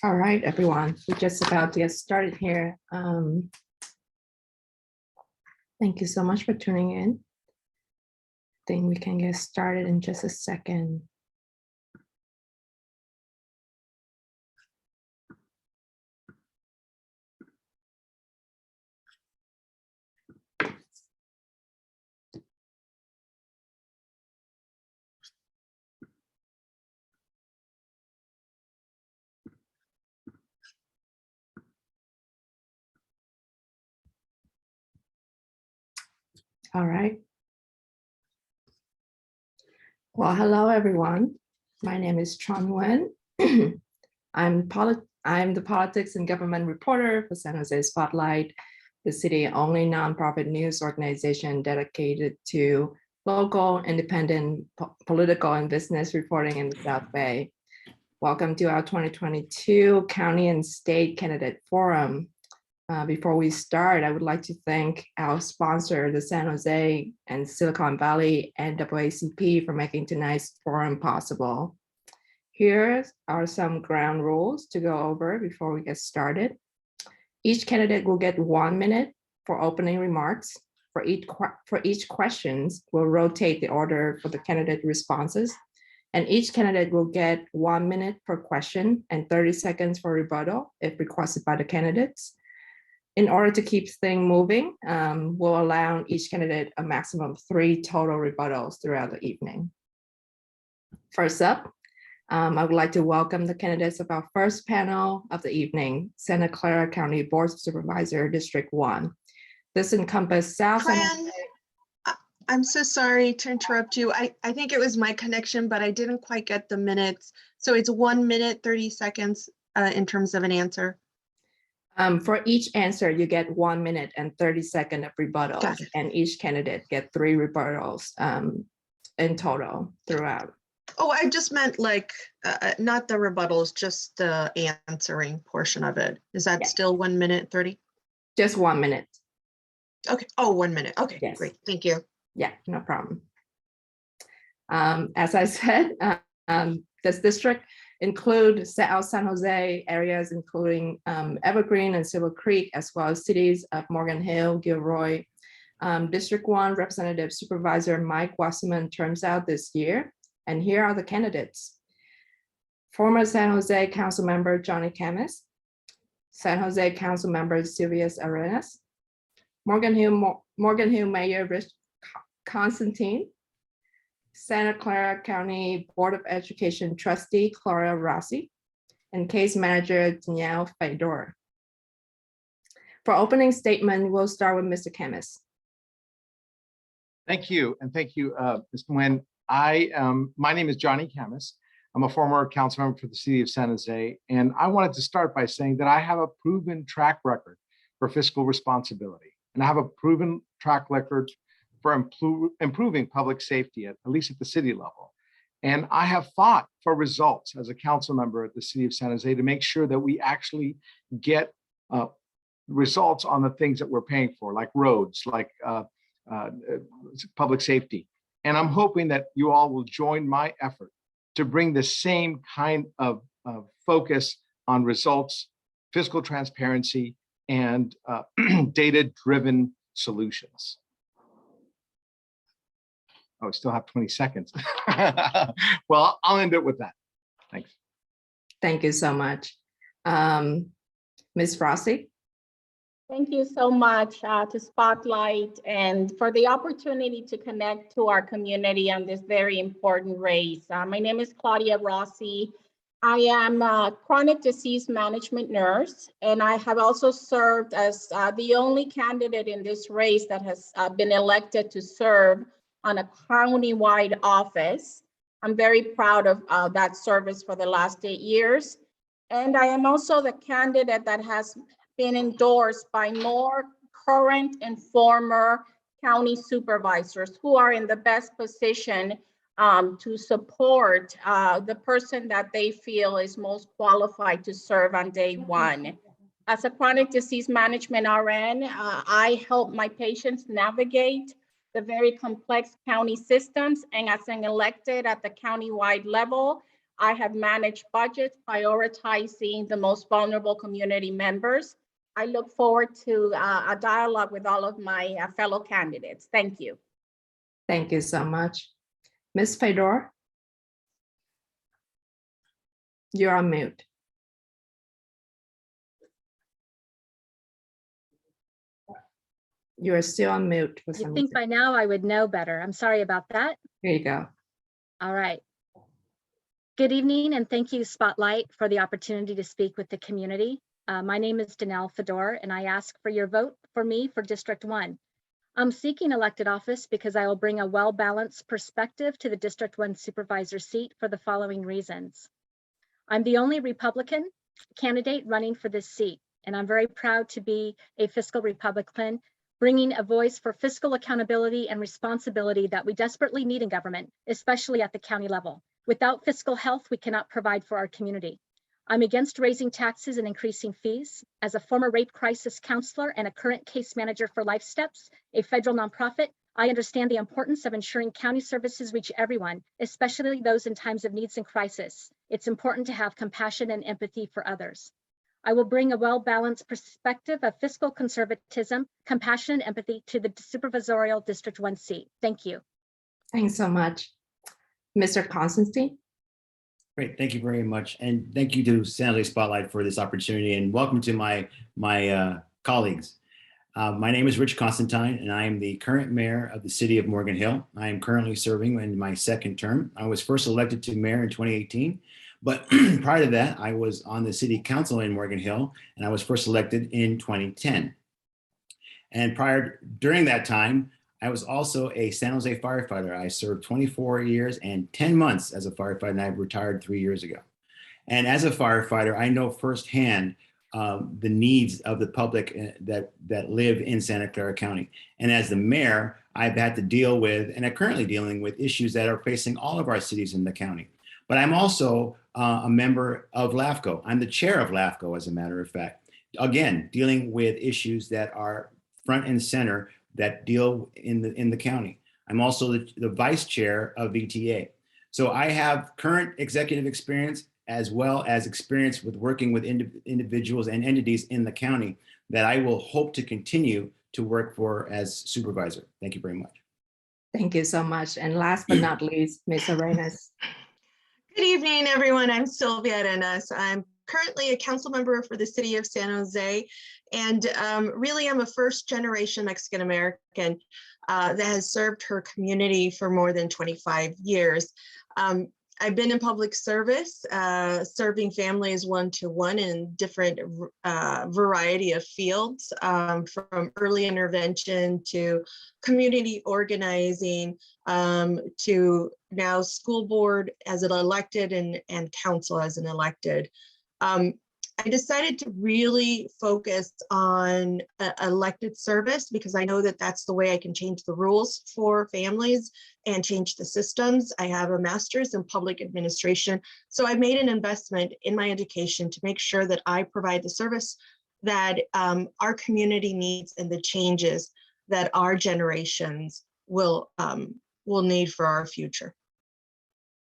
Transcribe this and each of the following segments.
All right, everyone, we're just about to get started here. Thank you so much for tuning in. I think we can get started in just a second. All right. Well, hello, everyone. My name is Tron Nguyen. I'm the politics and government reporter for San Jose Spotlight, the city-only nonprofit news organization dedicated to local, independent, political and business reporting in the South Bay. Welcome to our 2022 County and State Candidate Forum. Before we start, I would like to thank our sponsor, the San Jose and Silicon Valley NAACP, for making tonight's forum possible. Here are some ground rules to go over before we get started. Each candidate will get 1 minute for opening remarks. For each questions, we'll rotate the order for the candidate responses, and each candidate will get 1 minute per question and 30 seconds for rebuttal if requested by the candidates. In order to keep things moving, we'll allow each candidate a maximum of 3 total rebuttals throughout the evening. First up, I would like to welcome the candidates of our first panel of the evening, Santa Clara County Board of Supervisor, District 1. This encompasses South San Jose. I'm so sorry to interrupt you. I think it was my connection, but I didn't quite get the minutes. So it's 1 minute, 30 seconds in terms of an answer. For each answer, you get 1 minute and 30 seconds of rebuttals, and each candidate get 3 rebuttals in total throughout. Oh, I just meant like, not the rebuttals, just the answering portion of it. Is that still 1 minute, 30? Just 1 minute. Okay. Oh, 1 minute. Okay, yes. Great. Thank you. Yeah, no problem. As I said, this district include South San Jose areas, including Evergreen and Silver Creek, as well as cities of Morgan Hill, Gilroy. District 1 Representative Supervisor Mike Wasserman terms out this year. And here are the candidates. Former San Jose Council Member Johnny Camis, San Jose Council Member Sylvia Dennis, Morgan Hill Mayor Rich Constantine, Santa Clara County Board of Education Trustee Claudia Rossi, and Case Manager Danielle Fedor. For opening statement, we'll start with Mr. Camis. Thank you, and thank you, Mr. Nguyen. My name is Johnny Camis. I'm a former council member for the city of San Jose, and I wanted to start by saying that I have a proven track record for fiscal responsibility, and I have a proven track record for improving public safety, at least at the city level. And I have fought for results as a council member at the city of San Jose to make sure that we actually get results on the things that we're paying for, like roads, like public safety. And I'm hoping that you all will join my effort to bring the same kind of focus on results, fiscal transparency, and data-driven solutions. Oh, I still have 20 seconds. Well, I'll end it with that. Thanks. Thank you so much. Ms. Rossi? Thank you so much to Spotlight and for the opportunity to connect to our community on this very important race. My name is Claudia Rossi. I am a chronic disease management nurse, and I have also served as the only candidate in this race that has been elected to serve on a county-wide office. I'm very proud of that service for the last 8 years. And I am also the candidate that has been endorsed by more current and former county supervisors who are in the best position to support the person that they feel is most qualified to serve on day one. As a chronic disease management RN, I help my patients navigate the very complex county systems, and as an elected at the county-wide level, I have managed budgets, prioritizing the most vulnerable community members. I look forward to a dialogue with all of my fellow candidates. Thank you. Thank you so much. Ms. Fedor, you're on mute. You're still on mute for I some think reason. by now I would know better. I'm sorry about that. Here you go. All right. Good evening, and thank you, Spotlight, for the opportunity to speak with the community. My name is Danelle Fedor, and I ask for your vote for me for District 1. I'm seeking elected office because I will bring a well-balanced perspective to the District 1 supervisor seat for the following reasons. I'm the only Republican candidate running for this seat, and I'm very proud to be a fiscal Republican, bringing a voice for fiscal accountability and responsibility that we desperately need in government, especially at the county level. Without fiscal health, we cannot provide for our community. I'm against raising taxes and increasing fees. As a former rape crisis counselor and a current case manager for Life Steps, a federal nonprofit, I understand the importance of ensuring county services reach everyone, especially those in times of needs and crisis. It's important to have compassion and empathy for others. I will bring a well-balanced perspective of fiscal conservatism, compassion, and empathy to the supervisorial District 1 seat. Thank you. Thanks so much. Mr. Constantine? Great, thank you very much. And thank you to San Jose Spotlight for this opportunity, and welcome to my colleagues. My name is Rich Constantine, and I am the current mayor of the city of Morgan Hill. I am currently serving in my second term. I was first elected to mayor in 2018, but prior to that, I was on the city council in Morgan Hill, and I was first elected in 2010. And during that time, I was also a San Jose firefighter. I served 24 years and 10 months as a firefighter, and I retired 3 years ago. And as a firefighter, I know firsthand the needs of the public that live in Santa Clara County. And as the mayor, I've had to deal with, and I'm currently dealing with, issues that are facing all of our cities in the county. But I'm also a member of LAFCO. I'm the chair of LAFCO, as a matter of fact. Again, dealing with issues that are front and center that deal in the county. I'm also the vice chair of VTA. So I have current executive experience as well as experience with working with individuals and entities in the county that I will hope to continue to work for as supervisor. Thank you very much. Thank you so much. And last but not least, Ms. Arenas. Good evening, everyone. I'm Sylvia Dennis. I'm currently a council member for the city of San Jose. And really, I'm a first-generation Mexican-American that has served her community for more than 25 years. I've been in public service, serving families one-to-one in different variety of fields, from early intervention to community organizing, to now school board as an elected and council as an elected. I decided to really focus on elected service because I know that that's the way I can change the rules for families and change the systems. I have a master's in public administration, so I made an investment in my education to make sure that I provide the service that our community needs and the changes that our generations will need for our future.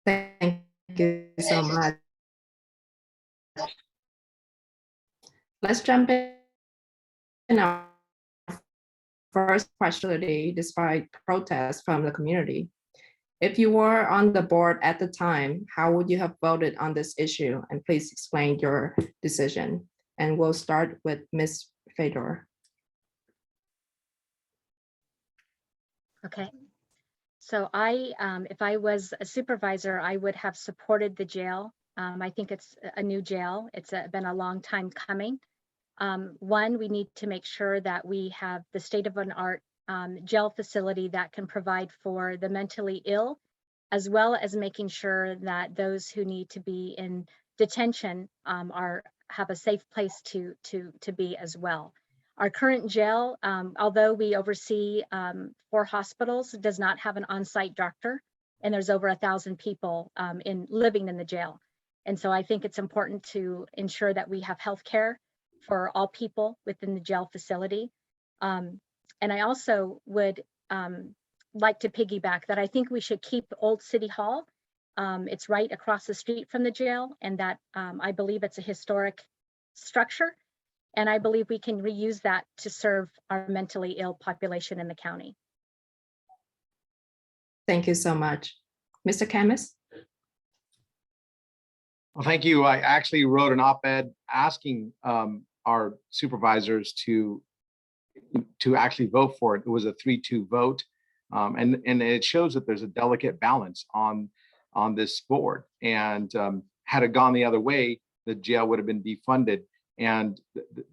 Thank you so much. Let's jump in our first question today, despite protests from the community. If you were on the board at the time, how would you have voted on this issue? And please explain your decision. And we'll start with Ms. Fedor. Okay. So if I was a supervisor, I would have supported the jail. I think it's a new jail. It's been a long time coming. One, we need to make sure that we have the state-of-the-art jail facility that can provide for the mentally ill, as well as making sure that those who need to be in detention have a safe place to be as well. Our current jail, although we oversee 4 hospitals, does not have an on-site doctor, and there's over 1,000 people living in the jail. And so I think it's important to ensure that we have health care for all people within the jail facility. And I also would like to piggyback that I think we should keep Old City Hall It's right across the street from the jail, and that I believe it's a historic structure. And I believe we can reuse that to serve our mentally ill population in the county. Thank you so much. Mr. Camus? Well, thank you. I actually wrote an op-ed asking our supervisors to actually vote for it. It was a 3-2 vote. And it shows that there's a delicate balance on this board. And had it gone the other way, the jail would have been defunded, and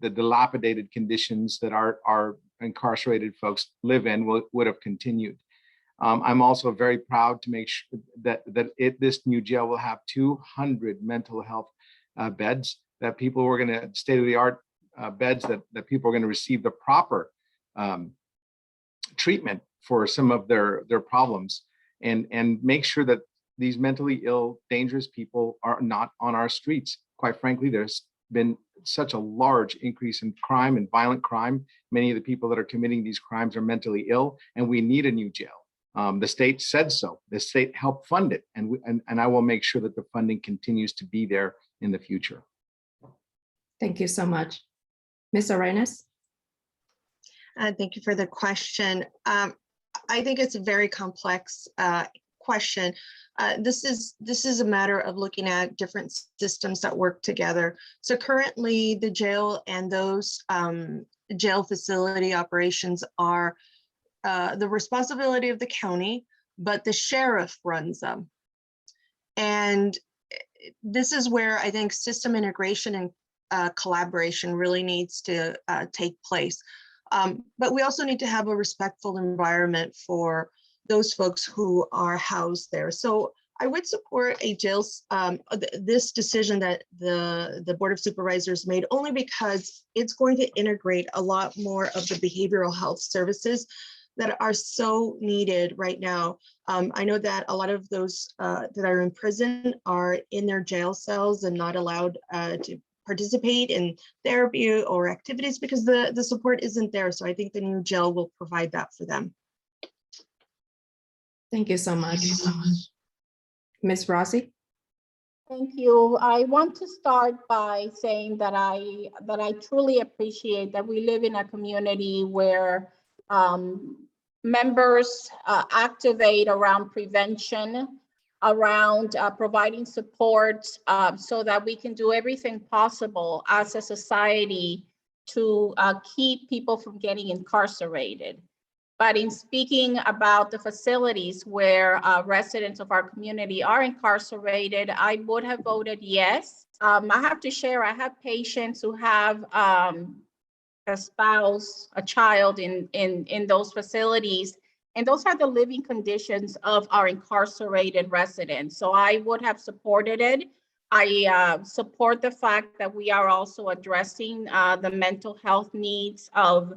the dilapidated conditions that our incarcerated folks live in would have continued. I'm also very proud to make sure that this new jail will have 200 mental health beds, that people were going to state-of-the-art beds, that people are going to receive the proper treatment for some of their problems, and make sure that these mentally ill, dangerous people are not on our streets. Quite frankly, there's been such a large increase in crime and violent crime. Many of the people that are committing these crimes are mentally ill, and we need a new jail. The state said so. The state helped fund it, and I will make sure that the funding continues to be there in the future. Thank you so much. Ms. Arenas? Thank you for the question. I think it's a very complex question. This is a matter of looking at different systems that work together. So currently, the jail and those jail facility operations are the responsibility of the county, but the sheriff runs them. And this is where I think system integration and collaboration really needs to take place. But we also need to have a respectful environment for those folks who are housed there. So I would support a jail's this decision that the Board of Supervisors made, only because it's going to integrate a lot more of the behavioral health services that are so needed right now. I know that a lot of those that are in prison are in their jail cells and not allowed to participate in therapy or activities because the support isn't there. So I think the new jail will provide that for them. Thank you so much. Ms. Rossi? Thank you. I want to start by saying that I truly appreciate that we live in a community where members activate around prevention, around providing support so that we can do everything possible as a society to keep people from getting incarcerated. But in speaking about the facilities where residents of our community are incarcerated, I would have voted yes. I have to share, I have patients who have a spouse, a child in those facilities, and those are the living conditions of our incarcerated residents. So I would have supported it. I support the fact that we are also addressing the mental health needs of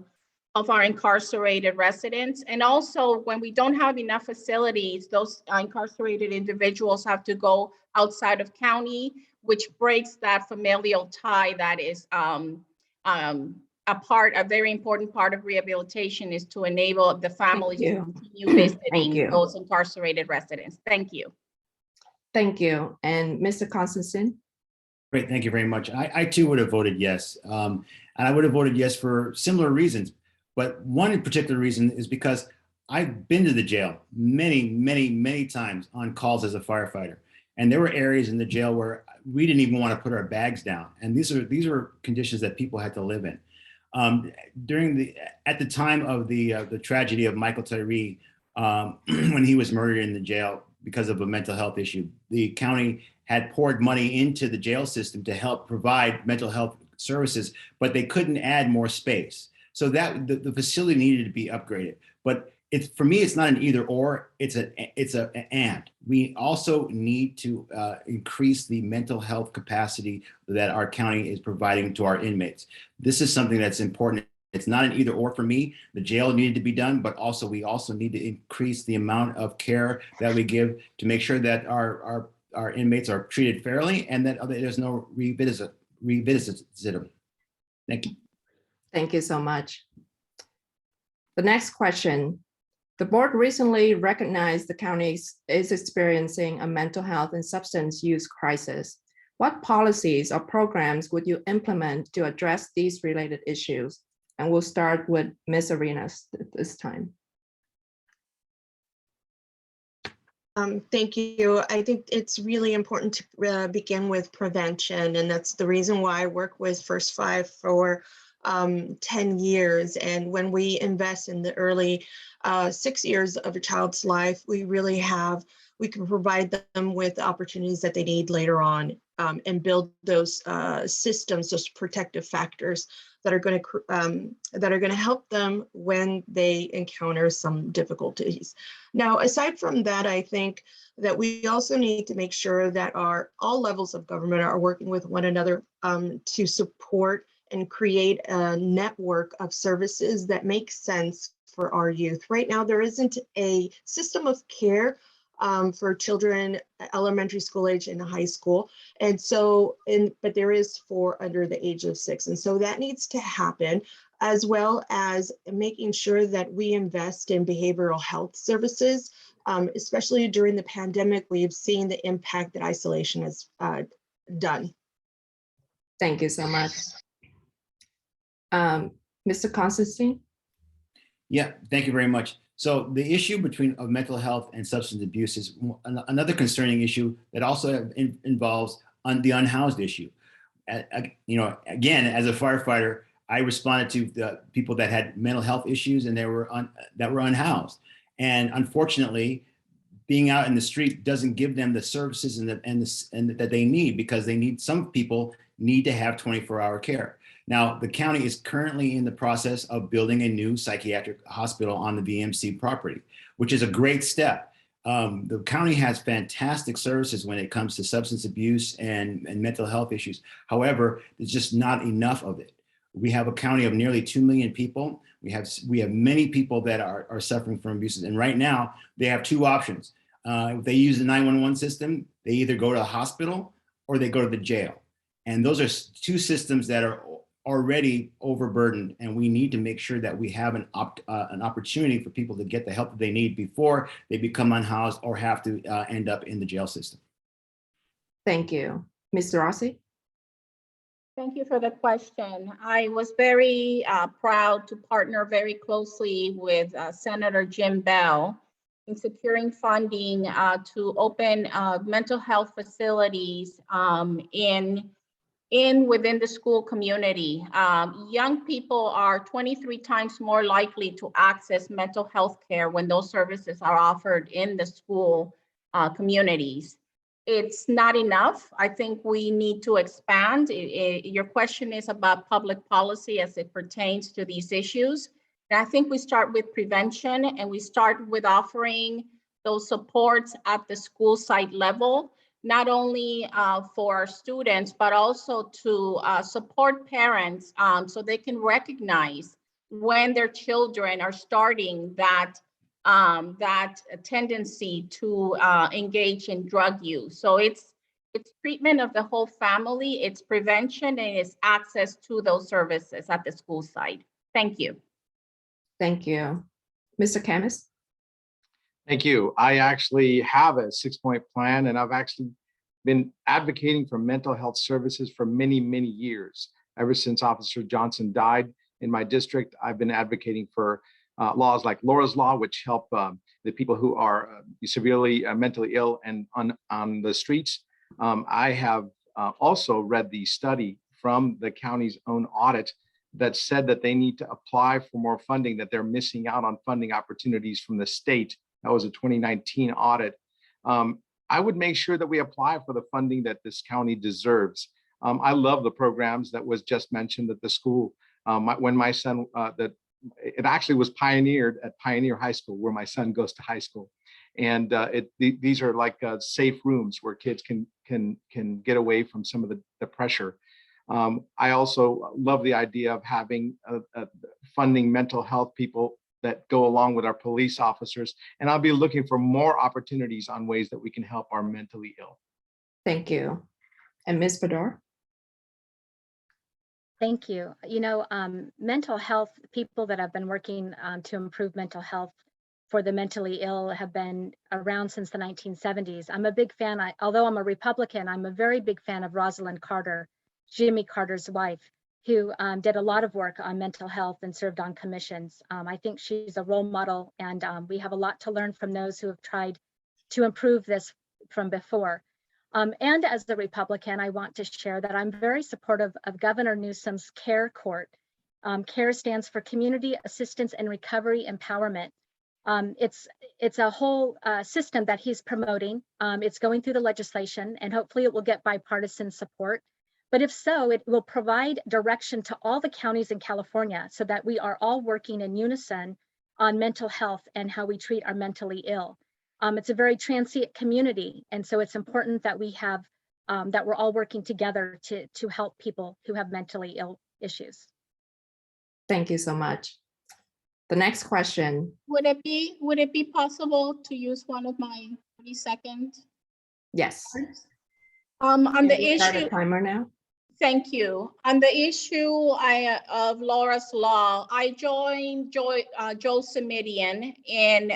our incarcerated residents. And also, when we don't have enough facilities, those incarcerated individuals have to go outside of county, which breaks that familial tie that is a very important part of rehabilitation, is to enable the families to continue visiting those incarcerated residents. Thank you. Thank you. And Mr. Constantine? Great, thank you very much. I too would have voted yes. And I would have voted yes for similar reasons. But one in particular reason is because I've been to the jail many, many, many times on calls as a firefighter. And there were areas in the jail where we didn't even want to put our bags down. And these are conditions that people had to live in. At the time of the tragedy of Michael Tyree, when he was murdered in the jail because of a mental health issue, the county had poured money into the jail system to help provide mental health services, but they couldn't add more space. So that the facility needed to be upgraded. But for me, it's not an either or, it's an and. We also need to increase the mental health capacity that our county is providing to our inmates. This is something that's important. It's not an either or for me. The jail needed to be done, but also we also need to increase the amount of care that we give to make sure that our inmates are treated fairly and that there's no revisitism. Thank you. Thank you so much. The next question The board recently recognized the county is experiencing a mental health and substance use crisis. What policies or programs would you implement to address these related issues? And we'll start with Ms. Arenas this time. Thank you. I think it's really important to begin with prevention, and that's the reason why I work with First Five for 10 years. And when we invest in the early 6 years of a child's life, we can provide them with the opportunities that they need later on, and build those systems, those protective factors that are going to help them when they encounter some difficulties. Now, aside from that, I think that we also need to make sure that all levels of government are working with one another to support and create a network of services that make sense for our youth. Right now, there isn't a system of care for children elementary school age and high school. And so, but there is for under the age of 6. And so that needs to happen, as well as making sure that we invest in behavioral health services. Especially during the pandemic, we've seen the impact that isolation has done. Thank you so much. Mr. Constantine? Yeah, thank you very much. So the issue of mental health and substance abuse is another concerning issue that also involves the unhoused issue. Again, as a firefighter, I responded to the people that had mental health issues and that were unhoused. And unfortunately, being out in the street doesn't give them the services and that they need, because some people need to have 24-hour care. Now, the county is currently in the process of building a new psychiatric hospital on the VMC property, which is a great step. The county has fantastic services when it comes to substance abuse and mental health issues. However, there's just not enough of it. We have a county of nearly 2 million people. We have many people that are suffering from abuses. And right now, they have two options. If they use the 911 system, they either go to the hospital or they go to the jail. And those are two systems that are already overburdened, and we need to make sure that we have an opportunity for people to get the help that they need before they become unhoused or have to end up in the jail system. Thank you. Mr. Rossi? Thank you for the question. I was very proud to partner very closely with Senator Jim Bell in securing funding to open mental health facilities within the school community. Young people are 23 times more likely to access mental health care when those services are offered in the school communities. It's not enough. I think we need to expand. Your question is about public policy as it pertains to these issues. And I think we start with prevention, and we start with offering those supports at the school site level, not only for our students, but also to support parents so they can recognize when their children are starting that tendency to engage in drug use. So it's treatment of the whole family, it's prevention, and it's access to those services at the school site. Thank you. Thank you. Mr. Camus? Thank you. I actually have a 6-point plan, and I've actually been advocating for mental health services for many, many years. Ever since Officer Johnson died in my district, I've been advocating for laws like Laura's Law, which help the people who are severely mentally ill and on the streets. I have also read the study from the county's own audit that said that they need to apply for more funding, that they're missing out on funding opportunities from the state. That was a 2019 audit. I would make sure that we apply for the funding that this county deserves. I love the programs that was just mentioned at the school. When my son, it actually was pioneered at Pioneer High School, where my son goes to high school. And these are like safe rooms where kids can get away from some of the pressure. I also love the idea of having funding mental health people that go along with our police officers. And I'll be looking for more opportunities on ways that we can help our mentally ill. Thank you. And Ms. Fedor? Thank you. Mental health, people that have been working to improve mental health for the mentally ill have been around since the 1970s. I'm a big fan, although I'm a Republican, I'm a very big fan of Rosalind Carter, Jimmy Carter's wife, who did a lot of work on mental health and served on commissions. I think she's a role model, and we have a lot to learn from those who have tried to improve this from before. And as the Republican, I want to share that I'm very supportive of Governor Newsom's CARE Court. CARE stands for Community Assistance and Recovery Empowerment. It's a whole system that he's promoting. It's going through the legislation, and hopefully it will get bipartisan support. But if so, it will provide direction to all the counties in California so that we are all working in unison on mental health and how we treat our mentally ill. It's a very transient community, and so it's important that we have that we're all working together to help people who have mentally ill issues. Thank you so much. The next question. Would it be possible to use one of my 30-second Yes. cards? On Can the you start a issue, timer now. thank you. On the issue of Laura's Law, I joined Joe Simitian in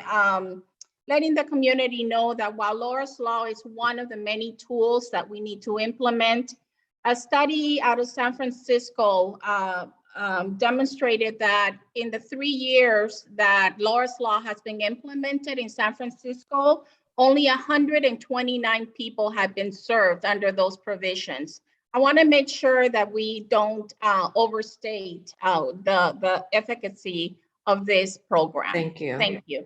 letting the community know that while Laura's Law is one of the many tools that we need to implement, a study out of San Francisco demonstrated that in the 3 years that Laura's Law has been implemented in San Francisco, only 129 people have been served under those provisions. I want to make sure that we don't overstate the efficacy of this program. Thank you. Thank you.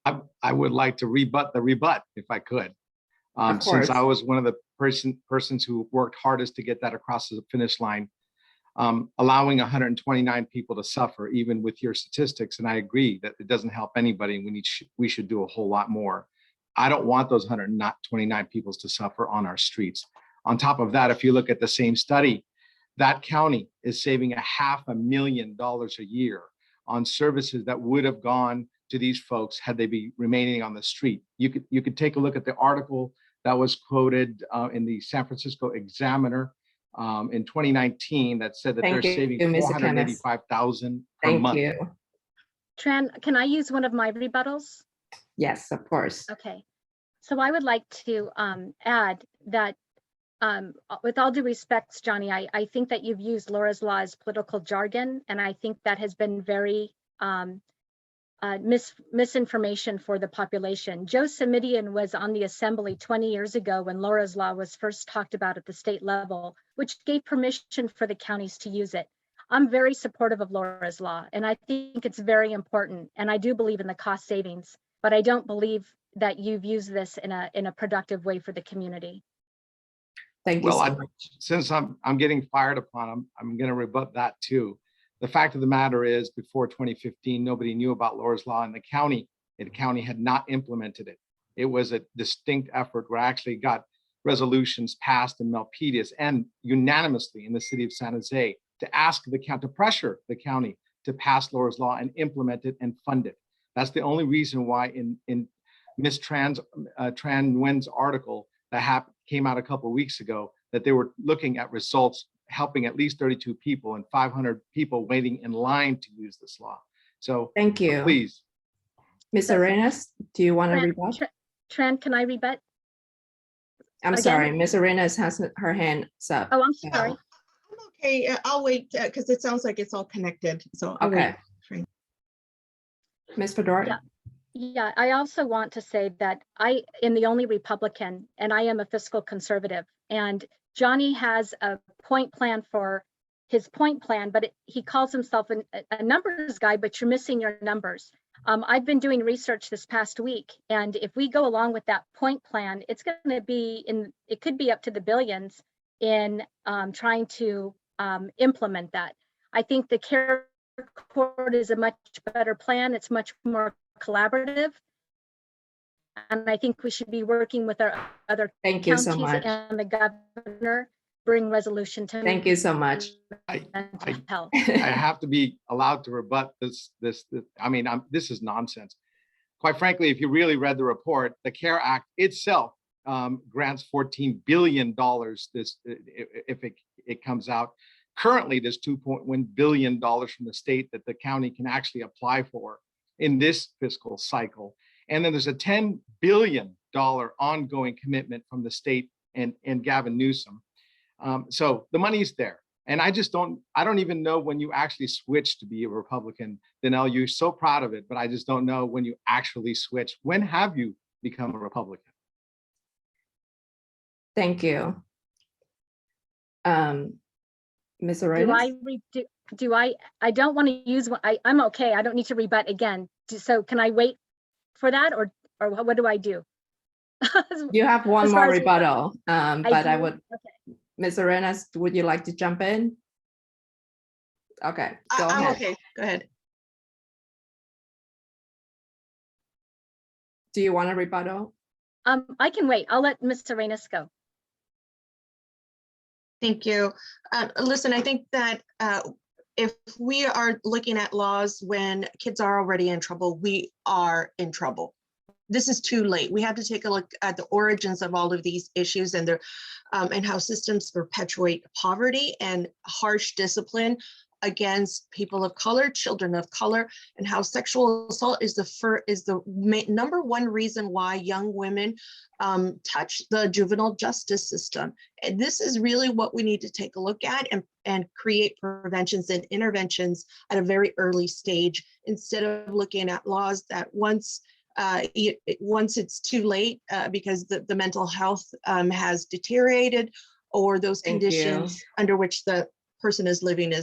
I would like to rebut the rebut if I could. Of Since course. I was one of the persons who worked hardest to get that across the finish line, allowing 129 people to suffer, even with your statistics, and I agree that it doesn't help anybody, and we should do a whole lot more. I don't want those 129 people to suffer on our streets. On top of that, if you look at the same study, that county is saving $500,000 a year on services that would have gone to these folks had they be remaining on the street. You could take a look at the article that was quoted in the San Francisco Examiner in 2019 that said that Thank they're you, saving Mr. Kenneth. $485,000 per Thank month. you. Tran, can I use one of my rebuttals? Yes, of course. Okay. So I would like to add that with all due respect, Johnny, I think that you've used Laura's Law as political jargon, and I think that has been very misinformation for the population. Joe Simitian was on the assembly 20 years ago when Laura's Law was first talked about at the state level, which gave permission for the counties to use it. I'm very supportive of Laura's Law, and I think it's very important, and I do believe in the cost savings, but I don't believe that you've used this in a productive way for the community. Thank you Well, so much. since I'm getting fired upon, I'm going to rebut that too. The fact of the matter is, before 2015, nobody knew about Laura's Law in the county. The county had not implemented it. It was a distinct effort where I actually got resolutions passed in Milpitas and unanimously in the city of San Jose to ask the county, to pressure the county to pass Laura's Law and implement it and fund it. That's the only reason why in Ms. Tran Nguyen's article that came out a couple of weeks ago, that they were looking at results helping at least 32 people and 500 people waiting in line to use this law. So Thank you. please. Ms. Arenas, do you want to rebut? Tran, can I rebut? I'm again? sorry, Ms. Arenas has her hand up. Oh, I'm sorry. I'm okay. I'll wait because it sounds like it's all connected. So I'll Okay. wait. Ms. Fedora? Yeah, I also want to say that I am the only Republican and I am a fiscal conservative. And Johnny has a point plan for his point plan, but he calls himself a numbers guy, but you're missing your numbers. I've been doing research this past week, and if we go along with that point plan, it's going to be it could be up to the billions in trying to implement that. I think the CARE Court is a much better plan. It's much more collaborative, and I think we should be working with our other Thank you so counties much. and the governor bring resolution to Thank you so much. mental health. I have to be allowed to rebut this. I mean, this is nonsense. Quite frankly, if you really read the report, the CARE Act itself grants $14 billion if it comes out. Currently, there's $2.1 billion from the state that the county can actually apply for. in this fiscal cycle. And then there's a $10 billion ongoing commitment from the state and Gavin Newsom. So the money's there. And I don't even know when you actually switch to be a Republican. Danelle, you're so proud of it, but I just don't know when you actually switch. When have you become a Republican? Thank you. Ms. Do Arenas? I don't want to use one. I'm okay. I don't need to rebut again. So can I wait for that or what do I do? You have one As far more as- rebuttal, but I do? would, Okay. Ms. Arenas, would you like to jump in? Okay, go I'm ahead. okay, go ahead. Do you want a rebuttal? I can wait. I'll let Ms. Arenas go. Thank you. Listen, I think that if we are looking at laws when kids are already in trouble, we are in trouble. This is too late. We have to take a look at the origins of all of these issues and and how systems perpetuate poverty and harsh discipline against people of color, children of color, and how sexual assault is the number one reason why young women touch the juvenile justice system. And this is really what we need to take a look at and create preventions and interventions at a very early stage, instead of looking at laws that once it's too late because the mental health has deteriorated, or those Thank you. conditions under which the person is living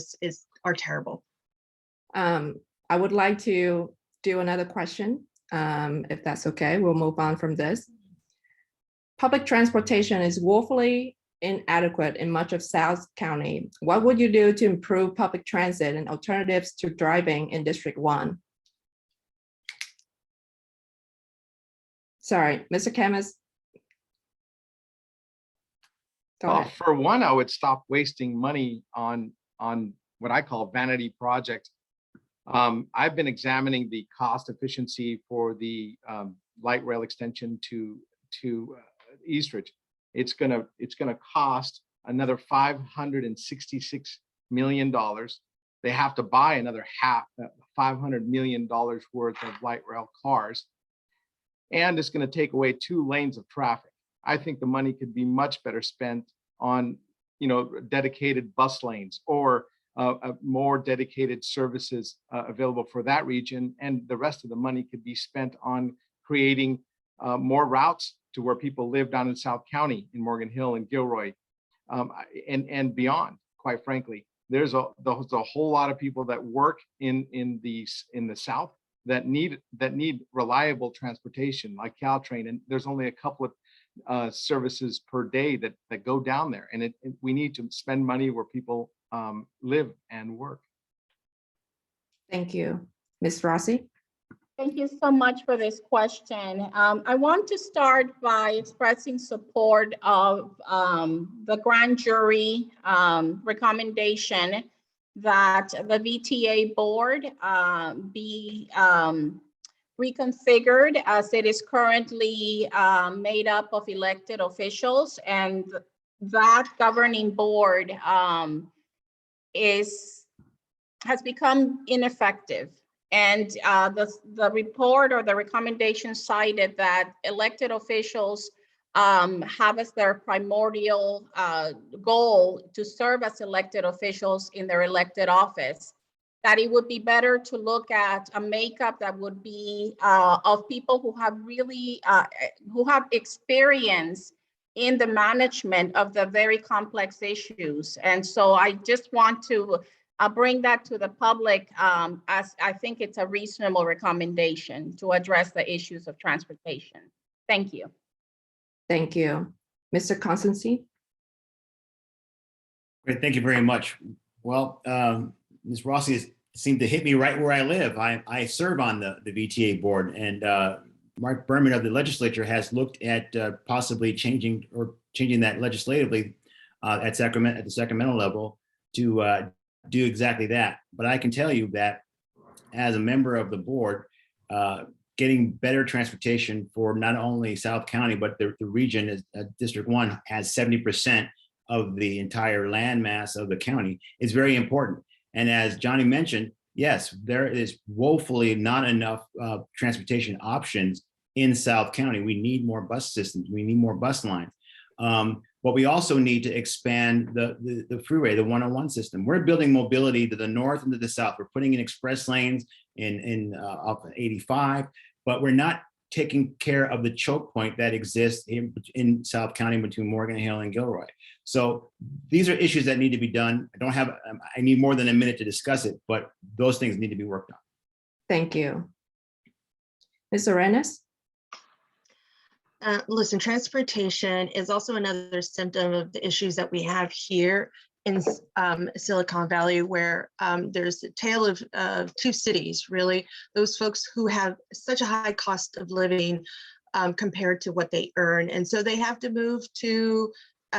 are terrible. I would like to do another question, if that's okay. We'll move on from this. Public transportation is woefully inadequate in much of South County. What would you do to improve public transit and alternatives to driving in District 1? Sorry, Mr. Camus. Go Well, ahead. for one, I would stop wasting money on what I call vanity projects. I've been examining the cost efficiency for the light rail extension to Eastridge. It's gonna cost another $566 million. They have to buy another $500 million worth of light rail cars, and it's going to take away 2 lanes of traffic. I think the money could be much better spent on, dedicated bus lanes or more dedicated services available for that region, and the rest of the money could be spent on creating more routes to where people live down in South County, in Morgan Hill and Gilroy, and beyond. Quite frankly, there's a whole lot of people that work in the South that need reliable transportation, like Caltrain, and there's only a couple of services per day that go down there, and we need to spend money where people live and work. Thank you. Ms. Rossi? Thank you so much for this question. I want to start by expressing support of the grand jury recommendation that the VTA board be reconfigured, as it is currently made up of elected officials, and that governing board has become ineffective. And the report or the recommendation cited that elected officials have as their primordial goal to serve as elected officials in their elected office, that it would be better to look at a makeup that would be of people who have really, who have experience in the management of the very complex issues. And so I just want to bring that to the public, as I think it's a reasonable recommendation to address the issues of transportation. Thank you. Thank you. Mr. Constantine? Great, thank you very much. Well, Ms. Rossi seemed to hit me right where I live. I serve on the VTA board, and Mark Berman of the legislature has looked at possibly changing that legislatively at the Sacramento level to do exactly that. But I can tell you that as a member of the board, getting better transportation for not only South County, but the region is District 1 has 70% of the entire land mass of the county is very important. And as Johnny mentioned, yes, there is woefully not enough transportation options in South County. We need more bus systems. We need more bus lines. But we also need to expand the freeway, the 101 system. We're building mobility to the north and to the south. We're putting in express lanes up 85, but we're not taking care of the choke point that exists in South County between Morgan Hill and Gilroy. So these are issues that need to be done. I need more than a minute to discuss it, but those things need to be worked on. Thank you. Ms. Arenas? Listen, transportation is also another symptom of the issues that we have here in Silicon Valley, where there's a tale of two cities, really. Those folks who have such a high cost of living compared to what they earn. And so they have to move to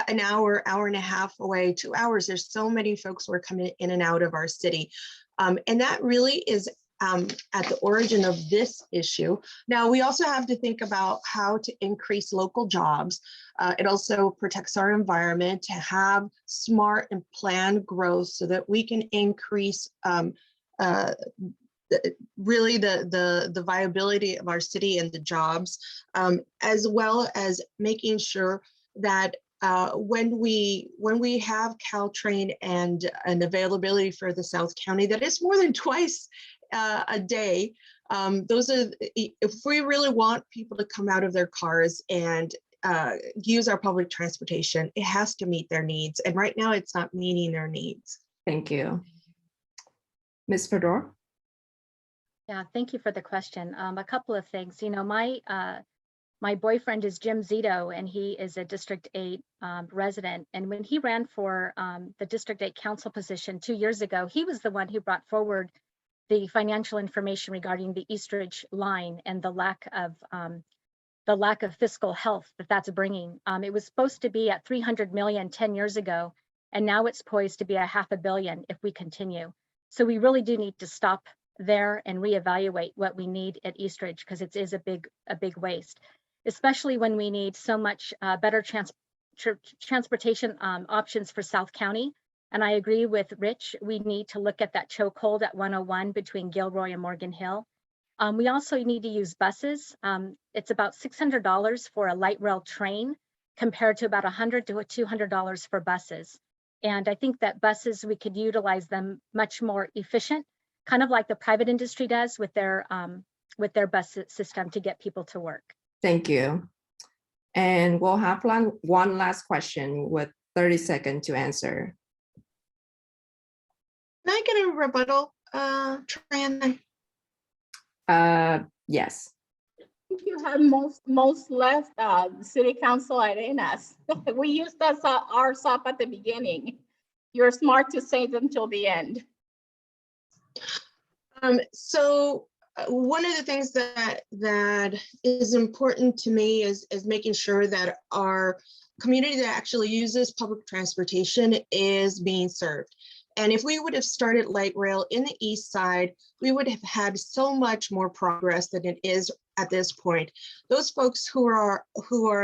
an hour, hour and a half away, 2 hours. There's so many folks who are coming in and out of our city. And that really is at the origin of this issue. Now, we also have to think about how to increase local jobs. It also protects our environment to have smart and planned growth so that we can increase really the viability of our city and the jobs, as well as making sure that when we have Caltrain and an availability for the South County that is more than twice a day, if we really want people to come out of their cars and use our public transportation, it has to meet their needs. And right now it's not meeting their needs. Thank you. Ms. Fedor? Yeah, thank you for the question. A couple of things. You know, my boyfriend is Jim Zito, and he is a District 8 resident. And when he ran for the District 8 council position 2 years ago, he was the one who brought forward the financial information regarding the Eastridge line and the lack of fiscal health that's bringing. It was supposed to be at 300 million 10 years ago, and now it's poised to be a $500 million if we continue. So we really do need to stop there and reevaluate what we need at Eastridge, because it is a big waste, especially when we need so much better transportation options for South County. And I agree with Rich, we need to look at that chokehold at 101 between Gilroy and Morgan Hill. We also need to use buses. It's about $600 for a light rail train compared to about $100 to $200 for buses. And I think that buses, we could utilize them much more efficient, kind of like the private industry does with their bus system to get people to work. Thank you. And we'll have one last question with 30 seconds to answer. Can I get a rebuttal, Tran? Yes. I think you have most left City Council Arenas. We used our stop at the beginning. You're smart to save them till the end. So one of the things that is important to me is making sure that our community that actually uses public transportation is being served. And if we would have started light rail in the east side, we would have had so much more progress than it is at this point. Those folks who are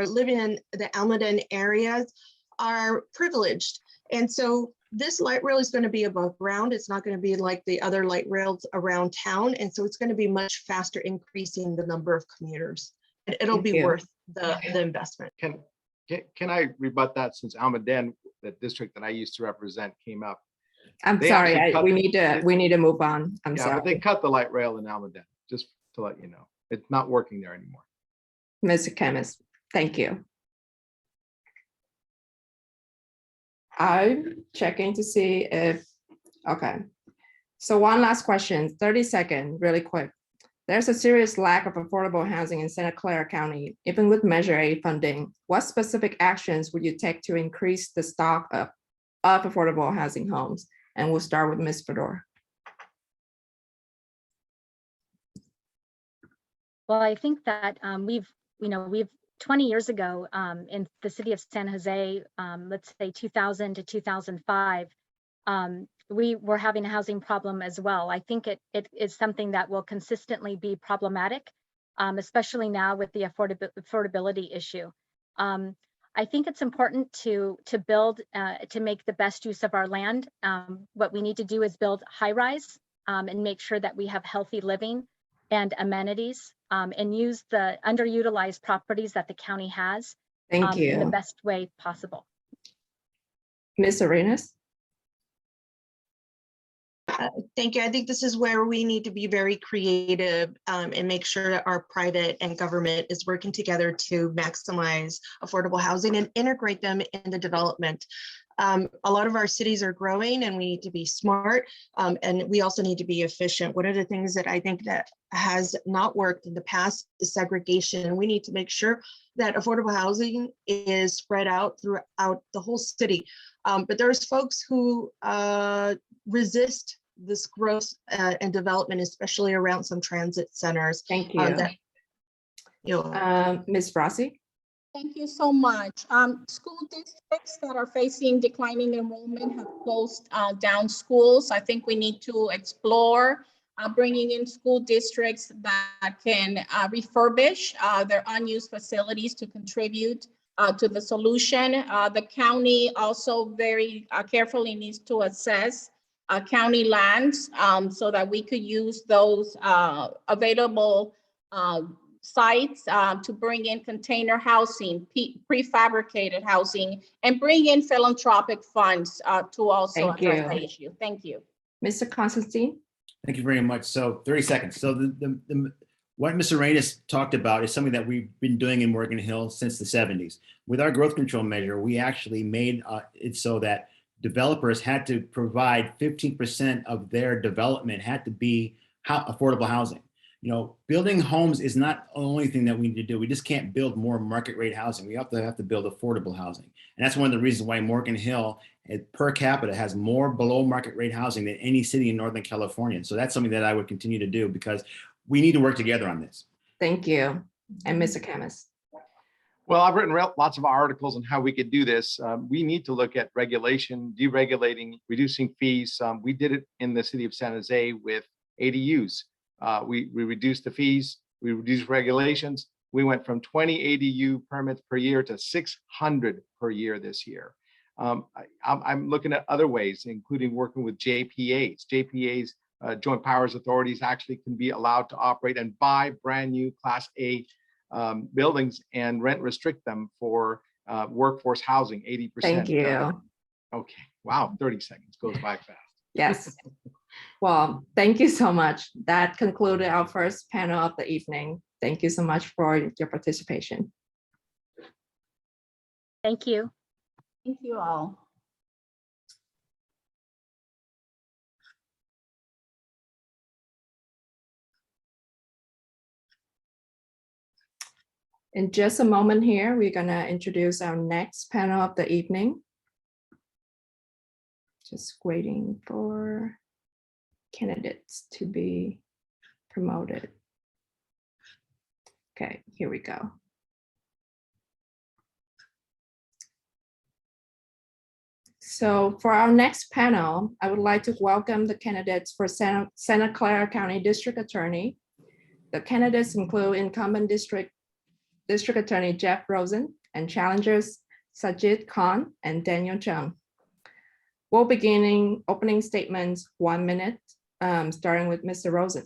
living in the Almaden areas are privileged. And so this light rail is going to be above ground. It's not going to be like the other light rails around town. And so it's going to be much faster, increasing the number of commuters. It'll be worth the investment. Can I rebut that, since Almaden, the district that I used to represent, came up? I'm sorry, we need to move on. I'm sorry. But they cut the light rail in Almaden, just to let you know. It's not working there anymore. Mr. Chemist, thank you. I'm checking to see if, okay. So one last question, 30 seconds, really quick. There's a serious lack of affordable housing in Santa Clara County, even with Measure A funding. What specific actions would you take to increase the stock of affordable housing homes? And we'll start with Ms. Fedor. Well, I think that we've 20 years ago in the city of San Jose, let's say 2000 to 2005, we were having a housing problem as well. I think it is something that will consistently be problematic, especially now with the affordability issue. I think it's important to build, to make the best use of our land. What we need to do is build high-rise and make sure that we have healthy living and amenities, and use the underutilized properties that the county has Thank in the you. best way possible. Ms. Arenas? Thank you. I think this is where we need to be very creative and make sure that our private and government is working together to maximize affordable housing and integrate them in the development. A lot of our cities are growing and we need to be smart, and we also need to be efficient. One of the things that I think that has not worked in the past is segregation. We need to make sure that affordable housing is spread out throughout the whole city. But there's folks who resist this growth and development, especially around some transit centers. Thank you. Ms. Rossi? Thank you so much. School districts that are facing declining enrollment have closed down schools. I think we need to explore bringing in school districts that can refurbish their unused facilities to contribute to the solution. The county also very carefully needs to assess county lands so that we could use those available sites to bring in container housing, prefabricated housing, and bring in philanthropic funds to also address the issue. Thank you. Mr. Constantine? Thank you very much. So 30 seconds. So what Ms. Arenas talked about is something that we've been doing in Morgan Hill since the 70s. With our growth control measure, we actually made it so that developers had to provide 15% of their development had to be affordable housing. You know, building homes is not the only thing that we need to do. We just can't build more market rate housing. We have to build affordable housing. And that's one of the reasons why Morgan Hill per capita has more below market rate housing than any city in Northern California. So that's something that I would continue to do because we need to work together on this. Thank you. And Mr. Camus? Well, I've written lots of articles on how we could do this. We need to look at regulation, deregulating, reducing fees. We did it in the city of San Jose with ADUs. We reduced the fees, we reduced regulations. We went from 20 ADU permits per year to 600 per year this year. I'm looking at other ways, including working with JPAs. JPAs, joint powers authorities, actually can be allowed to operate and buy brand new Class A buildings and rent restrict them for workforce housing, 80%. Thank you. Okay, wow, 30 seconds goes by fast. Yes. Well, thank you so much. That concluded our first panel of the evening. Thank you so much for your participation. Thank you. Thank you all. In just a moment here, we're gonna introduce our next panel of the evening. Just waiting for candidates to be promoted. Okay, here we go. So for our next panel, I would like to welcome the candidates for Santa Clara County District Attorney. The candidates include incumbent District Attorney Jeff Rosen and challengers Sajid Khan and Daniel Chung. We'll begin opening statements 1 minute, starting with Mr. Rosen.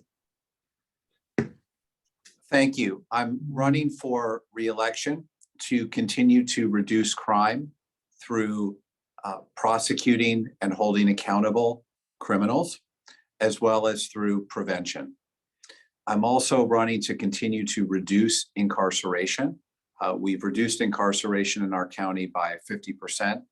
Thank you. I'm running for re-election to continue to reduce crime through prosecuting and holding accountable criminals, as well as through prevention. I'm also running to continue to reduce incarceration. We've reduced incarceration in our county by 50%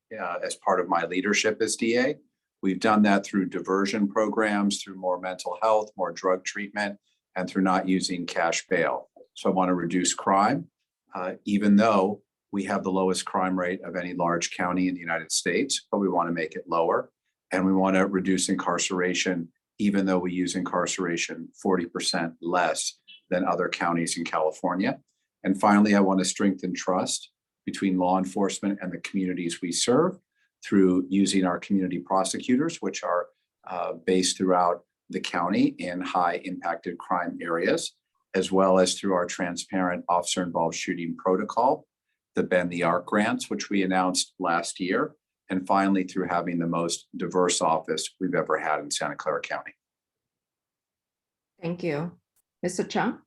as part of my leadership as DA. We've done that through diversion programs, through more mental health, more drug treatment, and through not using cash bail. So I want to reduce crime, even though we have the lowest crime rate of any large county in the United States, but we want to make it lower. And we want to reduce incarceration, even though we use incarceration 40% less than other counties in California. And finally, I want to strengthen trust between law enforcement and the communities we serve through using our community prosecutors, which are based throughout the county in high impacted crime areas, as well as through our transparent officer-involved shooting protocol, the Bend the Arc grants, which we announced last year, and finally through having the most diverse office we've ever had in Santa Clara County. Thank you. Mr. Chung?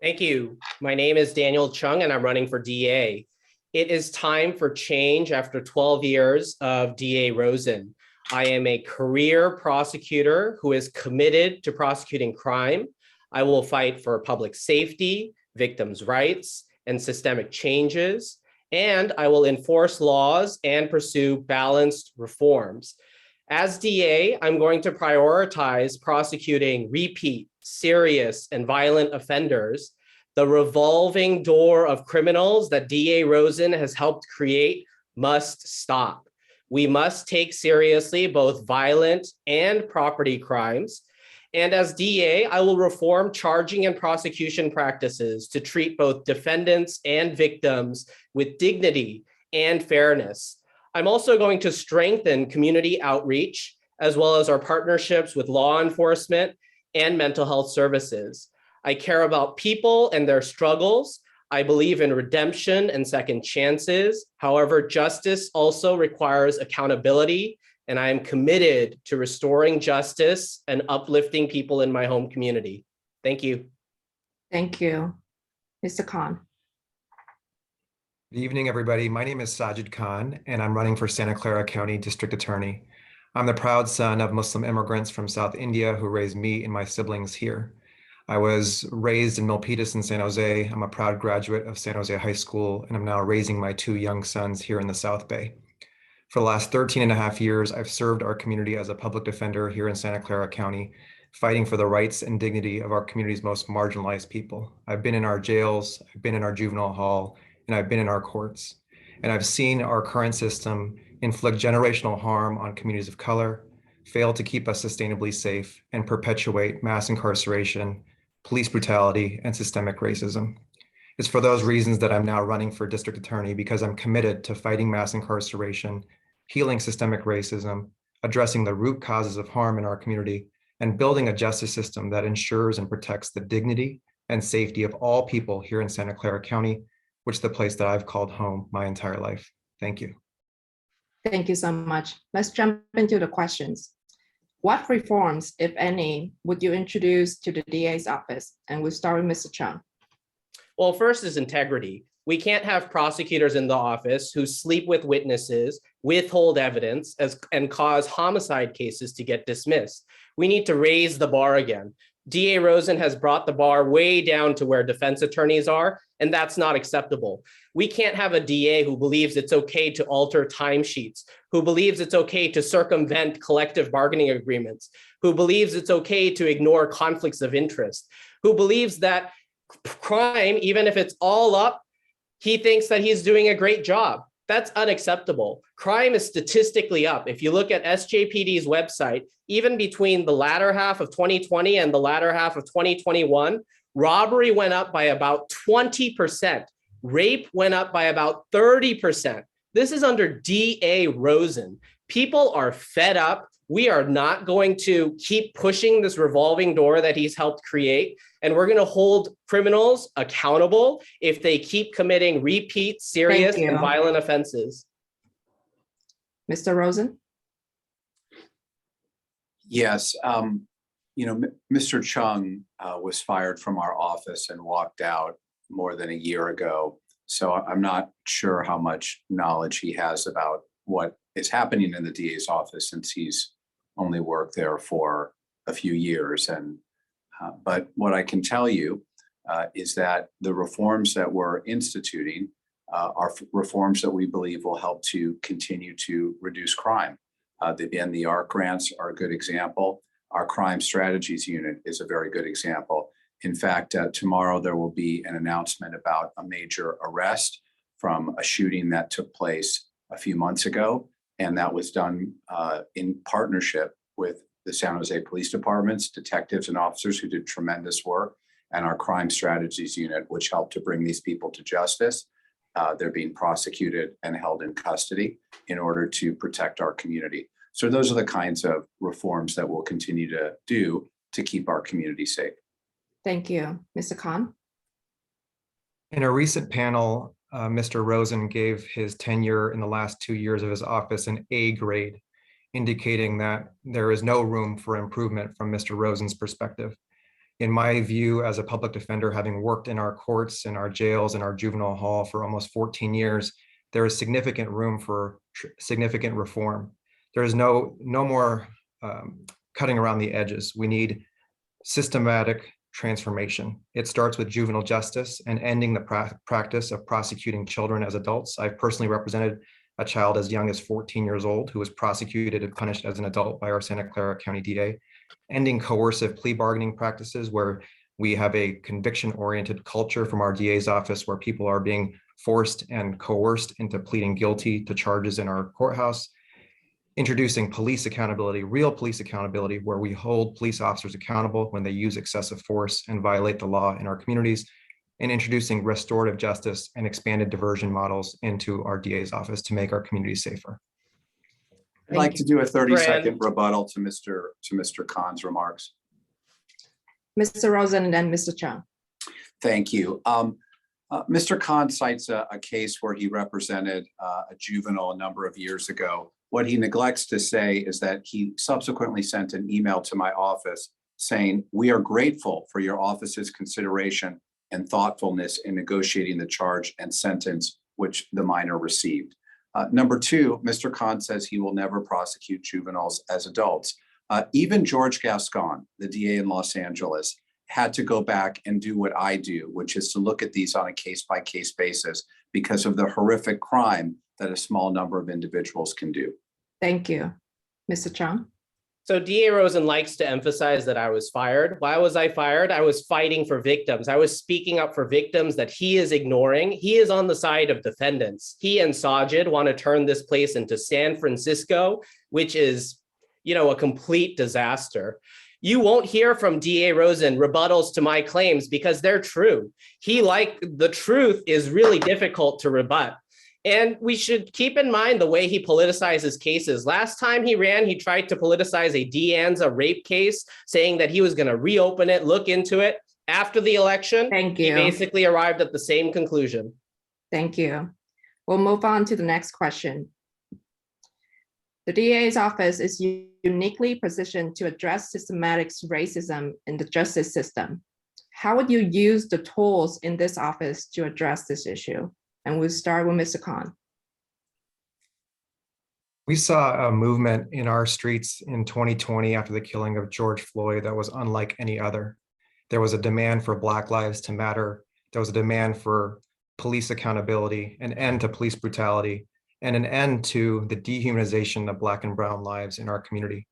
Thank you. My name is Daniel Chung and I'm running for DA. It is time for change after 12 years of DA Rosen. I am a career prosecutor who is committed to prosecuting crime. I will fight for public safety, victims' rights, and systemic changes, and I will enforce laws and pursue balanced reforms. As DA, I'm going to prioritize prosecuting repeat, serious, and violent offenders. The revolving door of criminals that DA Rosen has helped create must stop. We must take seriously both violent and property crimes. And as DA, I will reform charging and prosecution practices to treat both defendants and victims with dignity and fairness. I'm also going to strengthen community outreach, as well as our partnerships with law enforcement and mental health services. I care about people and their struggles. I believe in redemption and second chances. However, justice also requires accountability, and I am committed to restoring justice and uplifting people in my home community. Thank you. Thank you. Mr. Khan? Good evening, everybody. My name is Sajid Khan, and I'm running for Santa Clara County District Attorney. I'm the proud son of Muslim immigrants from South India who raised me and my siblings here. I was raised in Milpitas in San Jose. I'm a proud graduate of San Jose High School, and I'm now raising my 2 young sons here in the South Bay. For the last 13 and a half years, I've served our community as a public defender here in Santa Clara County, fighting for the rights and dignity of our community's most marginalized people. I've been in our jails, I've been in our juvenile hall, and I've been in our courts. And I've seen our current system inflict generational harm on communities of color, fail to keep us sustainably safe, and perpetuate mass incarceration, police brutality, and systemic racism. It's for those reasons that I'm now running for district attorney, because I'm committed to fighting mass incarceration, healing systemic racism, addressing the root causes of harm in our community, and building a justice system that ensures and protects the dignity and safety of all people here in Santa Clara County, which is the place that I've called home my entire life. Thank you. Thank you so much. Let's jump into the questions. What reforms, if any, would you introduce to the DA's office? And we'll start with Mr. Chung. Well, first is integrity. We can't have prosecutors in the office who sleep with witnesses, withhold evidence, and cause homicide cases to get dismissed. We need to raise the bar again. DA Rosen has brought the bar way down to where defense attorneys are, and that's not acceptable. We can't have a DA who believes it's okay to alter timesheets, who believes it's okay to circumvent collective bargaining agreements, who believes it's okay to ignore conflicts of interest, who believes that crime, even if it's all up, he thinks that he's doing a great job. That's unacceptable. Crime is statistically up. If you look at SJPD's website, even between the latter half of 2020 and the latter half of 2021, robbery went up by about 20%. Rape went up by about 30%. This is under DA Rosen. People are fed up. We are not going to keep pushing this revolving door that he's helped create. And we're going to hold criminals accountable if they keep committing repeat, serious, and violent offenses. Mr. Rosen? Yes. Mr. Chung was fired from our office and walked out more than a year ago. So I'm not sure how much knowledge he has about what is happening in the DA's office, since he's only worked there for a few years. But what I can tell you is that the reforms that we're instituting are reforms that we believe will help to continue to reduce crime. The ARC grants are a good example. Our crime strategies unit is a very good example. In fact, tomorrow there will be an announcement about a major arrest from a shooting that took place a few months ago. And that was done in partnership with the San Jose Police Department's detectives and officers who did tremendous work, and our crime strategies unit, which helped to bring these people to justice. They're being prosecuted and held in custody in order to protect our community. So those are the kinds of reforms that we'll continue to do to keep our community safe. Thank you. Mr. Khan? In a recent panel, Mr. Rosen gave his tenure in the last 2 years of his office an A grade indicating that there is no room for improvement from Mr. Rosen's perspective. In my view, as a public defender, having worked in our courts and our jails and our juvenile hall for almost 14 years, there is significant room for significant reform. There is no more cutting around the edges. We need systematic transformation. It starts with juvenile justice and ending the practice of prosecuting children as adults. I've personally represented a child as young as 14 years old who was prosecuted and punished as an adult by our Santa Clara County DA. Ending coercive plea bargaining practices where we have a conviction-oriented culture from our DA's office where people are being forced and coerced into pleading guilty to charges in our courthouse. Introducing police accountability, real police accountability, where we hold police officers accountable when they use excessive force and violate the law in our communities, and introducing restorative justice and expanded diversion models into our DA's office to make our communities safer. I'd like to do a 30-second rebuttal to Mr. Khan's remarks. Mr. Rosen and then Mr. Chung. Thank you. Mr. Khan cites a case where he represented a juvenile a number of years ago. What he neglects to say is that he subsequently sent an email to my office saying, "We are grateful for your office's consideration and thoughtfulness in negotiating the charge and sentence which the minor received." Number two, Mr. Khan says he will never prosecute juveniles as adults. Even George Gascon, the DA in Los Angeles, had to go back and do what I do, which is to look at these on a case-by-case basis because of the horrific crime that a small number of individuals can do. Thank you. Mr. Chung. So DA Rosen likes to emphasize that I was fired. Why was I fired? I was fighting for victims. I was speaking up for victims that he is ignoring. He is on the side of defendants. He and Sajid want to turn this place into San Francisco, which is, a complete disaster. You won't hear from DA Rosen rebuttals to my claims because they're true. The truth is really difficult to rebut. And we should keep in mind the way he politicizes cases. Last time he ran, he tried to politicize a Deanza rape case, saying that he was going to reopen it, look into it. After the election, Thank you. He basically arrived at the same conclusion. Thank you. We'll move on to the next question. The DA's office is uniquely positioned to address systematic racism in the justice system. How would you use the tools in this office to address this issue? And we'll start with Mr. Khan. We saw a movement in our streets in 2020 after the killing of George Floyd that was unlike any other. There was a demand for Black Lives to Matter. There was a demand for police accountability, an end to police brutality, and an end to the dehumanization of Black and brown lives in our community.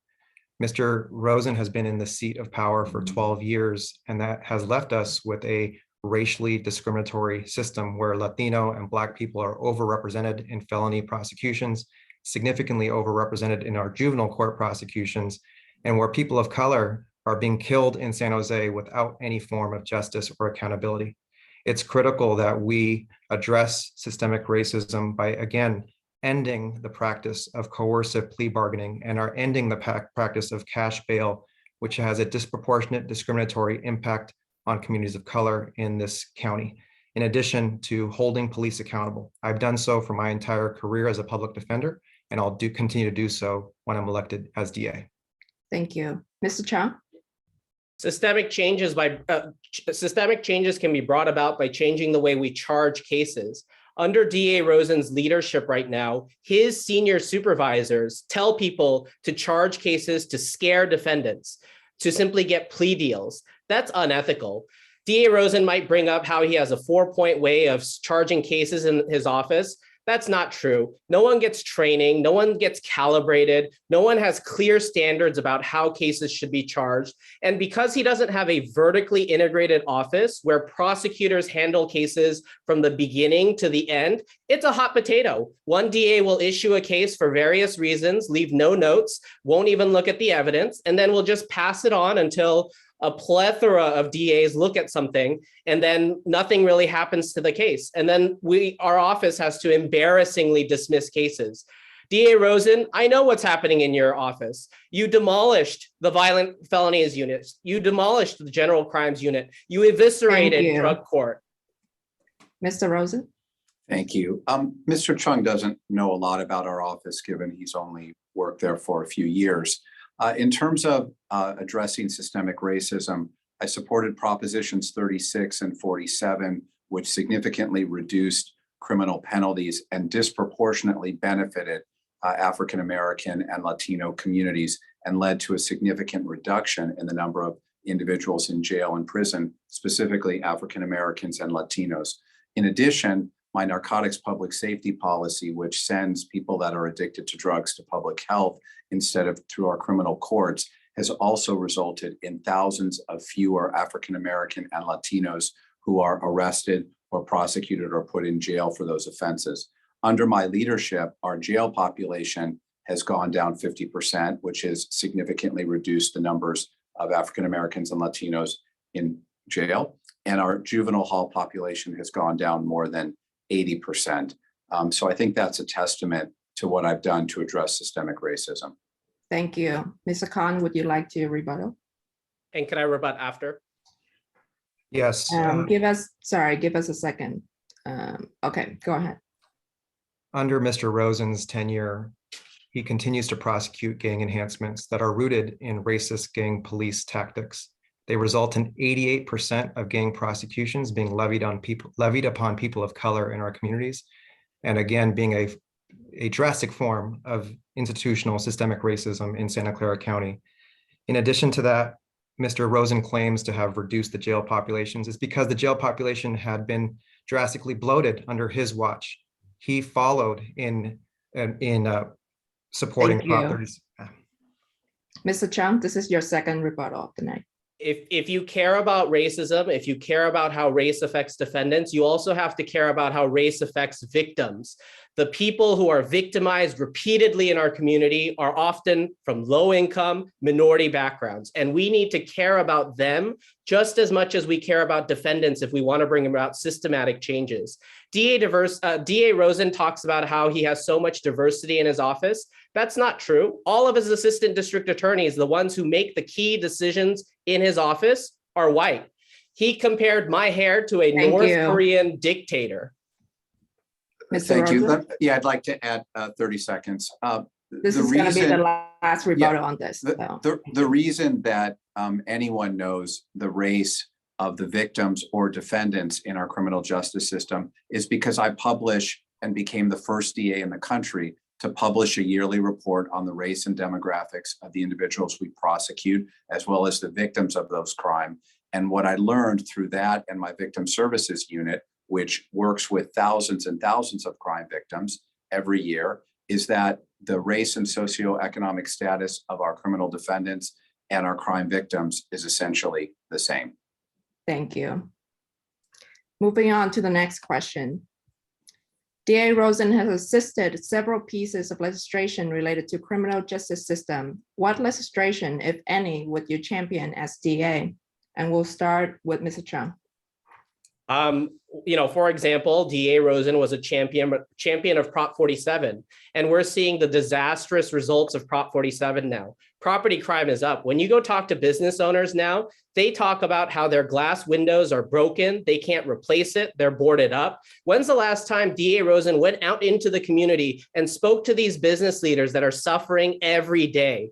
Mr. Rosen has been in the seat of power for 12 years, and that has left us with a racially discriminatory system where Latino and Black people are overrepresented in felony prosecutions, significantly overrepresented in our juvenile court prosecutions, and where people of color are being killed in San Jose without any form of justice or accountability. It's critical that we address systemic racism by, again, ending the practice of coercive plea bargaining and are ending the practice of cash bail, which has a disproportionate discriminatory impact on communities of color in this county, in addition to holding police accountable. I've done so for my entire career as a public defender, and I'll continue to do so when I'm elected as DA. Thank you. Mr. Chung? Systemic changes can be brought about by changing the way we charge cases. Under DA Rosen's leadership right now, his senior supervisors tell people to charge cases to scare defendants, to simply get plea deals. That's unethical. DA Rosen might bring up how he has a 4-point way of charging cases in his office. That's not true. No one gets training, no one gets calibrated, no one has clear standards about how cases should be charged. And because he doesn't have a vertically integrated office where prosecutors handle cases from the beginning to the end, it's a hot potato. One DA will issue a case for various reasons, leave no notes, won't even look at the evidence, and then will just pass it on until a plethora of DAs look at something and then nothing really happens to the case. And then our office has to embarrassingly dismiss cases. DA Rosen, I know what's happening in your office. You demolished the violent felonies unit. You demolished the general crimes unit. You eviscerated drug court. Mr. Rosen? Thank you. Mr. Chung doesn't know a lot about our office, given he's only worked there for a few years. In terms of addressing systemic racism, I supported Propositions 36 and 47, which significantly reduced criminal penalties and disproportionately benefited African American and Latino communities and led to a significant reduction in the number of individuals in jail and prison, specifically African Americans and Latinos. In addition, my narcotics public safety policy, which sends people that are addicted to drugs to public health instead of through our criminal courts, has also resulted in thousands of fewer African American and Latinos who are arrested or prosecuted or put in jail for those offenses. Under my leadership, our jail population has gone down 50%, which has significantly reduced the numbers of African Americans and Latinos in jail. And our juvenile hall population has gone down more than 80%. So I think that's a testament to what I've done to address systemic racism. Thank you. Mr. Khan, would you like to rebuttal? And can I rebut after? Yes. Give us a second. Okay, go ahead. Under Mr. Rosen's tenure, he continues to prosecute gang enhancements that are rooted in racist gang police tactics. They result in 88% of gang prosecutions being levied upon people of color in our communities, and again, being a drastic form of institutional systemic racism in Santa Clara County. In addition to that, Mr. Rosen claims to have reduced the jail populations is because the jail population had been drastically bloated under his watch. He followed in supporting Thank you. properties. Mr. Chung, this is your second rebuttal of the night. If you care about racism, if you care about how race affects defendants, you also have to care about how race affects victims. The people who are victimized repeatedly in our community are often from low income, minority backgrounds, and we need to care about them just as much as we care about defendants if we want to bring about systematic changes. DA Rosen talks about how he has so much diversity in his office. That's not true. All of his assistant district attorneys, the ones who make the key decisions in his office, are white. He compared my hair to a North Korean dictator. Mr. Thank you. Rosen? Yeah, I'd like to add 30 seconds. This is going to be the last rebuttal on this. The reason that anyone knows the race of the victims or defendants in our criminal justice system is because I publish and became the first DA in the country to publish a yearly report on the race and demographics of the individuals we prosecute, as well as the victims of those crimes. And what I learned through that and my victim services unit, which works with thousands and thousands of crime victims every year, is that the race and socioeconomic status of our criminal defendants and our crime victims is essentially the same. Thank you. Moving on to the next question. DA Rosen has assisted several pieces of legislation related to criminal justice system. What legislation, if any, would you champion as DA? And we'll start with Mr. Chung. For example, DA Rosen was a champion of Prop 47, and we're seeing the disastrous results of Prop 47 now. Property crime is up. When you go talk to business owners now, they talk about how their glass windows are broken, they can't replace it, they're boarded up. When's the last time DA Rosen went out into the community and spoke to these business leaders that are suffering every day?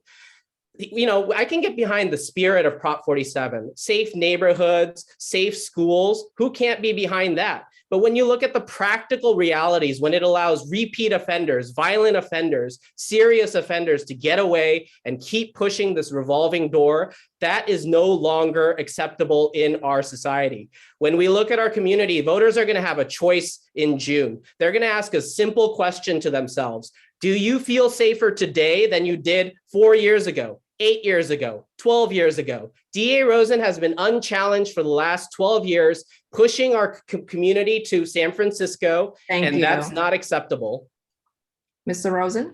I can get behind the spirit of Prop 47, safe neighborhoods, safe schools. Who can't be behind that? But when you look at the practical realities, when it allows repeat offenders, violent offenders, serious offenders to get away and keep pushing this revolving door, that is no longer acceptable in our society. When we look at our community, voters are going to have a choice in June. They're going to ask a simple question to themselves. Do you feel safer today than you did 4 years ago, 8 years ago, 12 years ago? DA Rosen has been unchallenged for the last 12 years, pushing our community to San Francisco, and that's not acceptable. Mr. Rosen?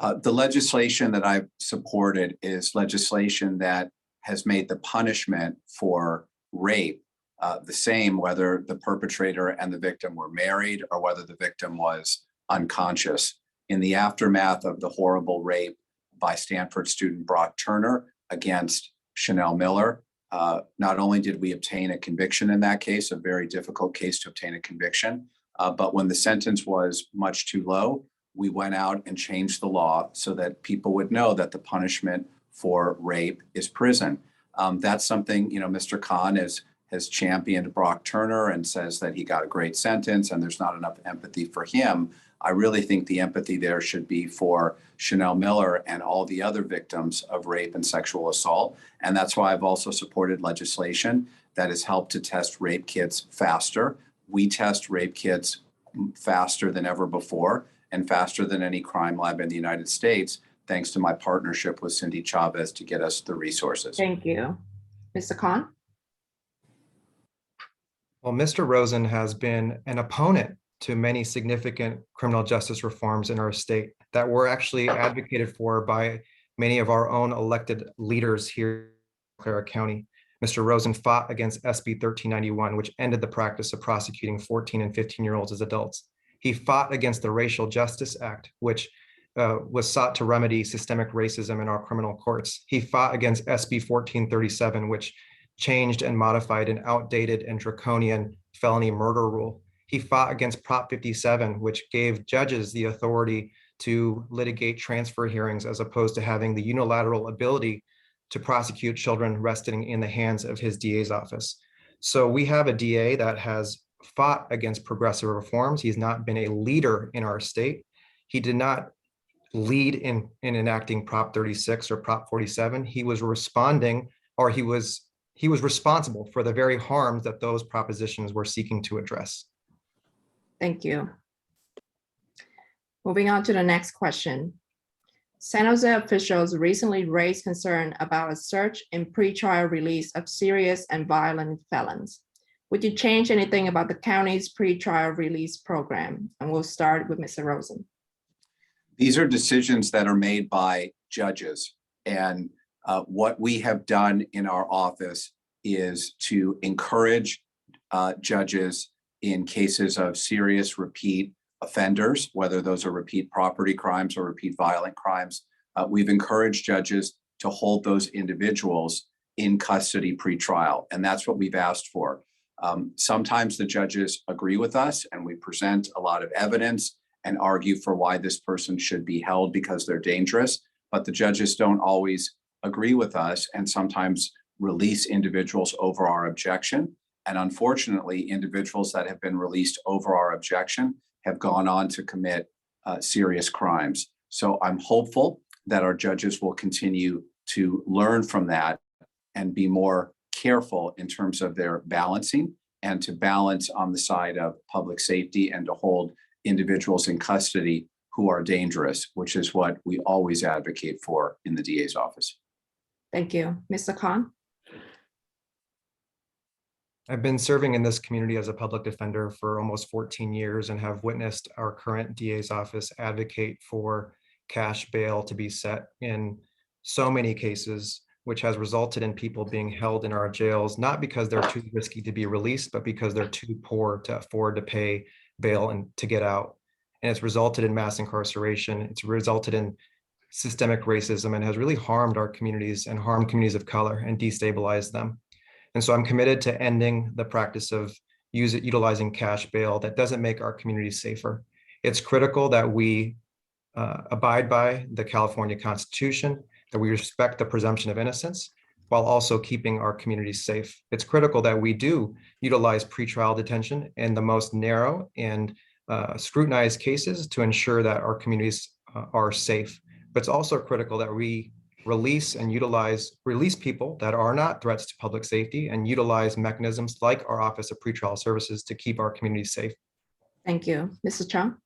The legislation that I've supported is legislation that has made the punishment for rape the same, whether the perpetrator and the victim were married or whether the victim was unconscious. In the aftermath of the horrible rape by Stanford student Brock Turner against Chanel Miller, Not only did we obtain a conviction in that case, a very difficult case to obtain a conviction, but when the sentence was much too low, we went out and changed the law so that people would know that the punishment for rape is prison. That's something, Mr. Khan has championed Brock Turner and says that he got a great sentence and there's not enough empathy for him. I really think the empathy there should be for Chanel Miller and all the other victims of rape and sexual assault. And that's why I've also supported legislation that has helped to test rape kits faster. We test rape kits faster than ever before and faster than any crime lab in the United States, thanks to my partnership with Cindy Chavez to get us the resources. Thank you. Mr. Khan? Well, Mr. Rosen has been an opponent to many significant criminal justice reforms in our state that were actually advocated for by many of our own elected leaders here in Clara County. Mr. Rosen fought against SB 1391, which ended the practice of prosecuting 14 and 15-year-olds as adults. He fought against the Racial Justice Act, which was sought to remedy systemic racism in our criminal courts. He fought against SB 1437, which changed and modified an outdated and draconian felony murder rule. He fought against Prop 57, which gave judges the authority to litigate transfer hearings as opposed to having the unilateral ability to prosecute children resting in the hands of his DA's office. So we have a DA that has fought against progressive reforms. He's not been a leader in our state. He did not lead in enacting Prop 36 or Prop 47. He was responding, or he was responsible for the very harms that those propositions were seeking to address. Thank you. Moving on to the next question. San Jose officials recently raised concern about a surge in pretrial release of serious and violent felons. Would you change anything about the county's pretrial release program? And we'll start with Mr. Rosen. These are decisions that are made by judges. And what we have done in our office is to encourage judges in cases of serious repeat offenders, whether those are repeat property crimes or repeat violent crimes. We've encouraged judges to hold those individuals in custody pretrial, and that's what we've asked for. Sometimes the judges agree with us and we present a lot of evidence and argue for why this person should be held because they're dangerous, but the judges don't always agree with us and sometimes release individuals over our objection. And unfortunately, individuals that have been released over our objection have gone on to commit serious crimes. So I'm hopeful that our judges will continue to learn from that and be more careful in terms of their balancing and to balance on the side of public safety and to hold individuals in custody who are dangerous, which is what we always advocate for in the DA's office. Thank you. Mr. Khan? I've been serving in this community as a public defender for almost 14 years and have witnessed our current DA's office advocate for cash bail to be set in so many cases, which has resulted in people being held in our jails, not because they're too risky to be released, but because they're too poor to afford to pay bail and to get out. And it's resulted in mass incarceration. It's resulted in systemic racism and has really harmed our communities and harmed communities of color and destabilized them. And so I'm committed to ending the practice of utilizing cash bail that doesn't make our communities safer. It's critical that we abide by the California Constitution, that we respect the presumption of innocence, while also keeping our communities safe. It's critical that we do utilize pretrial detention in the most narrow and scrutinized cases to ensure that our communities are safe. But it's also critical that we release people that are not threats to public safety and utilize mechanisms like our Office of Pretrial Services to keep our communities safe. Thank you. Mr. Chung?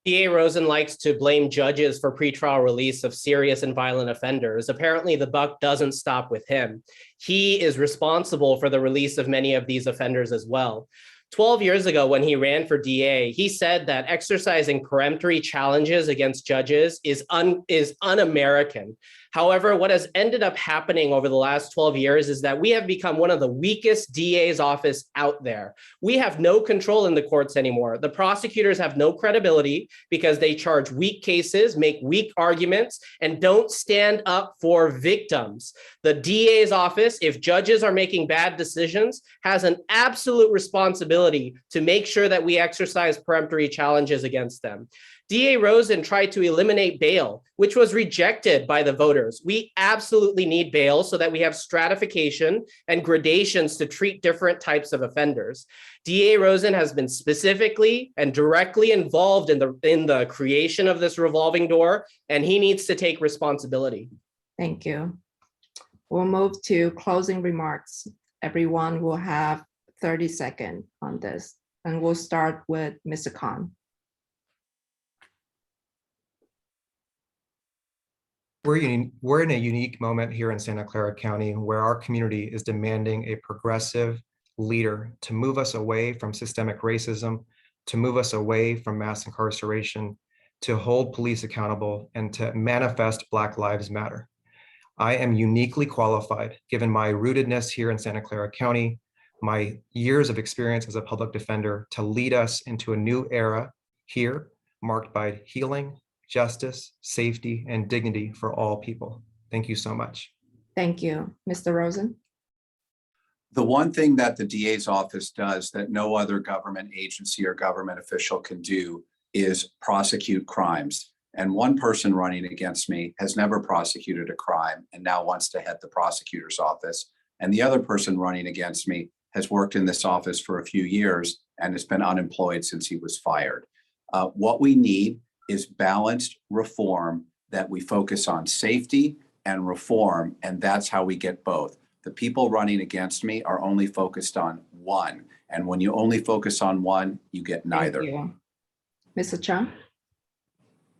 DA Rosen likes to blame judges for pretrial release of serious and violent offenders. Apparently, the buck doesn't stop with him. He is responsible for the release of many of these offenders as well. 12 years ago, when he ran for DA, he said that exercising peremptory challenges against judges is un-American. However, what has ended up happening over the last 12 years is that we have become one of the weakest DA's office out there. We have no control in the courts anymore. The prosecutors have no credibility because they charge weak cases, make weak arguments, and don't stand up for victims. The DA's office, if judges are making bad decisions, has an absolute responsibility to make sure that we exercise peremptory challenges against them. DA Rosen tried to eliminate bail, which was rejected by the voters. We absolutely need bail so that we have stratification and gradations to treat different types of offenders. DA Rosen has been specifically and directly involved in the creation of this revolving door, and he needs to take responsibility. Thank you. We'll move to closing remarks. Everyone will have 30 seconds on this, and we'll start with Mr. Khan. We're in a unique moment here in Santa Clara County where our community is demanding a progressive leader to move us away from systemic racism, to move us away from mass incarceration, to hold police accountable, and to manifest Black Lives Matter. I am uniquely qualified, given my rootedness here in Santa Clara County, my years of experience as a public defender, to lead us into a new era here marked by healing, justice, safety, and dignity for all people. Thank you so much. Thank you. Mr. Rosen? The one thing that the DA's office does that no other government agency or government official can do is prosecute crimes. And one person running against me has never prosecuted a crime and now wants to head the prosecutor's office. And the other person running against me has worked in this office for a few years and has been unemployed since he was fired. What we need is balanced reform that we focus on safety and reform, and that's how we get both. The people running against me are only focused on one, and when you only focus on one, you get neither. Thank you. Mr. Chung?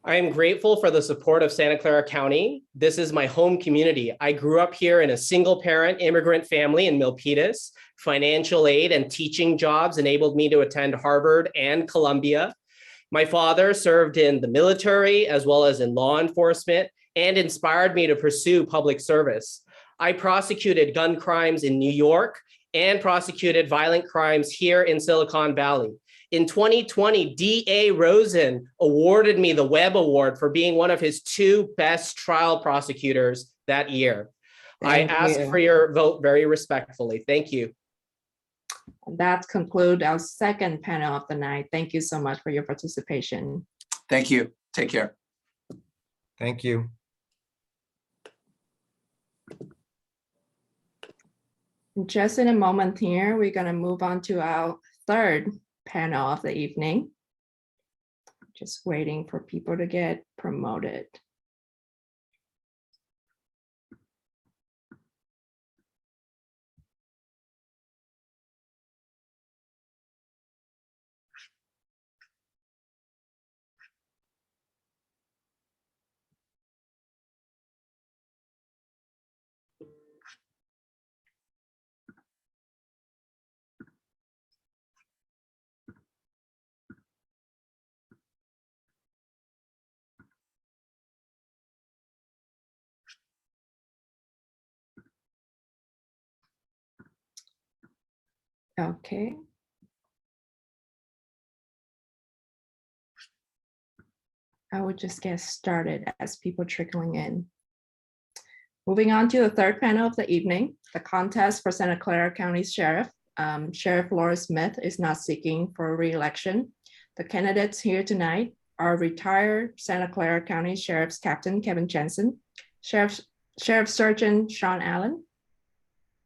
I am grateful for the support of Santa Clara County. This is my home community. I grew up here in a single parent immigrant family in Milpitas. Financial aid and teaching jobs enabled me to attend Harvard and Columbia. My father served in the military as well as in law enforcement and inspired me to pursue public service. I prosecuted gun crimes in New York and prosecuted violent crimes here in Silicon Valley. In 2020, DA Rosen awarded me the Webb Award for being one of his 2 best trial prosecutors that year. I ask for your vote very respectfully. Thank you. That concludes our second panel of the night. Thank you so much for your participation. Thank you. Take care. Thank you. Just in a moment here, we're going to move on to our third panel of the evening. Just waiting for people to get promoted. Okay. I will just get started as people trickling in. Moving on to the third panel of the evening, the contest for Santa Clara County Sheriff. Sheriff Laura Smith is not seeking for re-election. The candidates here tonight are retired Santa Clara County Sheriff's Captain Kevin Jensen, Sheriff Sergeant Sean Allen,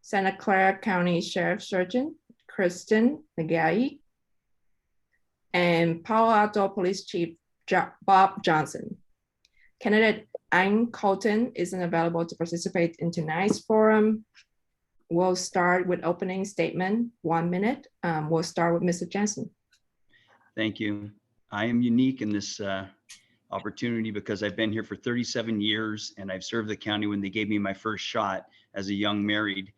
Santa Clara County Sheriff Sergeant Kristen Nagai, and Palo Alto Police Chief Bob Johnson. Candidate Ann Colton isn't available to participate in tonight's forum. We'll start with opening statement, 1 minute. We'll start with Mr. Jensen. Thank you. I am unique in this opportunity because I've been here for 37 years and I've served the county when they gave me my first shot as a young married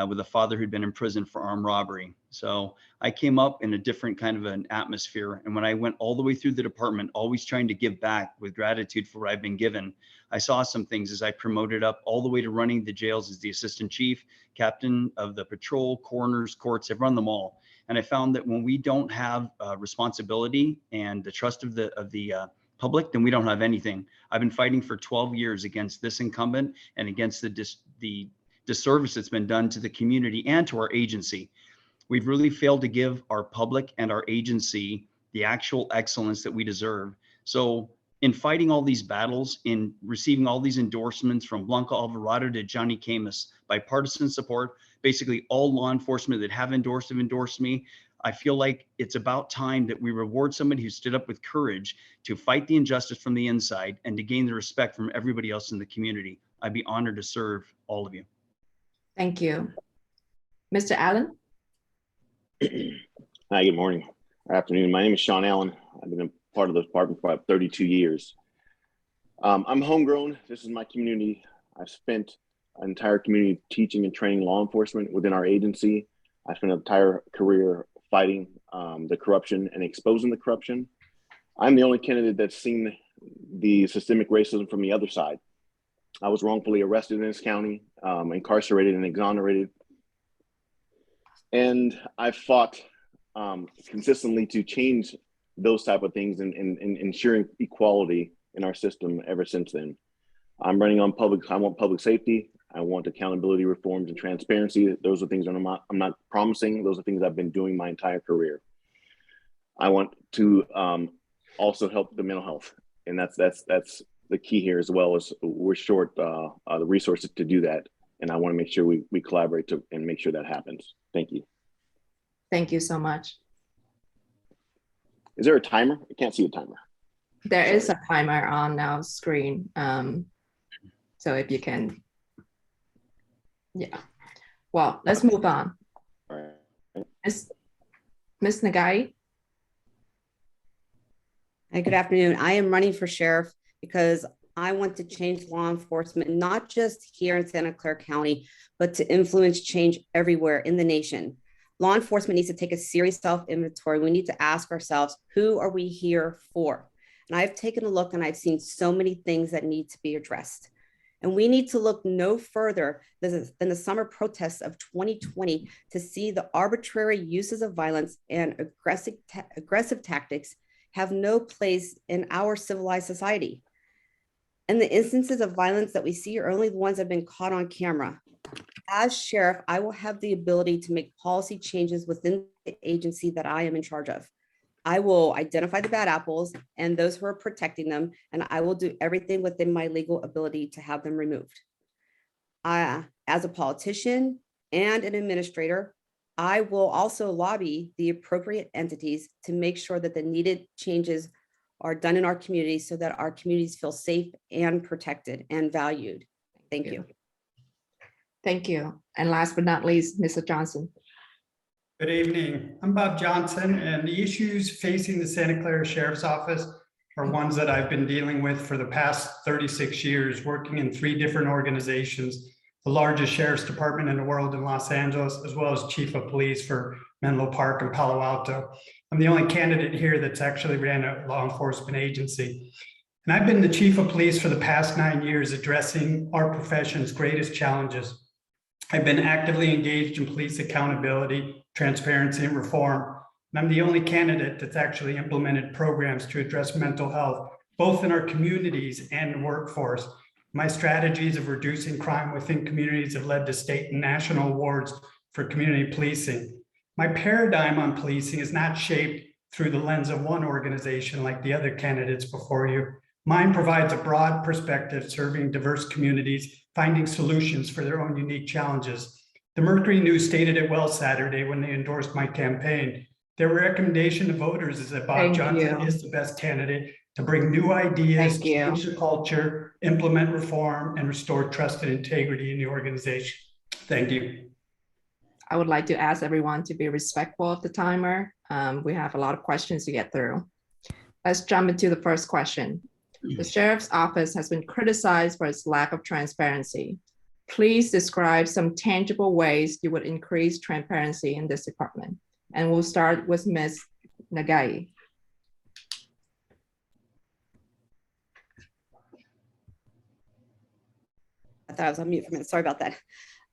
with a father who'd been in prison for armed robbery. So I came up in a different kind of an atmosphere. And when I went all the way through the department, always trying to give back with gratitude for what I've been given, I saw some things as I promoted up all the way to running the jails as the assistant chief, captain of the patrol, coroners, courts. I've run them all. And I found that when we don't have responsibility and the trust of the public, then we don't have anything. I've been fighting for 12 years against this incumbent and against the disservice that's been done to the community and to our agency. We've really failed to give our public and our agency the actual excellence that we deserve. So in fighting all these battles, in receiving all these endorsements from Blanca Alvarado to Johnny Camus, bipartisan support, basically all law enforcement that have endorsed me, I feel like it's about time that we reward somebody who stood up with courage to fight the injustice from the inside and to gain the respect from everybody else in the community. I'd be honored to serve all of you. Thank you. Mr. Allen? Hi, good morning or afternoon. My name is Sean Allen. I've been a part of the department for about 32 years. I'm homegrown. This is my community. I've spent an entire community teaching and training law enforcement within our agency. I spent an entire career fighting the corruption and exposing the corruption. I'm the only candidate that's seen the systemic racism from the other side. I was wrongfully arrested in this county, incarcerated and exonerated. And I fought consistently to change those type of things and ensuring equality in our system ever since then. I'm running on I want public safety. I want accountability reforms and transparency. Those are things that I'm not promising. Those are things I've been doing my entire career. I want to also help the mental health. And that's the key here, as well as we're short the resources to do that. And I want to make sure we collaborate and make sure that happens. Thank you. Thank you so much. Is there a timer? I can't see a timer. There is a timer on our screen. So if you can, yeah. Well, let's move on. All right. Ms. Nagai? Hi, good afternoon. I am running for sheriff because I want to change law enforcement, not just here in Santa Clara County, but to influence change everywhere in the nation. Law enforcement needs to take a serious self-inventory. We need to ask ourselves, who are we here for? And I've taken a look and I've seen so many things that need to be addressed. And we need to look no further than the summer protests of 2020 to see the arbitrary uses of violence and aggressive tactics have no place in our civilized society. And the instances of violence that we see are only the ones that have been caught on camera. As sheriff, I will have the ability to make policy changes within the agency that I am in charge of. I will identify the bad apples and those who are protecting them, and I will do everything within my legal ability to have them removed. As a politician and an administrator, I will also lobby the appropriate entities to make sure that the needed changes are done in our communities so that our communities feel safe and protected and valued. Thank you. Thank you. And last but not least, Mr. Johnson. Good evening. I'm Bob Johnson, and the issues facing the Santa Clara Sheriff's Office are ones that I've been dealing with for the past 36 years, working in 3 different organizations, the largest sheriff's department in the world in Los Angeles, as well as chief of police for Menlo Park and Palo Alto. I'm the only candidate here that's actually ran a law enforcement agency. And I've been the chief of police for the past 9 years, addressing our profession's greatest challenges. I've been actively engaged in police accountability, transparency, and reform. And I'm the only candidate that's actually implemented programs to address mental health, both in our communities and the workforce. My strategies of reducing crime within communities have led to state and national awards for community policing. My paradigm on policing is not shaped through the lens of one organization like the other candidates before you. Mine provides a broad perspective, serving diverse communities, finding solutions for their own unique challenges. The Mercury News stated it well Saturday when they endorsed my campaign. Their recommendation to voters is that Bob Johnson is the best candidate to bring new ideas, change the culture, implement reform, and restore trust and integrity in the organization. Thank you. I would like to ask everyone to be respectful of the timer. We have a lot of questions to get through. Let's jump into the first question. The sheriff's office has been criticized for its lack of transparency. Please describe some tangible ways you would increase transparency in this department. And we'll start with Ms. Nagai. I thought I was on mute for a minute. Sorry about that.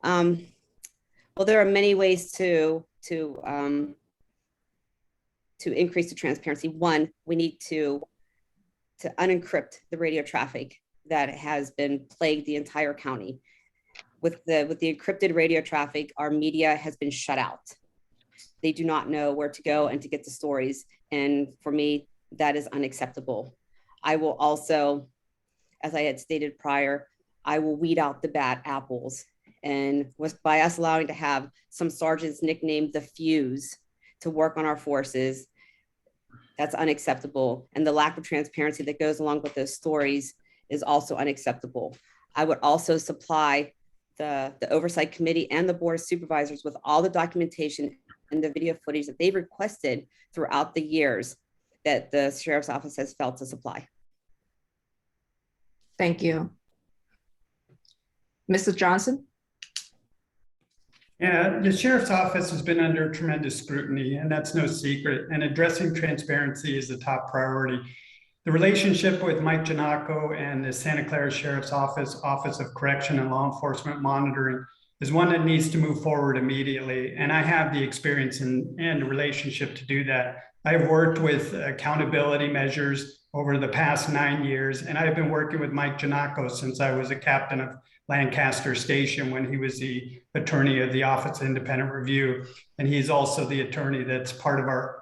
Well, there are many ways to increase the transparency. One, we need to unencrypt the radio traffic that has been plagued the entire county. With the encrypted radio traffic, our media has been shut out. They do not know where to go and to get the stories. And for me, that is unacceptable. I will also, as I had stated prior, I will weed out the bad apples. And by us allowing to have some sergeants nicknamed the Fuse to work on our forces, that's unacceptable. And the lack of transparency that goes along with those stories is also unacceptable. I would also supply the Oversight Committee and the Board of Supervisors with all the documentation and the video footage that they've requested throughout the years that the Sheriff's Office has failed to supply. Thank you. Mr. Johnson? Yeah, the Sheriff's Office has been under tremendous scrutiny, and that's no secret, and addressing transparency is the top priority. The relationship with Mike Giannacco and the Santa Clara Sheriff's Office of Correction and Law Enforcement Monitoring is one that needs to move forward immediately, and I have the experience and the relationship to do that. I've worked with accountability measures over the past 9 years, and I've been working with Mike Giannacco since I was a captain of Lancaster Station when he was the attorney of the Office of Independent Review. And he's also the attorney that's part of our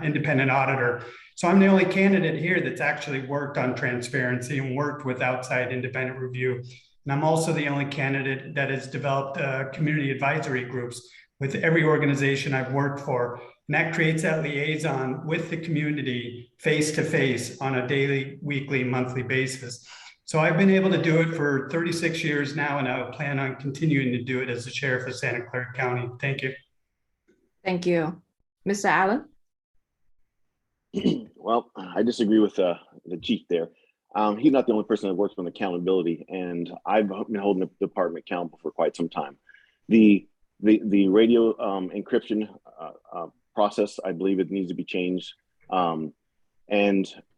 independent auditor. So I'm the only candidate here that's actually worked on transparency and worked with outside independent review. And I'm also the only candidate that has developed community advisory groups with every organization I've worked for. And that creates that liaison with the community face to face on a daily, weekly, monthly basis. So I've been able to do it for 36 years now, and I plan on continuing to do it as the Sheriff of Santa Clara County. Thank you. Thank you. Mr. Allen? Well, I disagree with the chief there. He's not the only person that works on accountability, and I've been holding the department accountable for quite some time. The radio encryption process, I believe it needs to be changed, and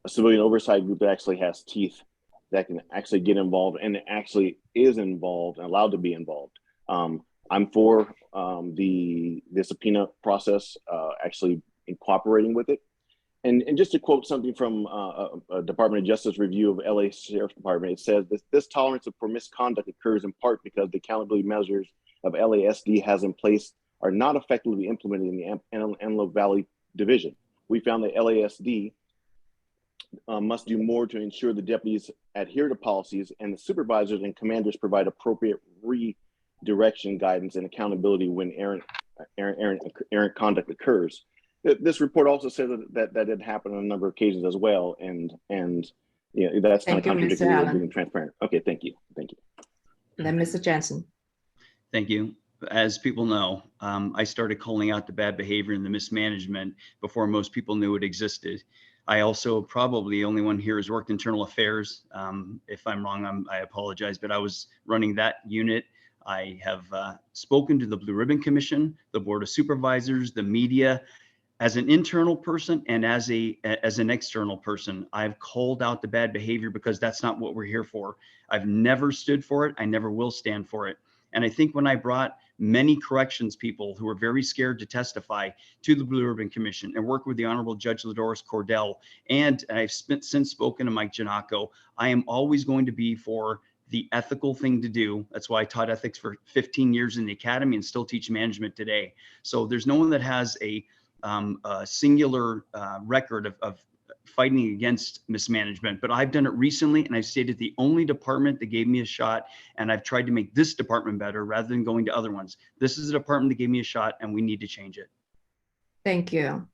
a civilian oversight group that actually has teeth that can actually get involved and actually is involved and allowed to be involved. I'm for the subpoena process, actually cooperating with it. And just to quote something from a Department of Justice review of LA Sheriff's Department, it says this tolerance for misconduct occurs in part because the accountability measures of LASD has in place are not effectively implemented in the Antelope Valley Division. We found that LASD must do more to ensure the deputies adhere to policies and the supervisors and commanders provide appropriate redirection guidance and accountability when errant conduct occurs. This report also says that it happened on a number of occasions as well, and you know, that's kind of contradictory with being transparent. Okay, thank you. And then Mr. Jensen. Thank you. As people know, I started calling out the bad behavior and the mismanagement before most people knew it existed. I also probably the only one here who's worked internal affairs. If I'm wrong, I apologize, but I was running that unit. I have spoken to the Blue Ribbon Commission, the Board of Supervisors, the media. As an internal person and as an external person, I've called out the bad behavior because that's not what we're here for. I've never stood for it. I never will stand for it. And I think when I brought many corrections people who were very scared to testify to the Blue Ribbon Commission and work with the Honorable Judge Ladoris Cordell, and I've since spoken to Mike Giannacco, I am always going to be for the ethical thing to do. That's why I taught ethics for 15 years in the academy and still teach management today. So there's no one that has a singular record of fighting against mismanagement, but I've done it recently, and I've stated the only department that gave me a shot, and I've tried to make this department better rather than going to other ones. This is a department that gave me a shot, and we need to change it. Thank you.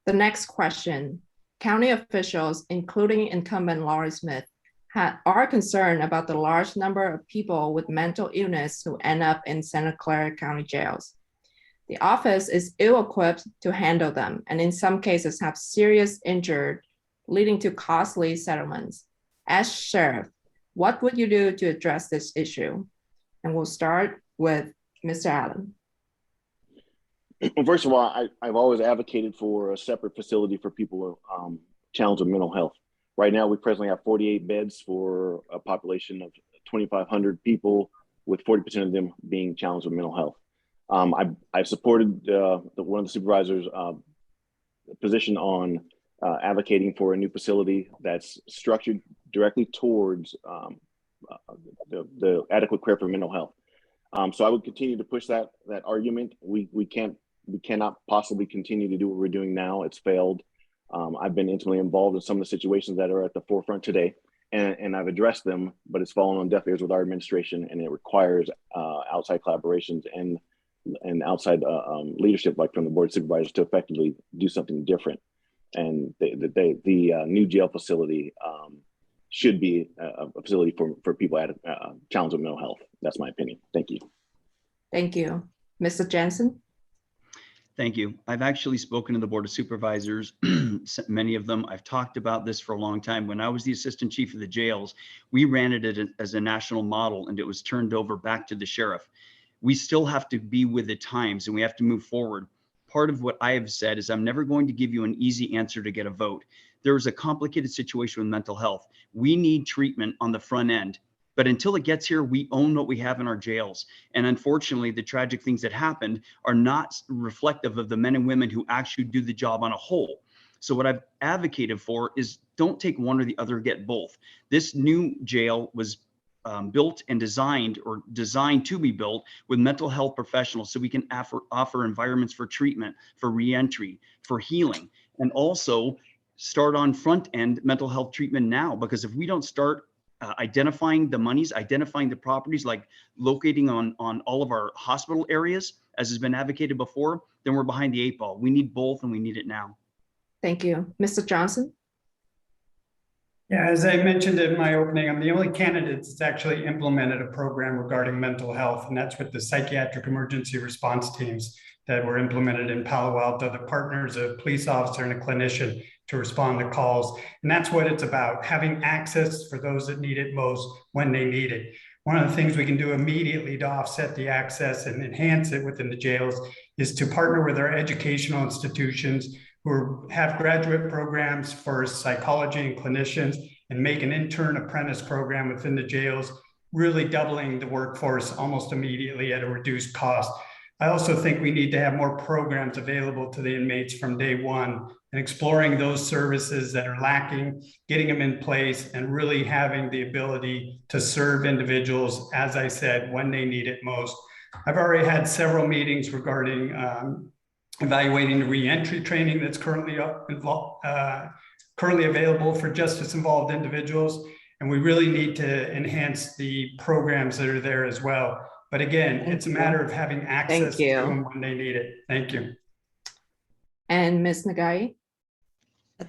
The next question. County officials, including incumbent Laurie Smith, are concerned about the large number of people with mental illness who end up in Santa Clara County jails. The office is ill-equipped to handle them, and in some cases have serious injured, leading to costly settlements. As sheriff, what would you do to address this issue? And we'll start with Mr. Allen. First of all, I've always advocated for a separate facility for people challenged with mental health. Right now, we presently have 48 beds for a population of 2,500 people, with 40% of them being challenged with mental health. I've supported one of the supervisors' position on advocating for a new facility that's structured directly towards the adequate care for mental health. So I would continue to push that argument. We cannot possibly continue to do what we're doing now. It's failed. I've been intimately involved in some of the situations that are at the forefront today, and I've addressed them, but it's fallen on deaf ears with our administration, and it requires outside collaborations and outside leadership, like from the board of supervisors, to effectively do something different. And the new jail facility should be a facility for people at challenged with mental health. That's my opinion. Thank you. Thank you. Mr. Jensen? Thank you. I've actually spoken to the Board of Supervisors, many of them. I've talked about this for a long time. When I was the assistant chief of the jails, we ran it as a national model, and it was turned over back to the sheriff. We still have to be with the times, and we have to move forward. Part of what I have said is I'm never going to give you an easy answer to get a vote. There is a complicated situation with mental health. We need treatment on the front end. But until it gets here, we own what we have in our jails. And unfortunately, the tragic things that happened are not reflective of the men and women who actually do the job on a whole. So what I've advocated for is don't take one or the other, get both. This new jail was built and designed to be built with mental health professionals so we can offer environments for treatment, for reentry, for healing, and also start on front end mental health treatment now. Because if we don't start identifying the monies, identifying the properties, like locating on all of our hospital areas, as has been advocated before, then we're behind the 8 ball. We need both, and we need it now. Thank you. Mr. Johnson? Yeah, as I mentioned in my opening, I'm the only candidate that's actually implemented a program regarding mental health, and that's with the psychiatric emergency response teams that were implemented in Palo Alto that partners a police officer and a clinician to respond to calls. And that's what it's about, having access for those that need it most when they need it. One of the things we can do immediately to offset the access and enhance it within the jails is to partner with our educational institutions who have graduate programs for psychology and clinicians, and make an intern apprentice program within the jails, really doubling the workforce almost immediately at a reduced cost. I also think we need to have more programs available to the inmates from day one, and exploring those services that are lacking, getting them in place, and really having the ability to serve individuals, as I said, when they need it most. I've already had several meetings regarding evaluating the reentry training that's currently available for justice-involved individuals, and we really need to enhance the programs that are there as well. But again, it's a matter of having access to them when they need it. Thank you. And Ms. Nagai?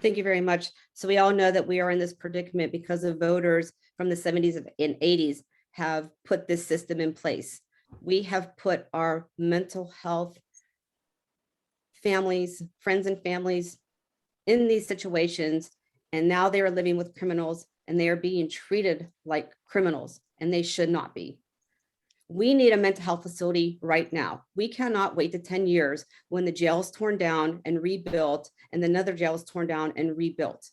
Thank you very much. So we all know that we are in this predicament because of voters from the 70s and 80s have put this system in place. We have put our mental health families, friends and families in these situations, and now they are living with criminals, and they are being treated like criminals, and they should not be. We need a mental health facility right now. We cannot wait to 10 years when the jail is torn down and rebuilt, and another jail is torn down and rebuilt.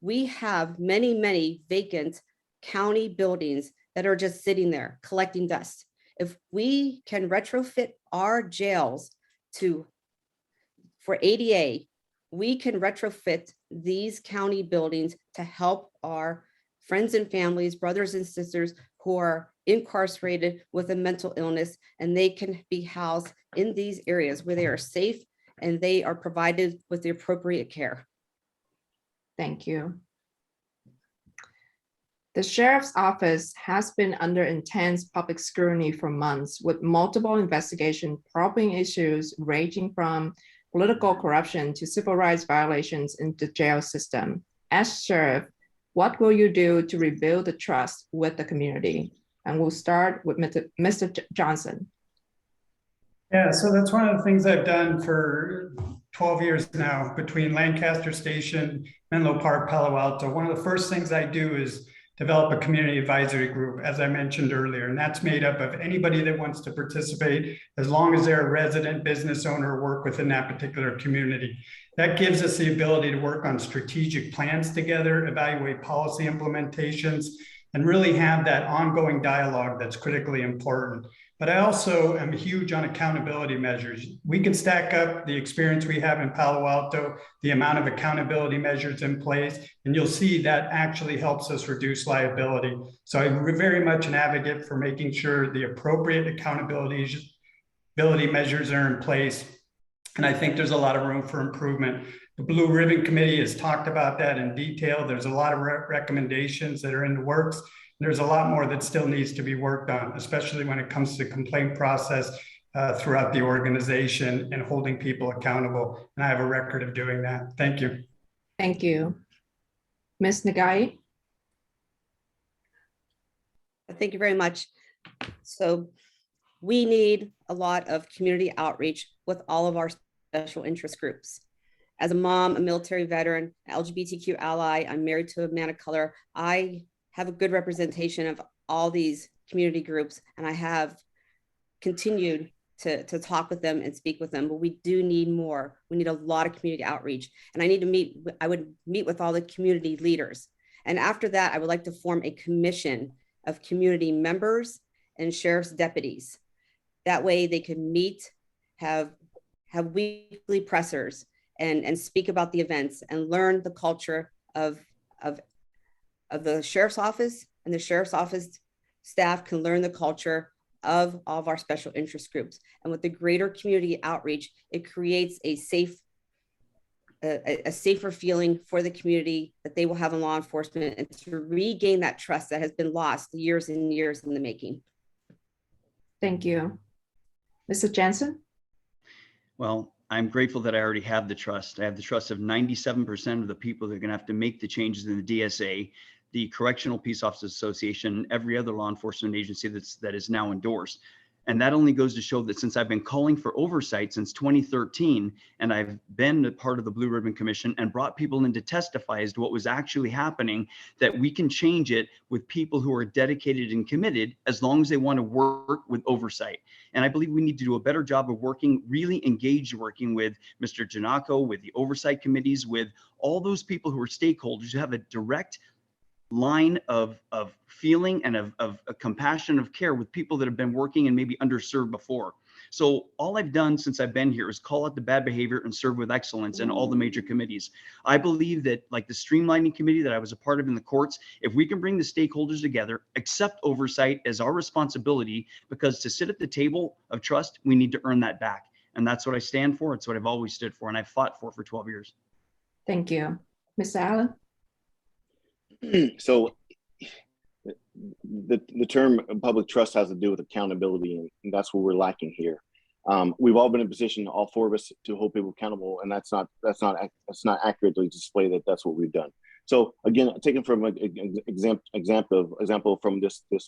We have many, many vacant county buildings that are just sitting there collecting dust. If we can retrofit our jails for ADA, we can retrofit these county buildings to help our friends and families, brothers and sisters who are incarcerated with a mental illness, and they can be housed in these areas where they are safe and they are provided with the appropriate care. Thank you. The sheriff's office has been under intense public scrutiny for months, with multiple investigations probing issues ranging from political corruption to civil rights violations in the jail system. As sheriff, what will you do to rebuild the trust with the community? And we'll start with Mr. Johnson. Yeah, so that's one of the things I've done for 12 years now between Lancaster Station, Menlo Park, Palo Alto. One of the first things I do is develop a community advisory group, as I mentioned earlier, and that's made up of anybody that wants to participate, as long as they're a resident, business owner, or work within that particular community. That gives us the ability to work on strategic plans together, evaluate policy implementations, and really have that ongoing dialogue that's critically important. But I also am huge on accountability measures. We can stack up the experience we have in Palo Alto, the amount of accountability measures in place, and you'll see that actually helps us reduce liability. So I'm very much an advocate for making sure the appropriate accountability measures are in place. And I think there's a lot of room for improvement. The Blue Ribbon Committee has talked about that in detail. There's a lot of recommendations that are in the works. There's a lot more that still needs to be worked on, especially when it comes to the complaint process throughout the organization and holding people accountable. And I have a record of doing that. Thank you. Thank you. Ms. Nagai? Thank you very much. So we need a lot of community outreach with all of our special interest groups. As a mom, a military veteran, LGBTQ ally, I'm married to a man of color. I have a good representation of all these community groups, and I have continued to talk with them and speak with them, but we do need more. We need a lot of community outreach, and I would meet with all the community leaders. And after that, I would like to form a commission of community members and sheriff's deputies. That way they can meet, have weekly pressers and speak about the events and learn the culture of the sheriff's office, and the sheriff's office staff can learn the culture of all of our special interest groups. And with the greater community outreach, it creates a safer feeling for the community that they will have in law enforcement, and to regain that trust that has been lost years and years in the making. Thank you. Mr. Jensen? Well, I'm grateful that I already have the trust. I have the trust of 97% of the people that are going to have to make the changes in the DSA, the Correctional Peace Officers Association, every other law enforcement agency that is now endorsed. And that only goes to show that since I've been calling for oversight since 2013, and I've been a part of the Blue Ribbon Commission and brought people in to testify as to what was actually happening, that we can change it with people who are dedicated and committed, as long as they want to work with oversight. And I believe we need to do a better job of really engaged working with Mr. Janako, with the oversight committees, with all those people who are stakeholders who have a direct line of feeling and of a compassion of care with people that have been working and maybe underserved before. So all I've done since I've been here is call out the bad behavior and serve with excellence in all the major committees. I believe that, like the streamlining committee that I was a part of in the courts, if we can bring the stakeholders together, accept oversight as our responsibility, because to sit at the table of trust, we need to earn that back. And that's what I stand for. It's what I've always stood for, and I've fought for 12 years. Thank you. Mr. Allen? So the term public trust has to do with accountability, and that's what we're lacking here. We've all been in a position, all four of us, to hold people accountable, and that's not accurately display that that's what we've done. So again, taken from an example from the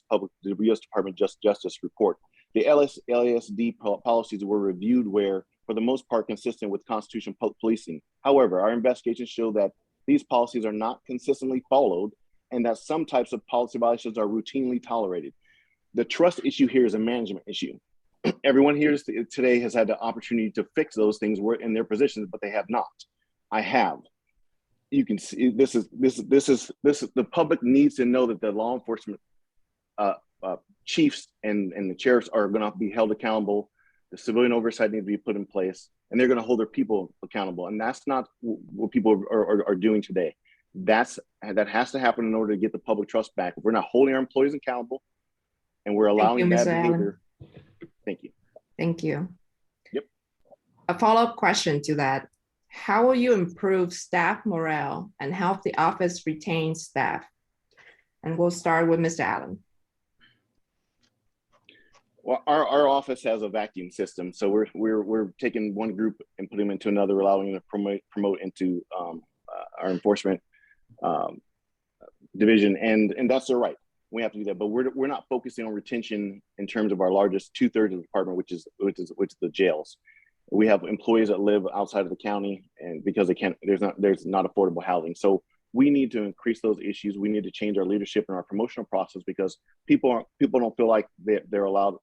U.S. Department of Justice report, the LASD policies were reviewed where, for the most part, consistent with constitutional policing. However, our investigations show that these policies are not consistently followed, and that some types of policy violations are routinely tolerated. The trust issue here is a management issue. Everyone here today has had the opportunity to fix those things in their positions, but they have not. I have. You can see this is the public needs to know that the law enforcement chiefs and the sheriffs are going to be held accountable. The civilian oversight needs to be put in place, and they're going to hold their people accountable. And that's not what people are doing today. That has to happen in order to get the public trust back. If we're not holding our employees accountable and we're allowing bad behavior. Thank you. Thank you. Yep. A follow-up question to that. How will you improve staff morale and help the office retain staff? And we'll start with Mr. Allen. Well, our office has a vacuum system, so we're taking one group and putting them into another, allowing them to promote into our enforcement division, and that's their right. We have to do that, but we're not focusing on retention in terms of our largest 2/3 of the department, which is the jails. We have employees that live outside of the county, and because they can't, there's not affordable housing. So we need to increase those issues. We need to change our leadership and our promotional process because people don't feel like they're allowed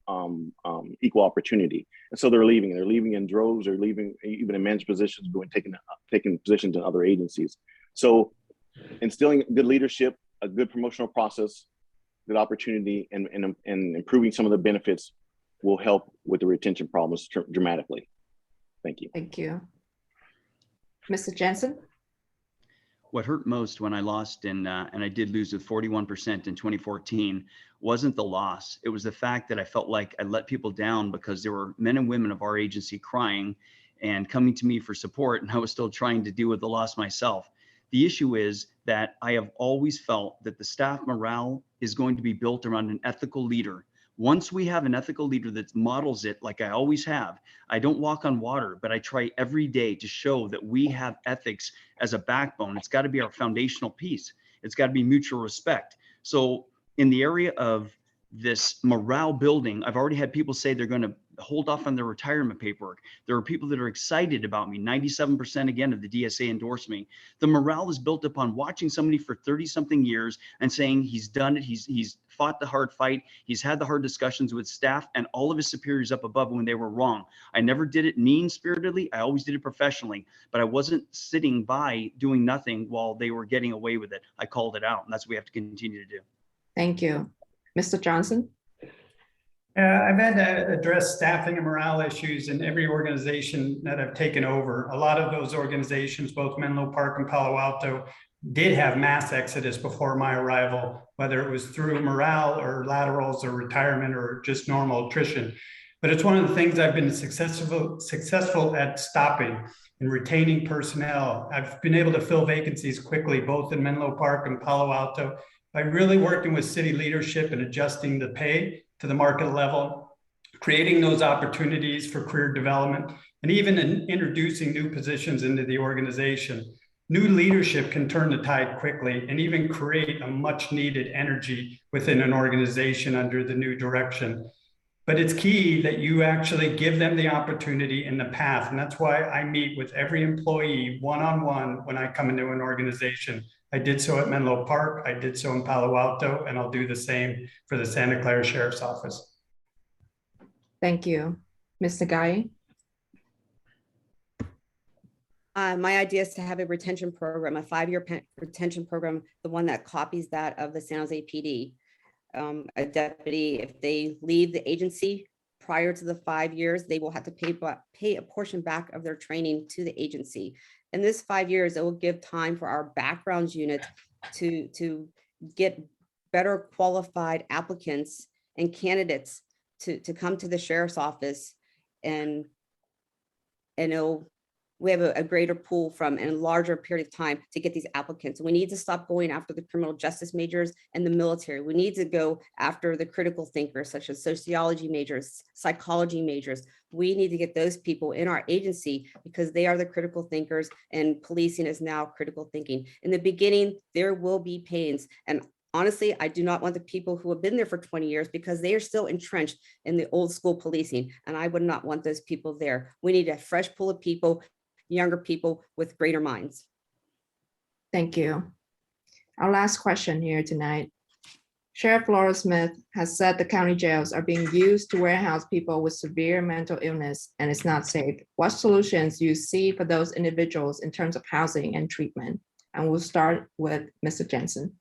equal opportunity, and so they're leaving. They're leaving in droves. They're leaving even in managed positions, taking positions in other agencies. So, instilling good leadership, a good promotional process, good opportunity, and improving some of the benefits will help with the retention problems dramatically. Thank you. Thank you. Mr. Jensen? What hurt most when I lost and I did lose with 41% in 2014 wasn't the loss. It was the fact that I felt like I let people down because there were men and women of our agency crying and coming to me for support, and I was still trying to deal with the loss myself. The issue is that I have always felt that the staff morale is going to be built around an ethical leader. Once we have an ethical leader that models it like I always have, I don't walk on water, but I try every day to show that we have ethics as a backbone. It's got to be our foundational piece. It's got to be mutual respect. So in the area of this morale building, I've already had people say they're going to hold off on their retirement paperwork. There are people that are excited about me. 97% again of the DSA endorsed me. The morale is built upon watching somebody for 30 something years and saying he's done it. He's fought the hard fight. He's had the hard discussions with staff and all of his superiors up above when they were wrong. I never did it mean-spiritedly. I always did it professionally, but I wasn't sitting by doing nothing while they were getting away with it. I called it out, and that's what we have to continue to do. Thank you. Mr. Johnson? I've had to address staffing and morale issues in every organization that I've taken over. A lot of those organizations, both Menlo Park and Palo Alto, did have mass exodus before my arrival, whether it was through morale or laterals or retirement or just normal attrition. But it's one of the things I've been successful at stopping and retaining personnel. I've been able to fill vacancies quickly, both in Menlo Park and Palo Alto, by really working with city leadership and adjusting the pay to the market level, creating those opportunities for career development, and even introducing new positions into the organization. New leadership can turn the tide quickly and even create a much needed energy within an organization under the new direction. But it's key that you actually give them the opportunity and the path. And that's why I meet with every employee one-on-one when I come into an organization. I did so at Menlo Park, I did so in Palo Alto, and I'll do the same for the Santa Clara Sheriff's Office. Thank you. Mr. Guy? My idea is to have a retention program, a 5-year retention program, the one that copies that of the San Jose PD. A deputy, if they leave the agency prior to the 5 years, they will have to pay a portion back of their training to the agency. In this 5 years, it will give time for our backgrounds unit to get better qualified applicants and candidates to come to the sheriff's office, and we have a greater pool from in a larger period of time to get these applicants. We need to stop going after the criminal justice majors and the military. We need to go after the critical thinkers, such as sociology majors, psychology majors. We need to get those people in our agency because they are the critical thinkers, and policing is now critical thinking. In the beginning, there will be pains. And honestly, I do not want the people who have been there for 20 years because they are still entrenched in the old school policing. And I would not want those people there. We need a fresh pool of people, younger people with greater minds. Thank you. Our last question here tonight. Sheriff Laura Smith has said the county jails are being used to warehouse people with severe mental illness and it's not safe. What solutions do you see for those individuals in terms of housing and treatment? And we'll start with Mr. Jensen.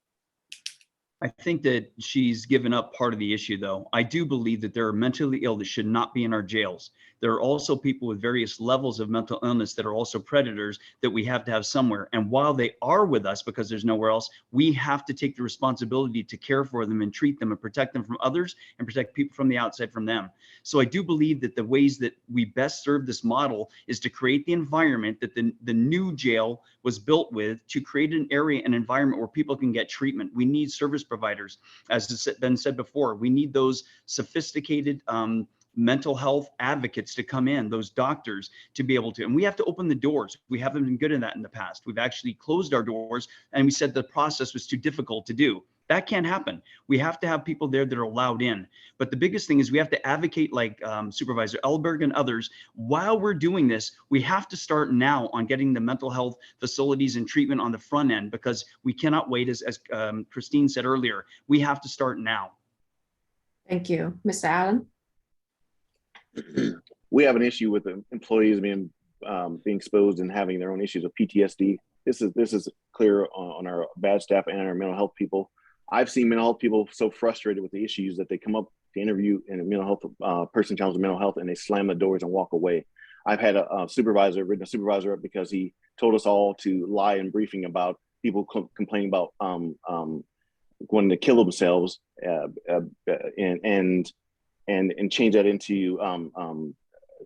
I think that she's given up part of the issue, though. I do believe that there are mentally ill that should not be in our jails. There are also people with various levels of mental illness that are also predators that we have to have somewhere. And while they are with us because there's nowhere else, we have to take the responsibility to care for them and treat them and protect them from others and protect people from the outside from them. So I do believe that the ways that we best serve this model is to create the environment that the new jail was built with, to create an area, an environment where people can get treatment. We need service providers. As has been said before, we need those sophisticated mental health advocates to come in, those doctors to be able to, and we have to open the doors. We haven't been good at that in the past. We've actually closed our doors and we said the process was too difficult to do. That can't happen. We have to have people there that are allowed in. But the biggest thing is we have to advocate, like Supervisor Elberg and others. While we're doing this, we have to start now on getting the mental health facilities and treatment on the front end, because we cannot wait, as Christine said earlier. We have to start now. Thank you. Mr. Allen? We have an issue with the employees being exposed and having their own issues of PTSD. This is clear on our bad staff and our mental health people. I've seen mental health people so frustrated with the issues that they come up to interview, and a mental health person challenges mental health, and they slam the doors and walk away. I've had a supervisor up because he told us all to lie in briefing about people complaining about wanting to kill themselves, and change that into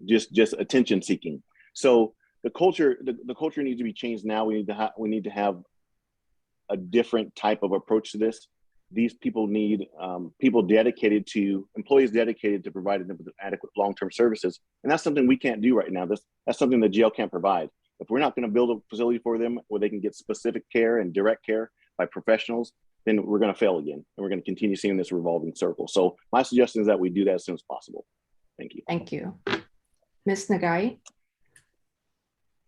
just attention seeking. So the culture needs to be changed now. We need to have a different type of approach to this. These people need employees dedicated to providing them with adequate long-term services. And that's something we can't do right now. That's something the jail can't provide. If we're not going to build a facility for them where they can get specific care and direct care by professionals, then we're going to fail again. And we're going to continue seeing this revolving circle. So my suggestion is that we do that as soon as possible. Thank you. Thank you. Ms. Nagai?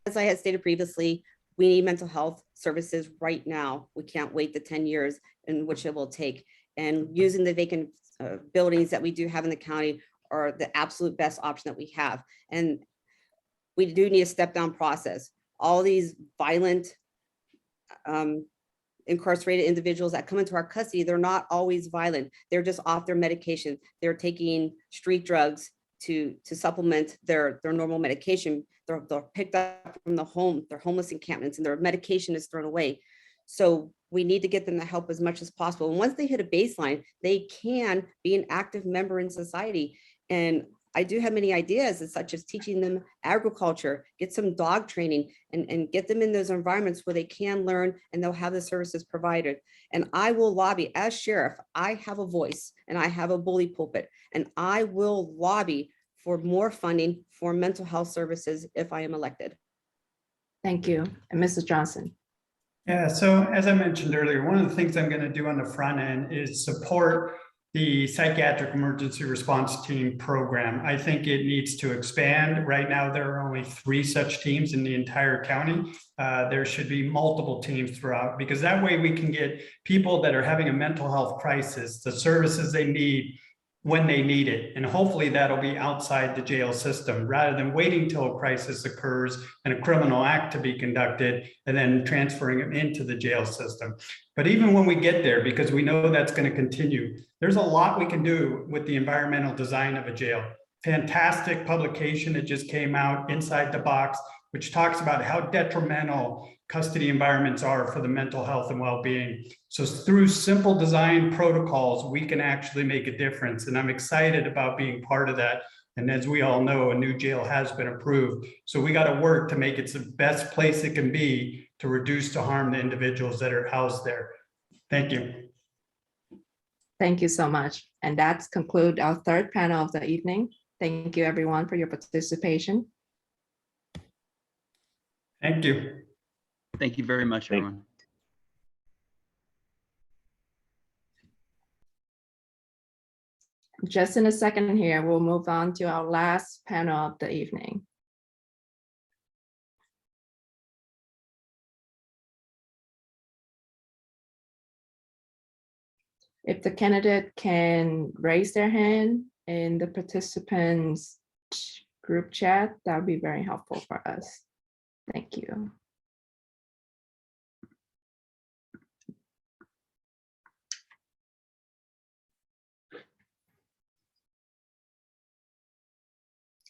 As I had stated previously, we need mental health services right now. We can't wait the 10 years in which it will take. And using the vacant buildings that we do have in the county are the absolute best option that we have. And we do need a step down process. All these violent incarcerated individuals that come into our custody, they're not always violent. They're just off their medication. They're taking street drugs to supplement their normal medication. They're picked up from the home, they're homeless encampments, and their medication is thrown away. So we need to get them the help as much as possible. And once they hit a baseline, they can be an active member in society. And I do have many ideas, such as teaching them agriculture, get some dog training, and get them in those environments where they can learn and they'll have the services provided. And I will lobby as sheriff. I have a voice and I have a bully pulpit, and I will lobby for more funding for mental health services if I am elected. Thank you. And Mrs. Johnson? Yeah, so as I mentioned earlier, one of the things I'm going to do on the front end is support the Psychiatric Emergency Response Team program. I think it needs to expand. Right now, there are only 3 such teams in the entire county. There should be multiple teams throughout, because that way we can get people that are having a mental health crisis the services they need when they need it. And hopefully that'll be outside the jail system, rather than waiting till a crisis occurs and a criminal act to be conducted and then transferring them into the jail system. But even when we get there, because we know that's going to continue, there's a lot we can do with the environmental design of a jail. Fantastic publication that just came out, Inside the Box, which talks about how detrimental custody environments are for the mental health and well-being. So through simple design protocols, we can actually make a difference. And I'm excited about being part of that. And as we all know, a new jail has been approved. So we got to work to make it the best place it can be to reduce to harm the individuals that are housed there. Thank you. Thank you so much. And that's conclude our 3rd panel of the evening. Thank you everyone for your participation. Thank you. Thank you very much, everyone. Just in a second here, we'll move on to our last panel of the evening. If the candidate can raise their hand in the participants group chat, that would be very helpful for us. Thank you.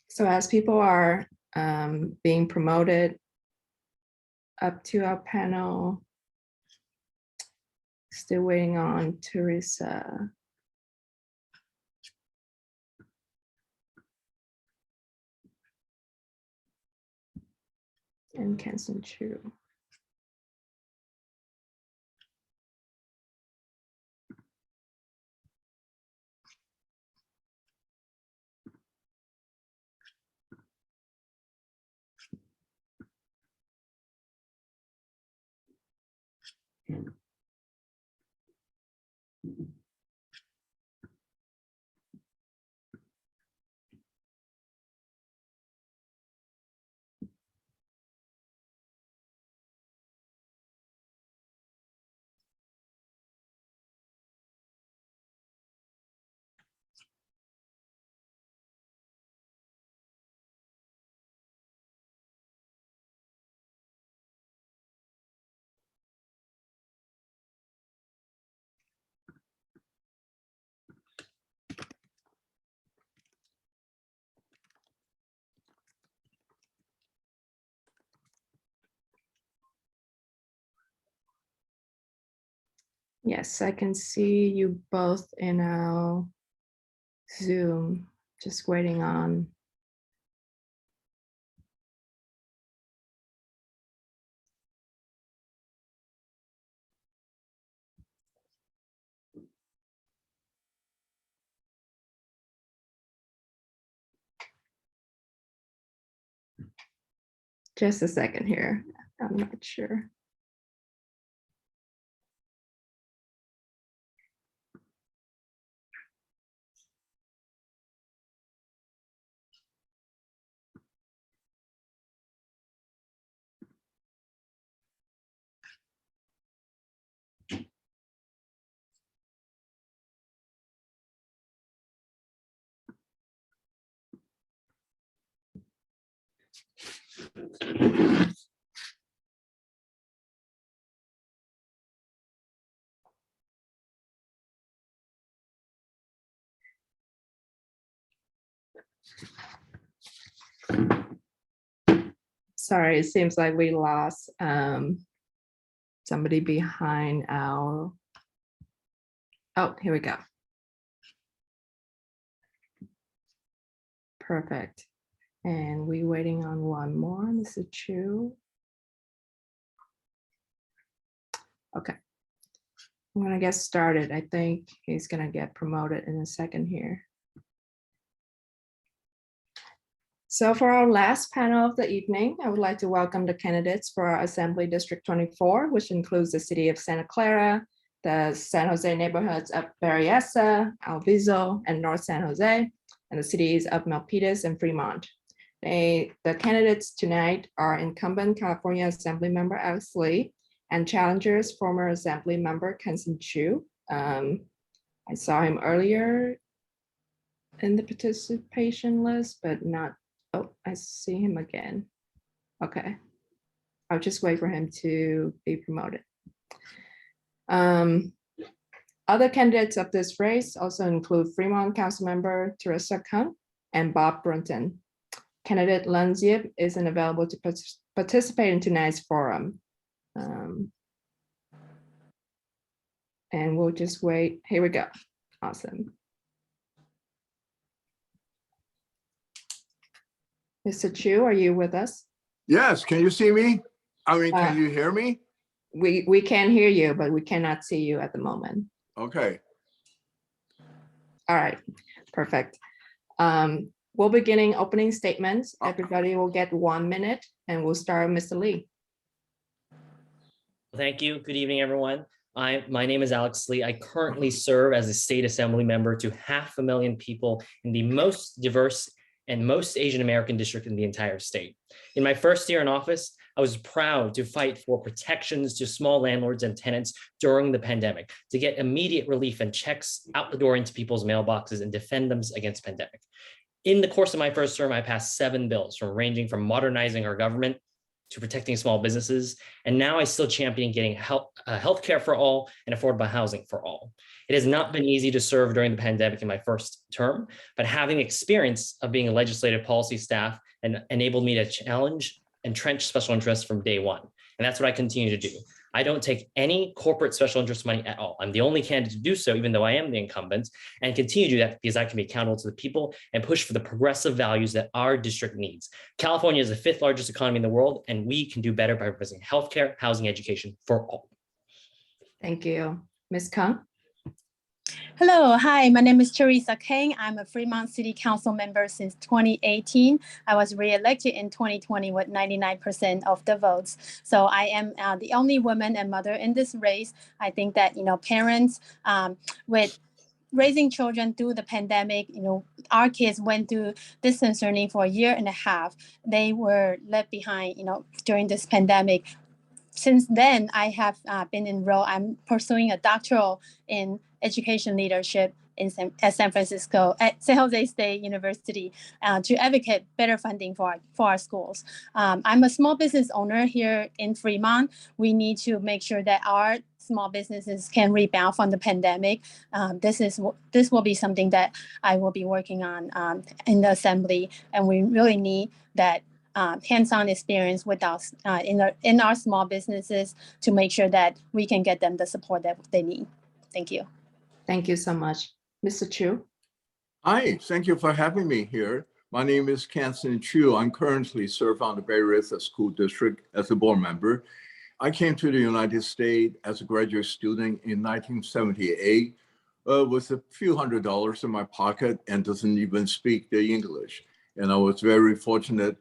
So as people are being promoted up to our panel, still waiting on Teresa. And Kenson Chu. Yes, I can see you both in our Zoom, just waiting on. Just a second here. I'm not sure. Sorry, it seems like we lost somebody behind our. Oh, here we go. Perfect. And we're waiting on one more, Mr. Chu. Okay. I'm gonna get started. I think he's gonna get promoted in a second here. So for our last panel of the evening, I would like to welcome the candidates for our Assembly District 24, which includes the city of Santa Clara, the San Jose neighborhoods of Berryessa, Alviso, and North San Jose, and the cities of Milpitas and Fremont. The candidates tonight are incumbent California Assembly Member Alex Lee and challengers former Assembly Member Constantine Chu. I saw him earlier in the participation list, but not. Oh, I see him again. Okay. I'll just wait for him to be promoted. Other candidates of this race also include Fremont Councilmember Teresa Kang and Bob Brunton. Candidate Lun Ziep isn't available to participate in tonight's forum. And we'll just wait. Here we go. Awesome. Mr. Chu, are you with us? Yes, can you see me? I mean, can you hear me? We can hear you, but we cannot see you at the moment. Okay. All right, perfect. We'll be beginning opening statements. Everybody will get 1 minute and we'll start with Mr. Lee. Thank you. Good evening, everyone. My name is Alex Lee. I currently serve as a state assembly member to 500,000 people in the most diverse and most Asian American district in the entire state. In my first year in office, I was proud to fight for protections to small landlords and tenants during the pandemic, to get immediate relief and checks out the door into people's mailboxes and defend them against pandemic. In the course of my first term, I passed 7 bills ranging from modernizing our government to protecting small businesses. And now I still champion getting healthcare for all and affordable housing for all. It has not been easy to serve during the pandemic in my first term, but having experience of being a legislative policy staff and enabled me to challenge and entrench special interests from day one. And that's what I continue to do. I don't take any corporate special interest money at all. I'm the only candidate to do so, even though I am the incumbent, and continue to do that because I can be accountable to the people and push for the progressive values that our district needs. California is the 5th largest economy in the world, and we can do better by providing healthcare, housing, education for all. Thank you. Ms. Kang? Hello, hi, my name is Teresa Kang. I'm a Fremont City Council member since 2018. I was re-elected in 2020 with 99% of the votes. So I am the only woman and mother in this race. I think that, parents with raising children through the pandemic, our kids went through distance learning for 1.5 years. They were left behind, during this pandemic. Since then, I have been enrolled. I'm pursuing a doctoral in education leadership at San Francisco, at San Jose State University, to advocate better funding for our schools. I'm a small business owner here in Fremont. We need to make sure that our small businesses can rebound from the pandemic. This will be something that I will be working on in the assembly, and we really need that hands-on experience with us in our small businesses to make sure that we can get them the support that they need. Thank you. Thank you so much. Mr. Chu? Hi, thank you for having me here. My name is Constantine Chu. I'm currently serve on the Bay Area School District as a board member. I came to the United States as a graduate student in 1978 with a few $100s in my pocket and doesn't even speak the English. And I was very fortunate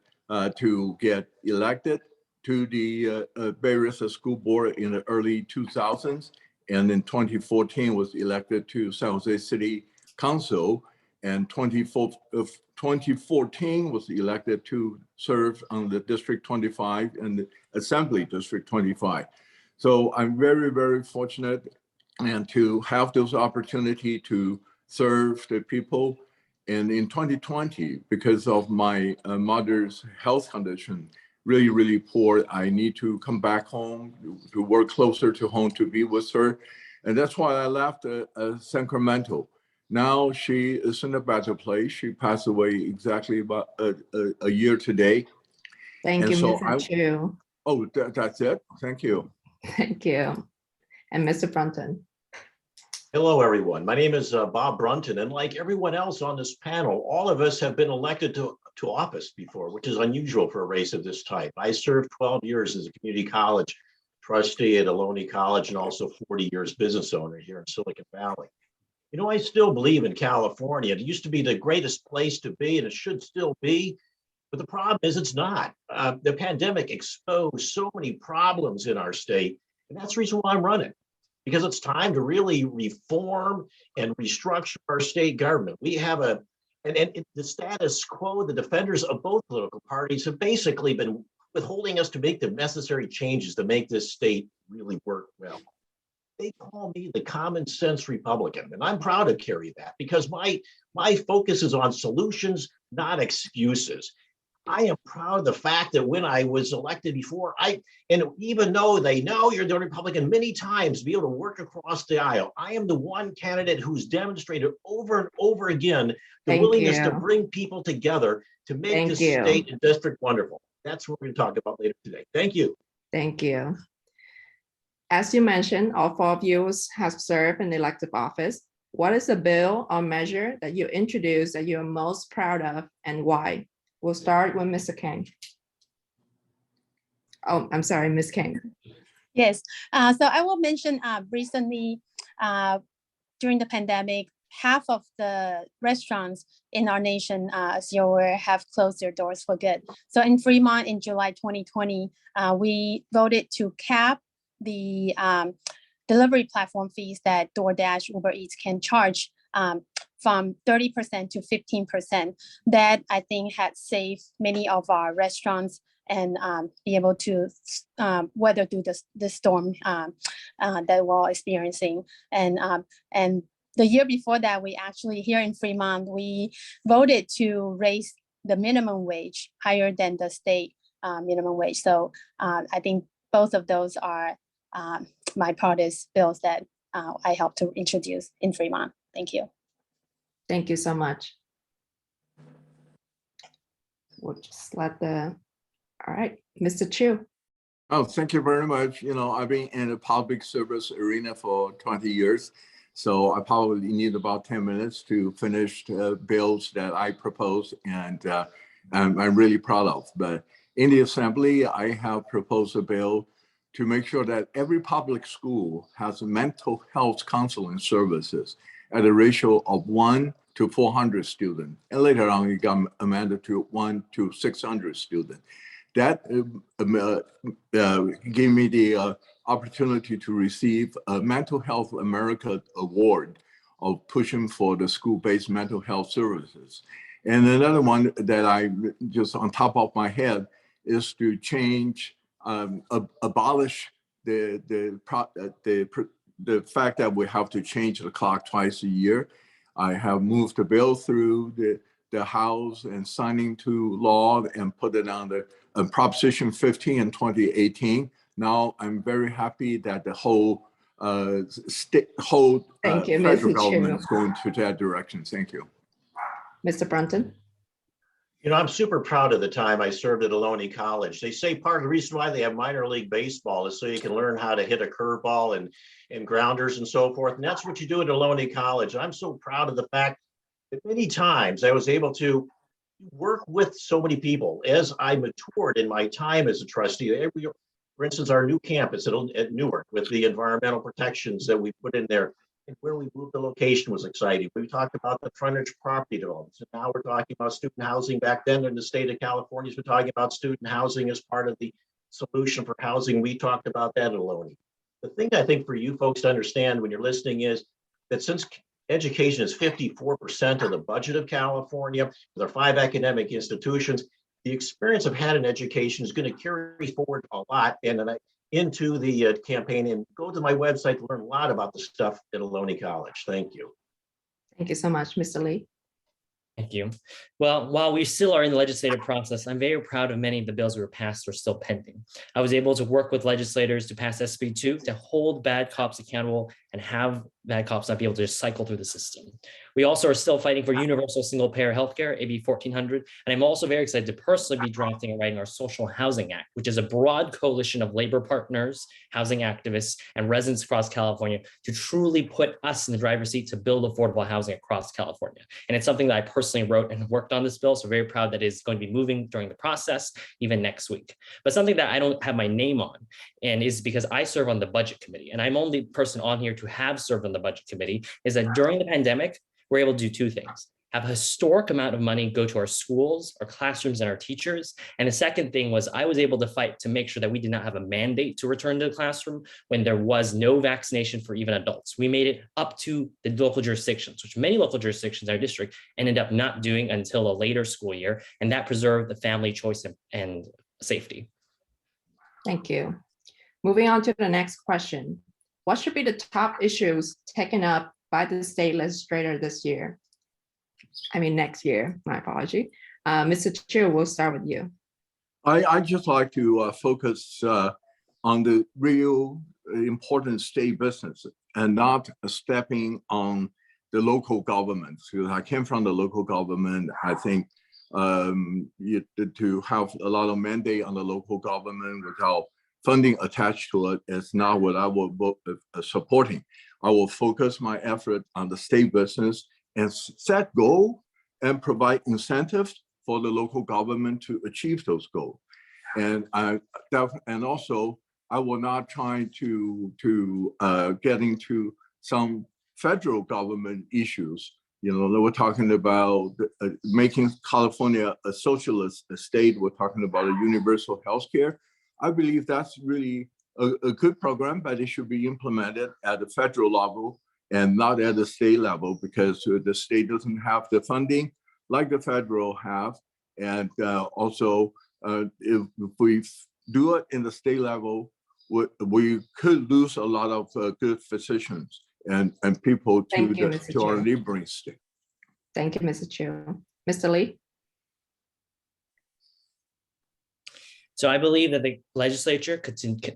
to get elected to the Bay Area School Board in the early 2000s. And in 2014 was elected to San Jose City Council. And 2014 was elected to serve on the District 25 and the Assembly District 25. So I'm very, very fortunate and to have those opportunity to serve the people. And in 2020, because of my mother's health condition, really, really poor, I need to come back home to work closer to home to be with her. And that's why I left Sacramento. Now she is in a better place. She passed away exactly about a year today. Thank you, Mr. Chu. Oh, that's it. Thank you. Thank you. And Mr. Brunton. Hello, everyone. My name is Bob Brunton, and like everyone else on this panel, all of us have been elected to office before, which is unusual for a race of this type. I served 12 years as a community college trustee at Ohlone College and also 40 years business owner here in Silicon Valley. You know, I still believe in California. It used to be the greatest place to be, and it should still be. But the problem is it's not. The pandemic exposed so many problems in our state, and that's the reason why I'm running. Because it's time to really reform and restructure our state government. We have and the status quo, the defenders of both political parties have basically been withholding us to make the necessary changes to make this state really work well. They call me the common sense Republican, and I'm proud to carry that because my focus is on solutions, not excuses. I am proud of the fact that when I was elected before, and even though they know you're the Republican many times, be able to work across the aisle, I am the one candidate who's demonstrated over and over again the willingness to bring people together to make this state and district wonderful. That's what we're going to talk about later today. Thank you. Thank you. As you mentioned, all four of you have served in elective office. What is a bill or measure that you introduced that you're most proud of and why? We'll start with Mr. Kang. Oh, I'm sorry, Ms. Kang. Yes, so I will mention recently during the pandemic, half of the restaurants in our nation, as you're aware, have closed their doors for good. So in Fremont in July 2020, we voted to cap the delivery platform fees that DoorDash, Uber Eats can charge from 30% to 15%. That I think had saved many of our restaurants and be able to weather through the storm that we're all experiencing. And the year before that, we actually here in Fremont, we voted to raise the minimum wage higher than the state minimum wage. So I think both of those are bipartisan bills that I helped to introduce in Fremont. Thank you. Thank you so much. We'll just all right, Mr. Chu. Oh, thank you very much. You know, I've been in the public service arena for 20 years. So I probably need about 10 minutes to finish the bills that I propose and I'm really proud of. But in the assembly, I have proposed a bill to make sure that every public school has mental health counseling services at a ratio of 1 to 400 students. And later on, it got amended to 1 to 600 students. That gave me the opportunity to receive a Mental Health America Award of pushing for the school-based mental health services. And another one that I just on top of my head is to change, abolish the fact that we have to change the clock twice a year. I have moved the bill through the House and signing to law and put it on the Proposition 15 in 2018. Now I'm very happy that the whole federal government is going to that direction. Thank you. Mr. Brunton. You know, I'm super proud of the time I served at Ohlone College. They say part of the reason why they have minor league baseball is so you can learn how to hit a curveball and grounders and so forth. And that's what you do at Ohlone College. I'm so proud of the fact that many times I was able to work with so many people as I matured in my time as a trustee. For instance, our new campus at Newark with the environmental protections that we put in there and where we moved the location was exciting. We talked about the frontage property developments. And now we're talking about student housing. Back then in the state of California, we're talking about student housing as part of the solution for housing. We talked about that at Ohlone. The thing I think for you folks to understand when you're listening is that since education is 54% of the budget of California, with our 5 academic institutions, the experience I've had in education is going to carry forward a lot and into the campaign. And go to my website to learn a lot about the stuff at Ohlone College. Thank you. Thank you so much, Mr. Lee. Thank you. Well, while we still are in the legislative process, I'm very proud of many of the bills that were passed or still pending. I was able to work with legislators to pass SB 2 to hold bad cops accountable and have bad cops not be able to just cycle through the system. We also are still fighting for universal single-payer healthcare, AB 1400, and I'm also very excited to personally be drafting and writing our Social Housing Act, which is a broad coalition of labor partners, housing activists, and residents across California to truly put us in the driver's seat to build affordable housing across California. And it's something that I personally wrote and worked on this bill, so very proud that it's going to be moving during the process, even next week. But something that I don't have my name on, and is because I serve on the budget committee, and I'm only person on here to have served on the budget committee, is that during the pandemic, we're able to do 2 things: have a historic amount of money go to our schools, our classrooms, and our teachers. And the second thing was I was able to fight to make sure that we did not have a mandate to return to the classroom when there was no vaccination for even adults. We made it up to the local jurisdictions, which many local jurisdictions in our district ended up not doing until a later school year. And that preserved the family choice and safety. Thank you. Moving on to the next question. What should be the top issues taken up by the state legislator this year? I mean, next year, my apology. Mr. Chair, we'll start with you. I'd just like to focus on the real important state business and not stepping on the local government. Because I came from the local government. I think to have a lot of mandate on the local government without funding attached to it is not what I will vote supporting. I will focus my effort on the state business and set goals and provide incentives for the local government to achieve those goals. And also, I will not try to get into some federal government issues. You know, we're talking about making California a socialist state. We're talking about a universal health care. I believe that's really a good program, but it should be implemented at the federal level and not at the state level, because the state doesn't have the funding like the federal have. And also, if we do it in the state level, we could lose a lot of good physicians and people to our neighboring state. Thank you, Mr. Chair. Mr. Lee? So I believe that the legislature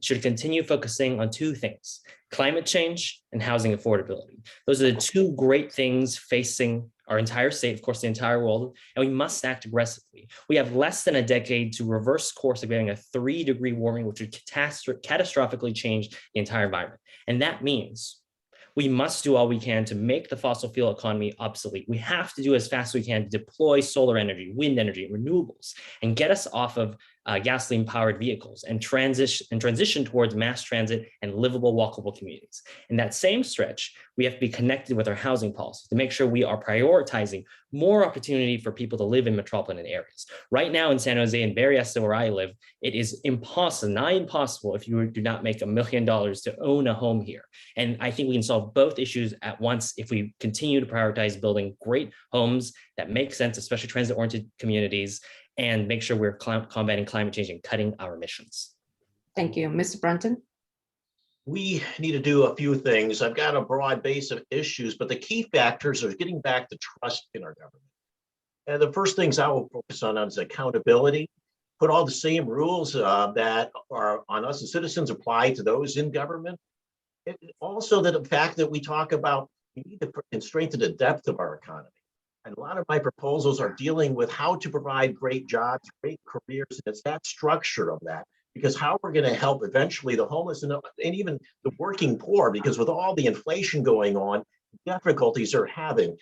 should continue focusing on 2 things: climate change and housing affordability. Those are the 2 great things facing our entire state, of course, the entire world, and we must act aggressively. We have less than a decade to reverse course of getting a 3-degree warming, which would catastrophically change the entire environment. And that means we must do all we can to make the fossil fuel economy obsolete. We have to do as fast as we can to deploy solar energy, wind energy, renewables, and get us off of gasoline-powered vehicles and transition towards mass transit and livable, walkable communities. In that same stretch, we have to be connected with our housing policy to make sure we are prioritizing more opportunity for people to live in metropolitan areas. Right now in San Jose and Berryessa, where I live, it is impossible, nigh impossible, if you do not make $1 million to own a home here. And I think we can solve both issues at once if we continue to prioritize building great homes that make sense, especially transit-oriented communities, and make sure we're combating climate change and cutting our emissions. Thank you. Mr. Brunton? We need to do a few things. I've got a broad base of issues, but the key factors are getting back to trust in our government. And the first things I will focus on is accountability. Put all the same rules that are on us as citizens apply to those in government. Also, that the fact that we talk about we need to strengthen the depth of our economy. And a lot of my proposals are dealing with how to provide great jobs, great careers. And it's that structure of that, because how we're going to help eventually the homeless and even the working poor, because with all the inflation going on, difficulties they're having,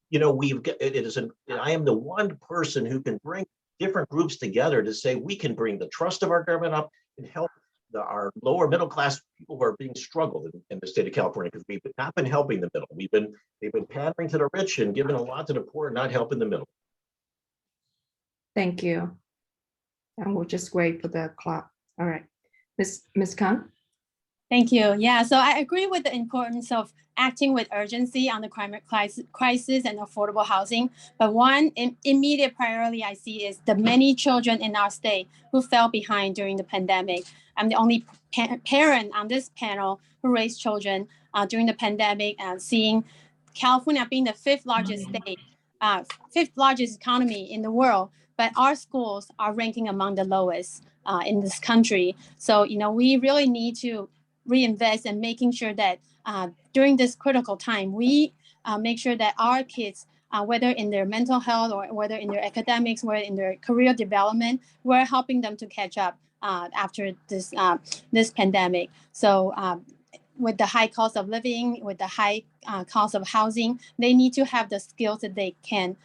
you know, I am the one person who can bring different groups together to say we can bring the trust of our government up and help our lower middle class people who are being struggled in the state of California, because we've not been helping the middle. They've been pandering to the rich and giving a lot to the poor, not helping the middle. Thank you. And we'll just wait for the clock. All right, Ms. Kang. Thank you. Yeah, so I agree with the importance of acting with urgency on the climate crisis and affordable housing. But one immediate priority I see is the many children in our state who fell behind during the pandemic. I'm the only parent on this panel who raised children during the pandemic, and seeing California being the fifth largest state, fifth largest economy in the world, but our schools are ranking among the lowest in this country. So, you know, we really need to reinvest in making sure that during this critical time, we make sure that our kids, whether in their mental health or whether in their academics, whether in their career development, we're helping them to catch up after this pandemic. So with the high cost of living, with the high cost of housing, they need to have the skills that they can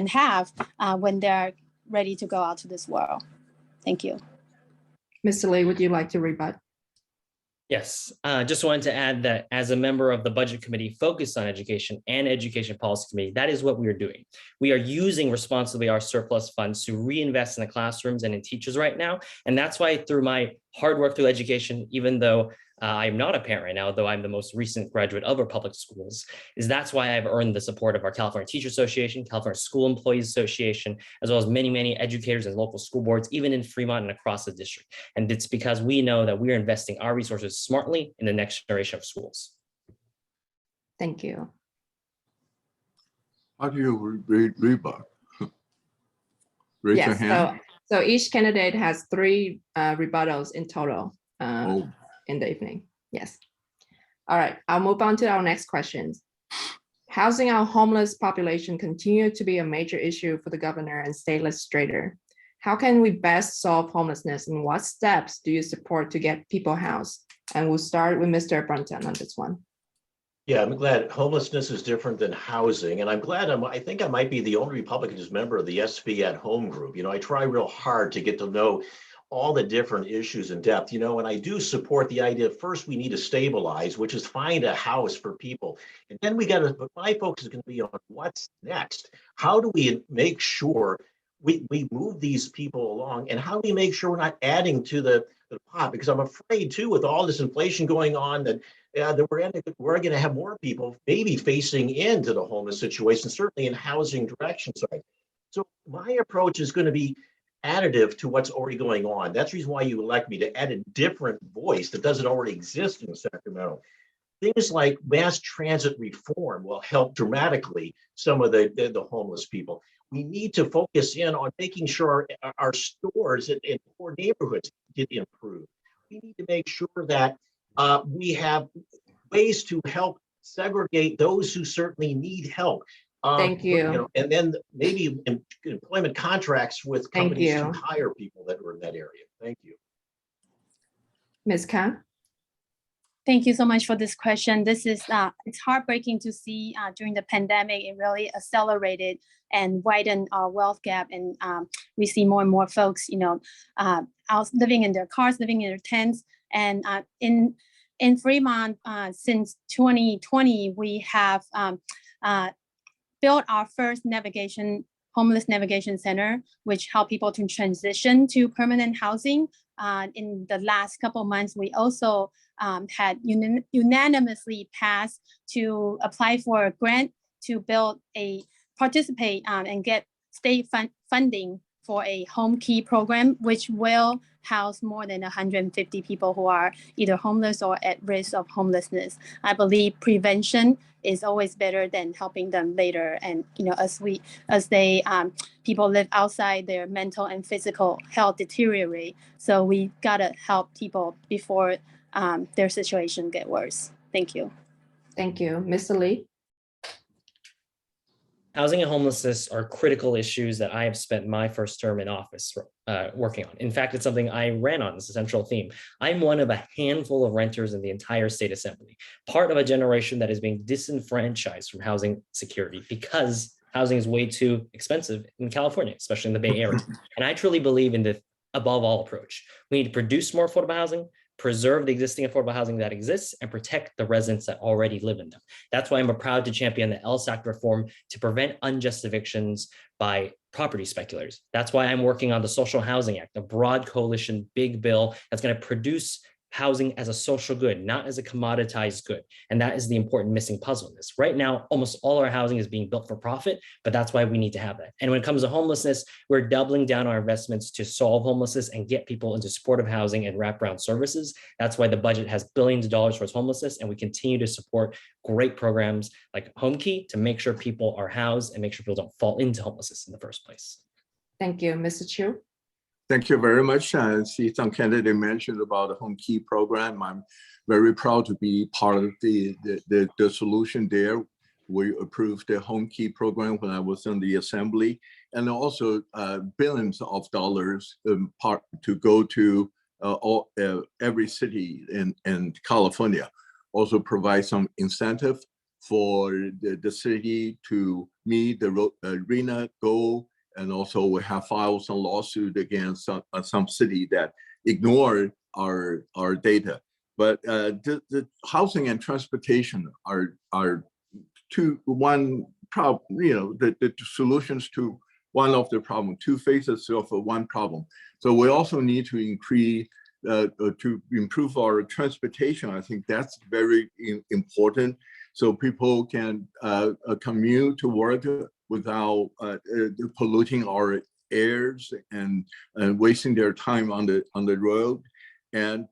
have when they're ready to go out to this world. Thank you. Mr. Lee, would you like to rebut? Yes, just wanted to add that as a member of the Budget Committee focused on education and Education Policy Committee, that is what we are doing. We are using responsibly our surplus funds to reinvest in the classrooms and in teachers right now. And that's why through my hard work through education, even though I'm not a parent right now, though I'm the most recent graduate of our public schools, that's why I've earned the support of our California Teacher Association, California School Employees Association, as well as many, many educators and local school boards, even in Fremont and across the district. And it's because we know that we're investing our resources smartly in the next generation of schools. Thank you. How do you rebut? Raise your hand. So each candidate has 3 rebuttals in total in the evening. Yes. All right, I'll move on to our next questions. Housing our homeless population continues to be a major issue for the governor and state legislator. How can we best solve homelessness, and what steps do you support to get people housed? And we'll start with Mr. Brunton on this one. Yeah, I'm glad homelessness is different than housing. And I'm glad I think I might be the only Republican who's member of the SV at Home group. You know, I try real hard to get to know all the different issues in depth, you know, and I do support the idea first we need to stabilize, which is find a house for people. And then but my focus is going to be on what's next. How do we make sure we move these people along, and how do we make sure we're not adding to the pot? Because I'm afraid too, with all this inflation going on, that we're going to have more people maybe facing into the homeless situation, certainly in housing direction side. So my approach is going to be additive to what's already going on. That's the reason why you elect me, to add a different voice that doesn't already exist in Sacramento. Things like mass transit reform will help dramatically some of the homeless people. We need to focus in on making sure our stores in poor neighborhoods get improved. We need to make sure that we have ways to help segregate those who certainly need help. Thank you. You know, and then maybe employment contracts with companies to hire people that are in that area. Thank you. Ms. Kang. Thank you so much for this question. This is it's heartbreaking to see during the pandemic, it really accelerated and widened our wealth gap, and we see more and more folks, you know, out living in their cars, living in their tents, and in Fremont since 2020, we have built our first homeless navigation center, which help people to transition to permanent housing. In the last couple of months, we also had unanimously passed to apply for a grant to participate and get state funding for a home key program, which will house more than 150 people who are either homeless or at risk of homelessness. I believe prevention is always better than helping them later. And you know, people live outside, their mental and physical health deteriorate. So we gotta help people before their situation get worse. Thank you. Thank you, Mr. Lee. Housing and homelessness are critical issues that I have spent my first term in office working on. In fact, it's something I ran on as a central theme. I'm one of a handful of renters in the entire state assembly, part of a generation that is being disenfranchised from housing security because housing is way too expensive in California, especially in the Bay Area. And I truly believe in the above all approach. We need to produce more affordable housing, preserve the existing affordable housing that exists, and protect the residents that already live in them. That's why I'm proud to champion the LSAC reform to prevent unjust evictions by property speculators. That's why I'm working on the Social Housing Act, a broad coalition, big bill that's going to produce housing as a social good, not as a commoditized good. And that is the important missing puzzle in this. Right now, almost all our housing is being built for profit, but that's why we need to have that. And when it comes to homelessness, we're doubling down our investments to solve homelessness and get people into supportive housing and wraparound services. That's why the budget has billions of dollars towards homelessness, and we continue to support great programs like Home Key to make sure people are housed and make sure people don't fall into homelessness in the first place. Thank you, Mr. Chu. Thank you very much. See, some candidate mentioned about the Home Key program. I'm very proud to be part of the solution there. We approved the Home Key program when I was in the assembly, and also billions of dollars to go to every city in California. Also provide some incentive for the city to meet the RHNA goal. And also we have filed some lawsuit against some city that ignore our data. But the housing and transportation are one problem, the solutions to one of the problem, two faces of one problem. So we also need to increase, to improve our transportation. I think that's very important. So people can commute to work without polluting our airs and wasting their time on the road. And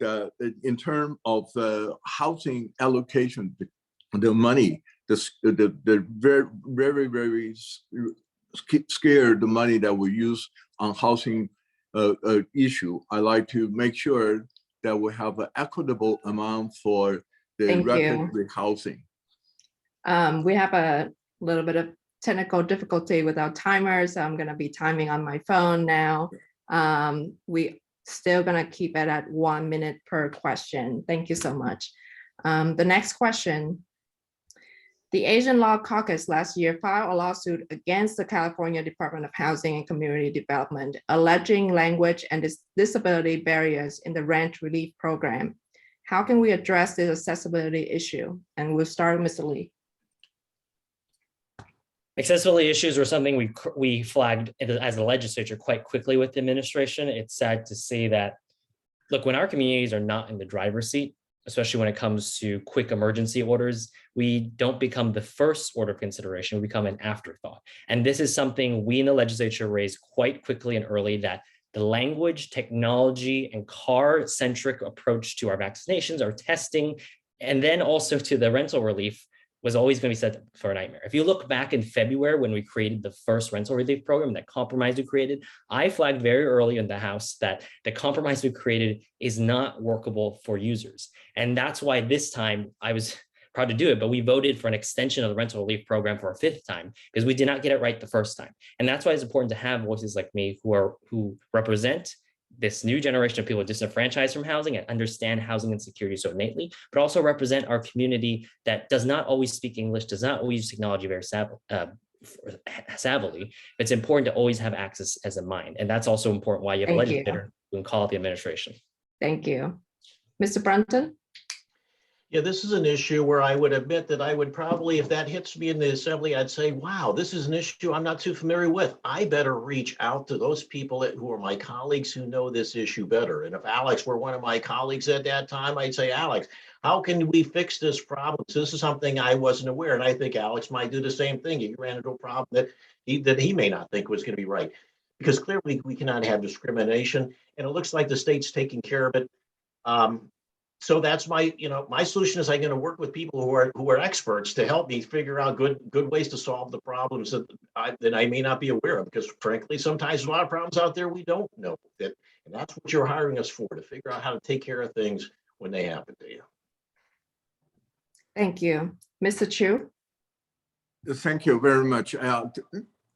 in terms of housing allocation, the money, the very, very scared the money that we use on housing issue. I like to make sure that we have an equitable amount for the refugee housing. We have a little bit of technical difficulty with our timer, so I'm going to be timing on my phone now. We still going to keep it at 1 minute per question. Thank you so much. The next question. The Asian Law Caucus last year filed a lawsuit against the California Department of Housing and Community Development, alleging language and disability barriers in the rent relief program. How can we address this accessibility issue? And we'll start with Mr. Lee. Accessibility issues were something we flagged as a legislature quite quickly with the administration. It's sad to see that, look, when our communities are not in the driver's seat, especially when it comes to quick emergency orders, we don't become the first order of consideration, we become an afterthought. And this is something we in the legislature raised quite quickly and early, that the language, technology, and car-centric approach to our vaccinations, our testing, and then also to the rental relief was always going to be set for a nightmare. If you look back in February when we created the first rental relief program, that compromise we created, I flagged very early in the House that the compromise we created is not workable for users. And that's why this time I was proud to do it, but we voted for an extension of the rental relief program for a 5th time because we did not get it right the first time. And that's why it's important to have voices like me who represent this new generation of people disenfranchised from housing and understand housing insecurity so innately, but also represent our community that does not always speak English, does not always use technology very savvily. It's important to always have access as a mind. And that's also important why you have a legislator who can call out the administration. Thank you. Mr. Brunton? Yeah, this is an issue where I would admit that I would probably, if that hits me in the assembly, I'd say, wow, this is an issue I'm not too familiar with. I better reach out to those people who are my colleagues who know this issue better. And if Alex were one of my colleagues at that time, I'd say, Alex, how can we fix this problem? So this is something I wasn't aware. And I think Alex might do the same thing. He ran into a problem that he may not think was going to be right. Because clearly we cannot have discrimination. And it looks like the state's taking care of it. So that's my solution is I'm going to work with people who are experts to help me figure out good ways to solve the problems that I may not be aware of, because frankly, sometimes there's a lot of problems out there we don't know that, and that's what you're hiring us for, to figure out how to take care of things when they happen to you. Thank you. Mr. Chu? Thank you very much.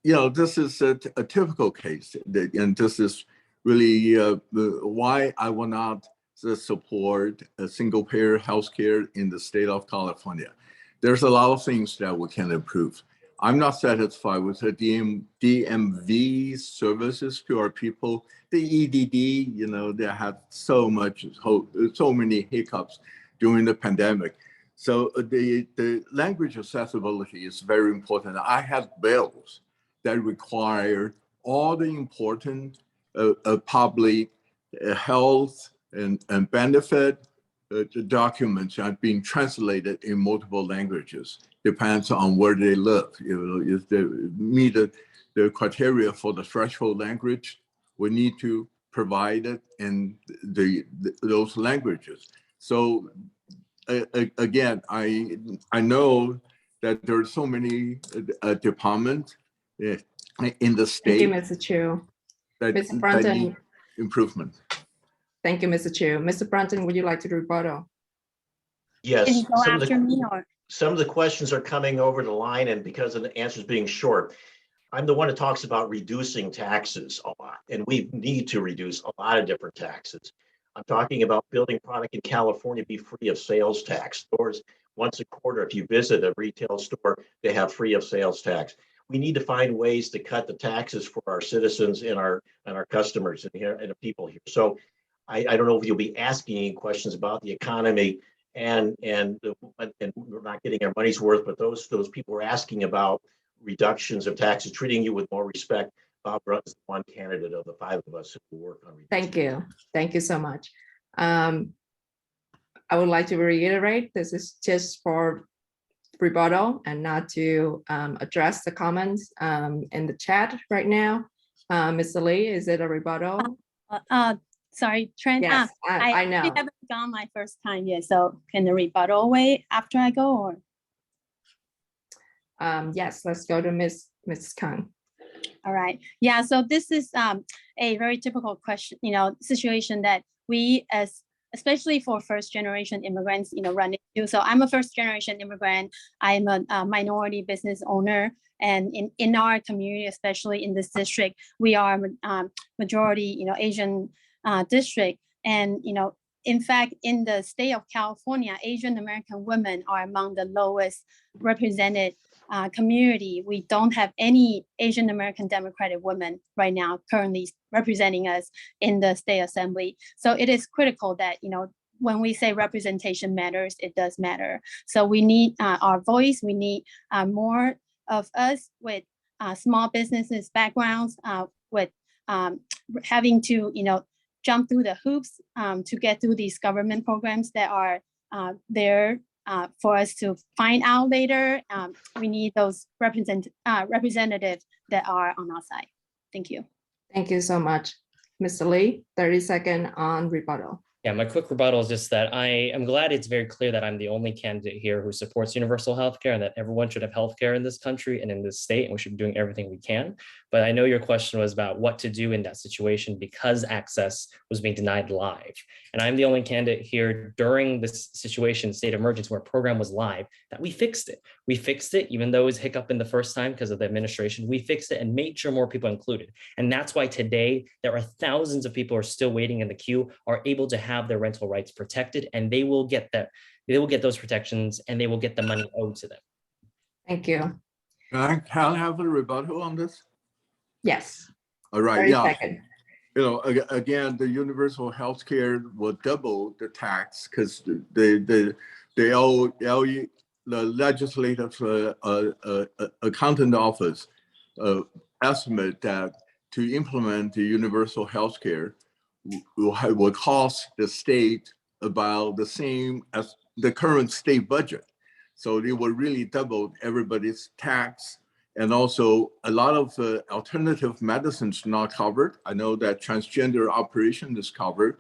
This is a typical case, and this is really why I will not support a single payer healthcare in the state of California. There's a lot of things that we can improve. I'm not satisfied with the DMV services to our people. The EDD, they had so many hiccups during the pandemic. So the language accessibility is very important. I have bills that require all the important public health and benefit documents are being translated in multiple languages. Depends on where they live. If they meet the criteria for the threshold language, we need to provide it in those languages. So again, I know that there are so many departments in the state. Thank you, Mr. Chu. That Mr. Brunton. need improvement. Thank you, Mr. Chu. Mr. Brunton, would you like to rebuttal? Yes, Go after me or? some of the questions are coming over the line, and because of the answers being short, I'm the one that talks about reducing taxes a lot, and we need to reduce a lot of different taxes. I'm talking about building product in California be free of sales tax. Stores once a quarter, if you visit a retail store, they have free of sales tax. We need to find ways to cut the taxes for our citizens and our customers and the people here. So I don't know if you'll be asking any questions about the economy and we're not getting our money's worth, but those people are asking about reductions of taxes, treating you with more respect. Bob Brunt is one candidate of the five of us who will work on reducing. Thank you so much. I would like to reiterate, this is just for rebuttal and not to address the comments in the chat right now. Mr. Lee, is it a rebuttal? Sorry, Trent. Yes, I know. I haven't gone my first time yet, so can the rebuttal wait after I go or? Yes, let's go to Ms. Kang. All right. Yeah, so this is a very typical question, situation that we especially for first generation immigrants, run into. So I'm a first generation immigrant. I'm a minority business owner. And in our community, especially in this district, we are majority, Asian district. And, in fact, in the state of California, Asian American women are among the lowest represented community. We don't have any Asian American Democratic women right now currently representing us in the state assembly. So it is critical that, when we say representation matters, it does matter. So we need our voice. We need more of us with small businesses backgrounds, with having to, jump through the hoops to get through these government programs that are there for us to find out later. We need those representatives that are on our side. Thank you. Thank you so much. Mr. Lee, 30-second on rebuttal. Yeah, my quick rebuttal is just that I am glad it's very clear that I'm the only candidate here who supports universal healthcare and that everyone should have healthcare in this country and in this state, and we should be doing everything we can. But I know your question was about what to do in that situation because access was being denied live. And I'm the only candidate here during this situation, state of emergency, where a program was live, that we fixed it. We fixed it, even though it was a hiccup in the first time because of the administration. We fixed it and made sure more people included. And that's why today there are thousands of people who are still waiting in the queue, are able to have their rental rights protected, and they will get that. They will get those protections and they will get the money owed to them. Thank you. Can I have a rebuttal on this? Yes. All right. 30 Yeah. seconds. Again, the universal health care will double the tax because the legislative accountant office estimate that to implement the universal health care will cost the state about the same as the current state budget. So it will really double everybody's tax. And also a lot of alternative medicines not covered. I know that transgender operation is covered,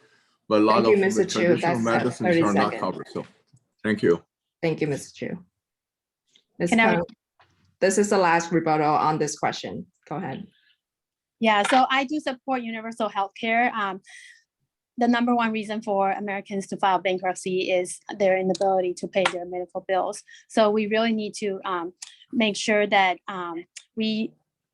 but a lot of traditional medicines are not covered. So thank you. Thank you, Mr. Chu. Ms. Kang, this is the last rebuttal on this question. Go ahead. Yeah, so I do support universal health care. the number one reason for Americans to file bankruptcy is their inability to pay their medical bills. So we really need to make sure that we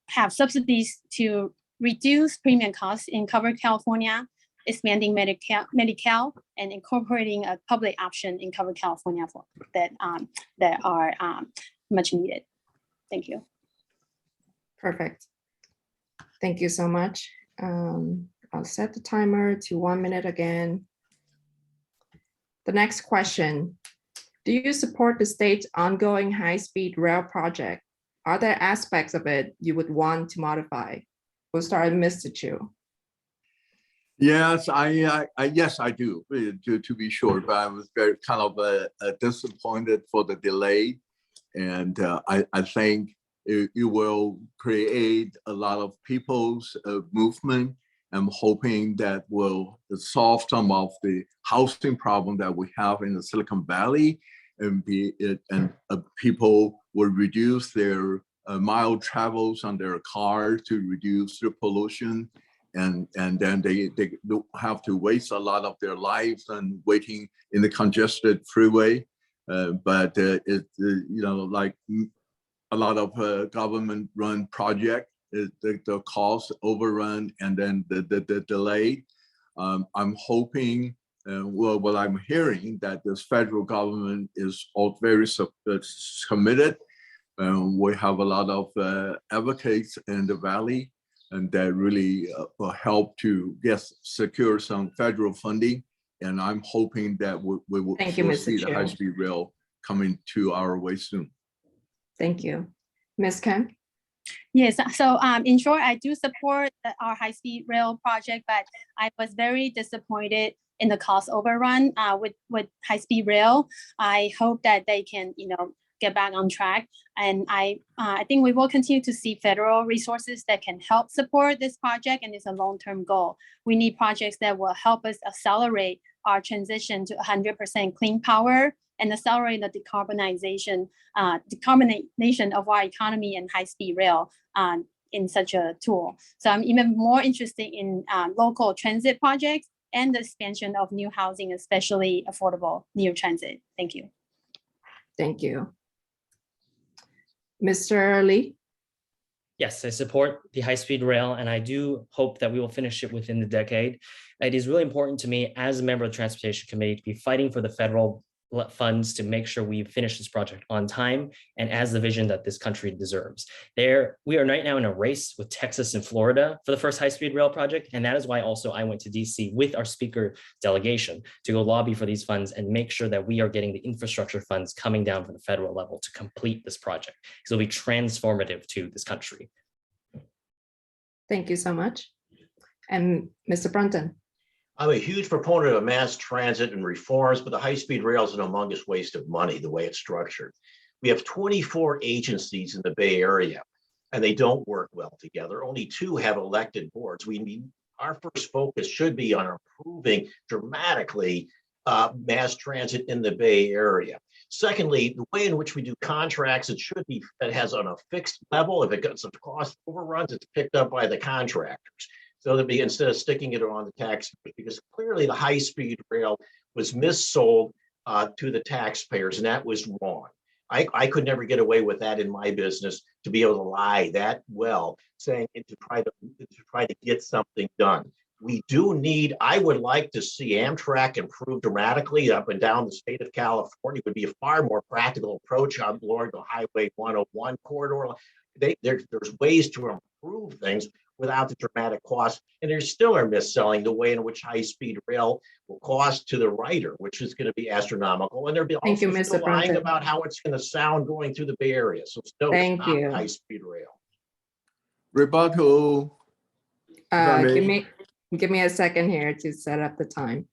have subsidies to reduce premium costs in Covered California, expanding Medi-Cal, and incorporating a public option in Covered California that are much needed. Thank you. Perfect. Thank you so much. I'll set the timer to 1 minute again. The next question. Do you support the state's ongoing high-speed rail project? Are there aspects of it you would want to modify? We'll start with Mr. Chu. Yes, yes, I do, to be sure, but I was very kind of disappointed for the delay. And I think it will create a lot of people's movement. I'm hoping that will solve some of the housing problem that we have in the Silicon Valley, and people will reduce their mile travels on their car to reduce the pollution, and then they don't have to waste a lot of their lives and waiting in the congested freeway. But like a lot of government-run project, the cost overrun and then the delay. I'm hoping, well, what I'm hearing, that this federal government is all very committed. We have a lot of advocates in the Valley, and that really help to secure some federal funding. And I'm hoping that we will see the high-speed rail coming to our way soon. Thank you. Ms. Kang? Yes, so in short, I do support our high-speed rail project, but I was very disappointed in the cost overrun with high-speed rail. I hope that they can, get back on track. And I think we will continue to see federal resources that can help support this project, and it's a long-term goal. We need projects that will help us accelerate our transition to 100% clean power and accelerate the decarbonization of our economy and high-speed rail in such a tool. So I'm even more interested in local transit projects and the expansion of new housing, especially affordable near transit. Thank you. Thank you. Mr. Lee? Yes, I support the high-speed rail, and I do hope that we will finish it within the decade. It is really important to me as a member of the Transportation Committee to be fighting for the federal funds to make sure we finish this project on time and as the vision that this country deserves. We are right now in a race with Texas and Florida for the first high-speed rail project, and that is why also I went to DC with our speaker delegation to go lobby for these funds and make sure that we are getting the infrastructure funds coming down from the federal level to complete this project, because it'll be transformative to this country. Thank you so much. And Mr. Brunton? I'm a huge proponent of mass transit and reforms, but the high-speed rail is an humongous waste of money, the way it's structured. We have 24 agencies in the Bay Area, and they don't work well together. Only 2 have elected boards. Our first focus should be on improving dramatically mass transit in the Bay Area. Secondly, the way in which we do contracts, it has on a fixed level. If it gets some cost overruns, it's picked up by the contractors. So that instead of sticking it on the taxpayers, because clearly the high-speed rail was missold to the taxpayers, and that was wrong. I could never get away with that in my business, to be able to lie that well, saying to try to get something done. I would like to see Amtrak improve dramatically up and down the state of California. It would be a far more practical approach on along the Highway 101 corridor. There's ways to improve things without the dramatic cost, and there still are misselling the way in which high-speed rail will cost to the writer, which is going to be astronomical, and they're also still lying about how it's going to sound going through the Bay Area. So still, it's not high-speed rail. Rebuttal. Give me a second here to set up the time.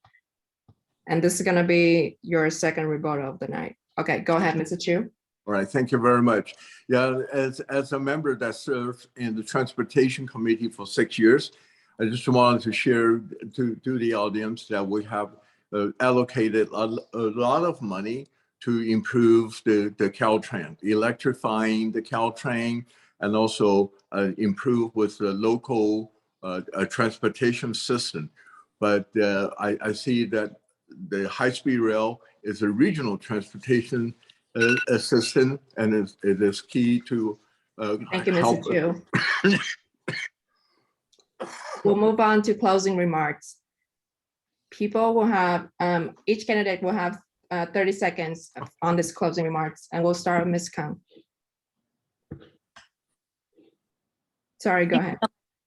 And this is going to be your second rebuttal of the night. Okay, go ahead, Mr. Chu. All right, thank you very much. Yeah, as a member that served in the Transportation Committee for 6 years, I just wanted to share to the audience that we have allocated a lot of money to improve the Caltrain, electrifying the Caltrain, and also improve with the local transportation system. but I see that the high-speed rail is a regional transportation assistant, and it is key to Thank you, help. Mr. Chu. We'll move on to closing remarks. People will have, each candidate will have 30 seconds on this closing remarks, and we'll start with Ms. Kang. Sorry, go ahead.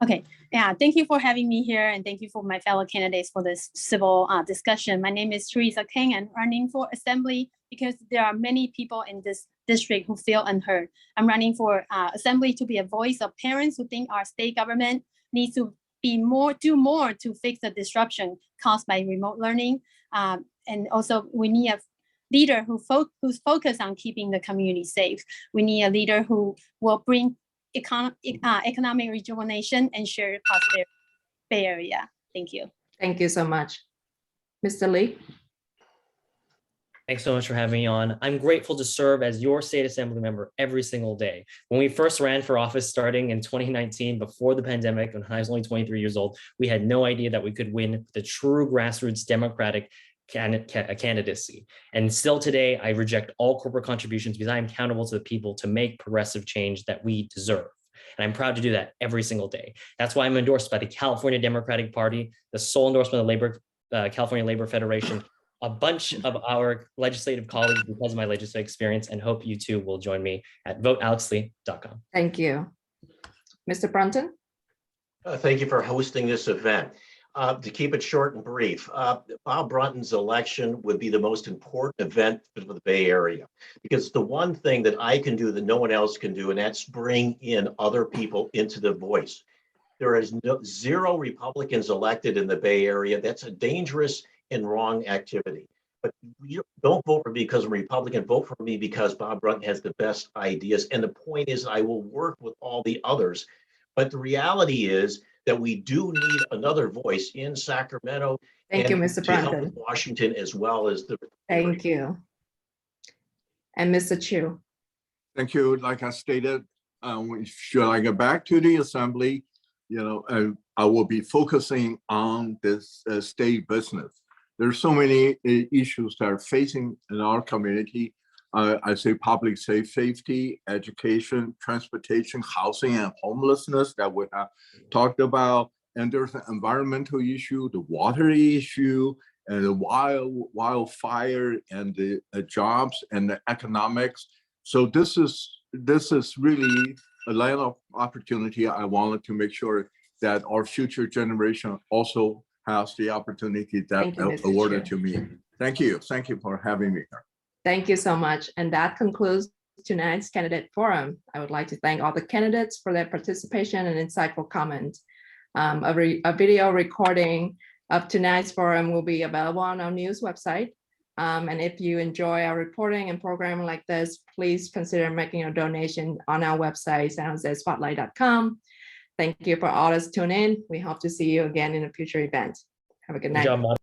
Okay, yeah, thank you for having me here, and thank you for my fellow candidates for this civil discussion. My name is Teresa Kang, and running for assembly because there are many people in this district who feel unheard. I'm running for assembly to be a voice of parents who think our state government needs to do more to fix the disruption caused by remote learning. And also we need a leader who's focused on keeping the community safe. We need a leader who will bring economic rejuvenation and shared prosperity Bay Area. Thank you. Thank you so much. Mr. Lee. Thanks so much for having me on. I'm grateful to serve as your state assembly member every single day. When we first ran for office starting in 2019, before the pandemic, when I was only 23 years old, we had no idea that we could win the true grassroots democratic candidacy. And still today, I reject all corporate contributions because I am accountable to the people to make progressive change that we deserve. And I'm proud to do that every single day. That's why I'm endorsed by the California Democratic Party, the sole endorsement of California Labor Federation, a bunch of our legislative colleagues because of my legislative experience, and hope you too will join me at votealexlee.com. Thank you. Mr. Brunton? Thank you for hosting this event. To keep it short and brief, Bob Brunton's election would be the most important event for the Bay Area, because the one thing that I can do that no one else can do, and that's bring in other people into the voice. There is zero Republicans elected in the Bay Area. That's a dangerous and wrong activity. But you don't vote for me because I'm a Republican, vote for me because Bob Brunton has the best ideas. And the point is, I will work with all the others. But the reality is that we do need another voice in Sacramento. Thank you, Mr. Brunton. Washington, as well as the. Thank you. And Mr. Chu. Thank you. Like I stated, should I get back to the assembly, I will be focusing on this state business. There's so many issues that are facing in our community. I say public safety, education, transportation, housing, and homelessness that we have talked about. And there's an environmental issue, the water issue, and the wildfire, and the jobs and the economics. So this is really a land of opportunity. I wanted to make sure that our future generation also has the opportunity that awarded to me. Thank you. Thank you for having me here. Thank you so much. And that concludes tonight's candidate forum. I would like to thank all the candidates for their participation and insightful comments. A video recording of tonight's forum will be available on our news website. And if you enjoy our reporting and programming like this, please consider making a donation on our website, sanjosespotlight.com. Thank you for all us tuning in. We hope to see you again in a future event. Have a good night. Good job, Mom.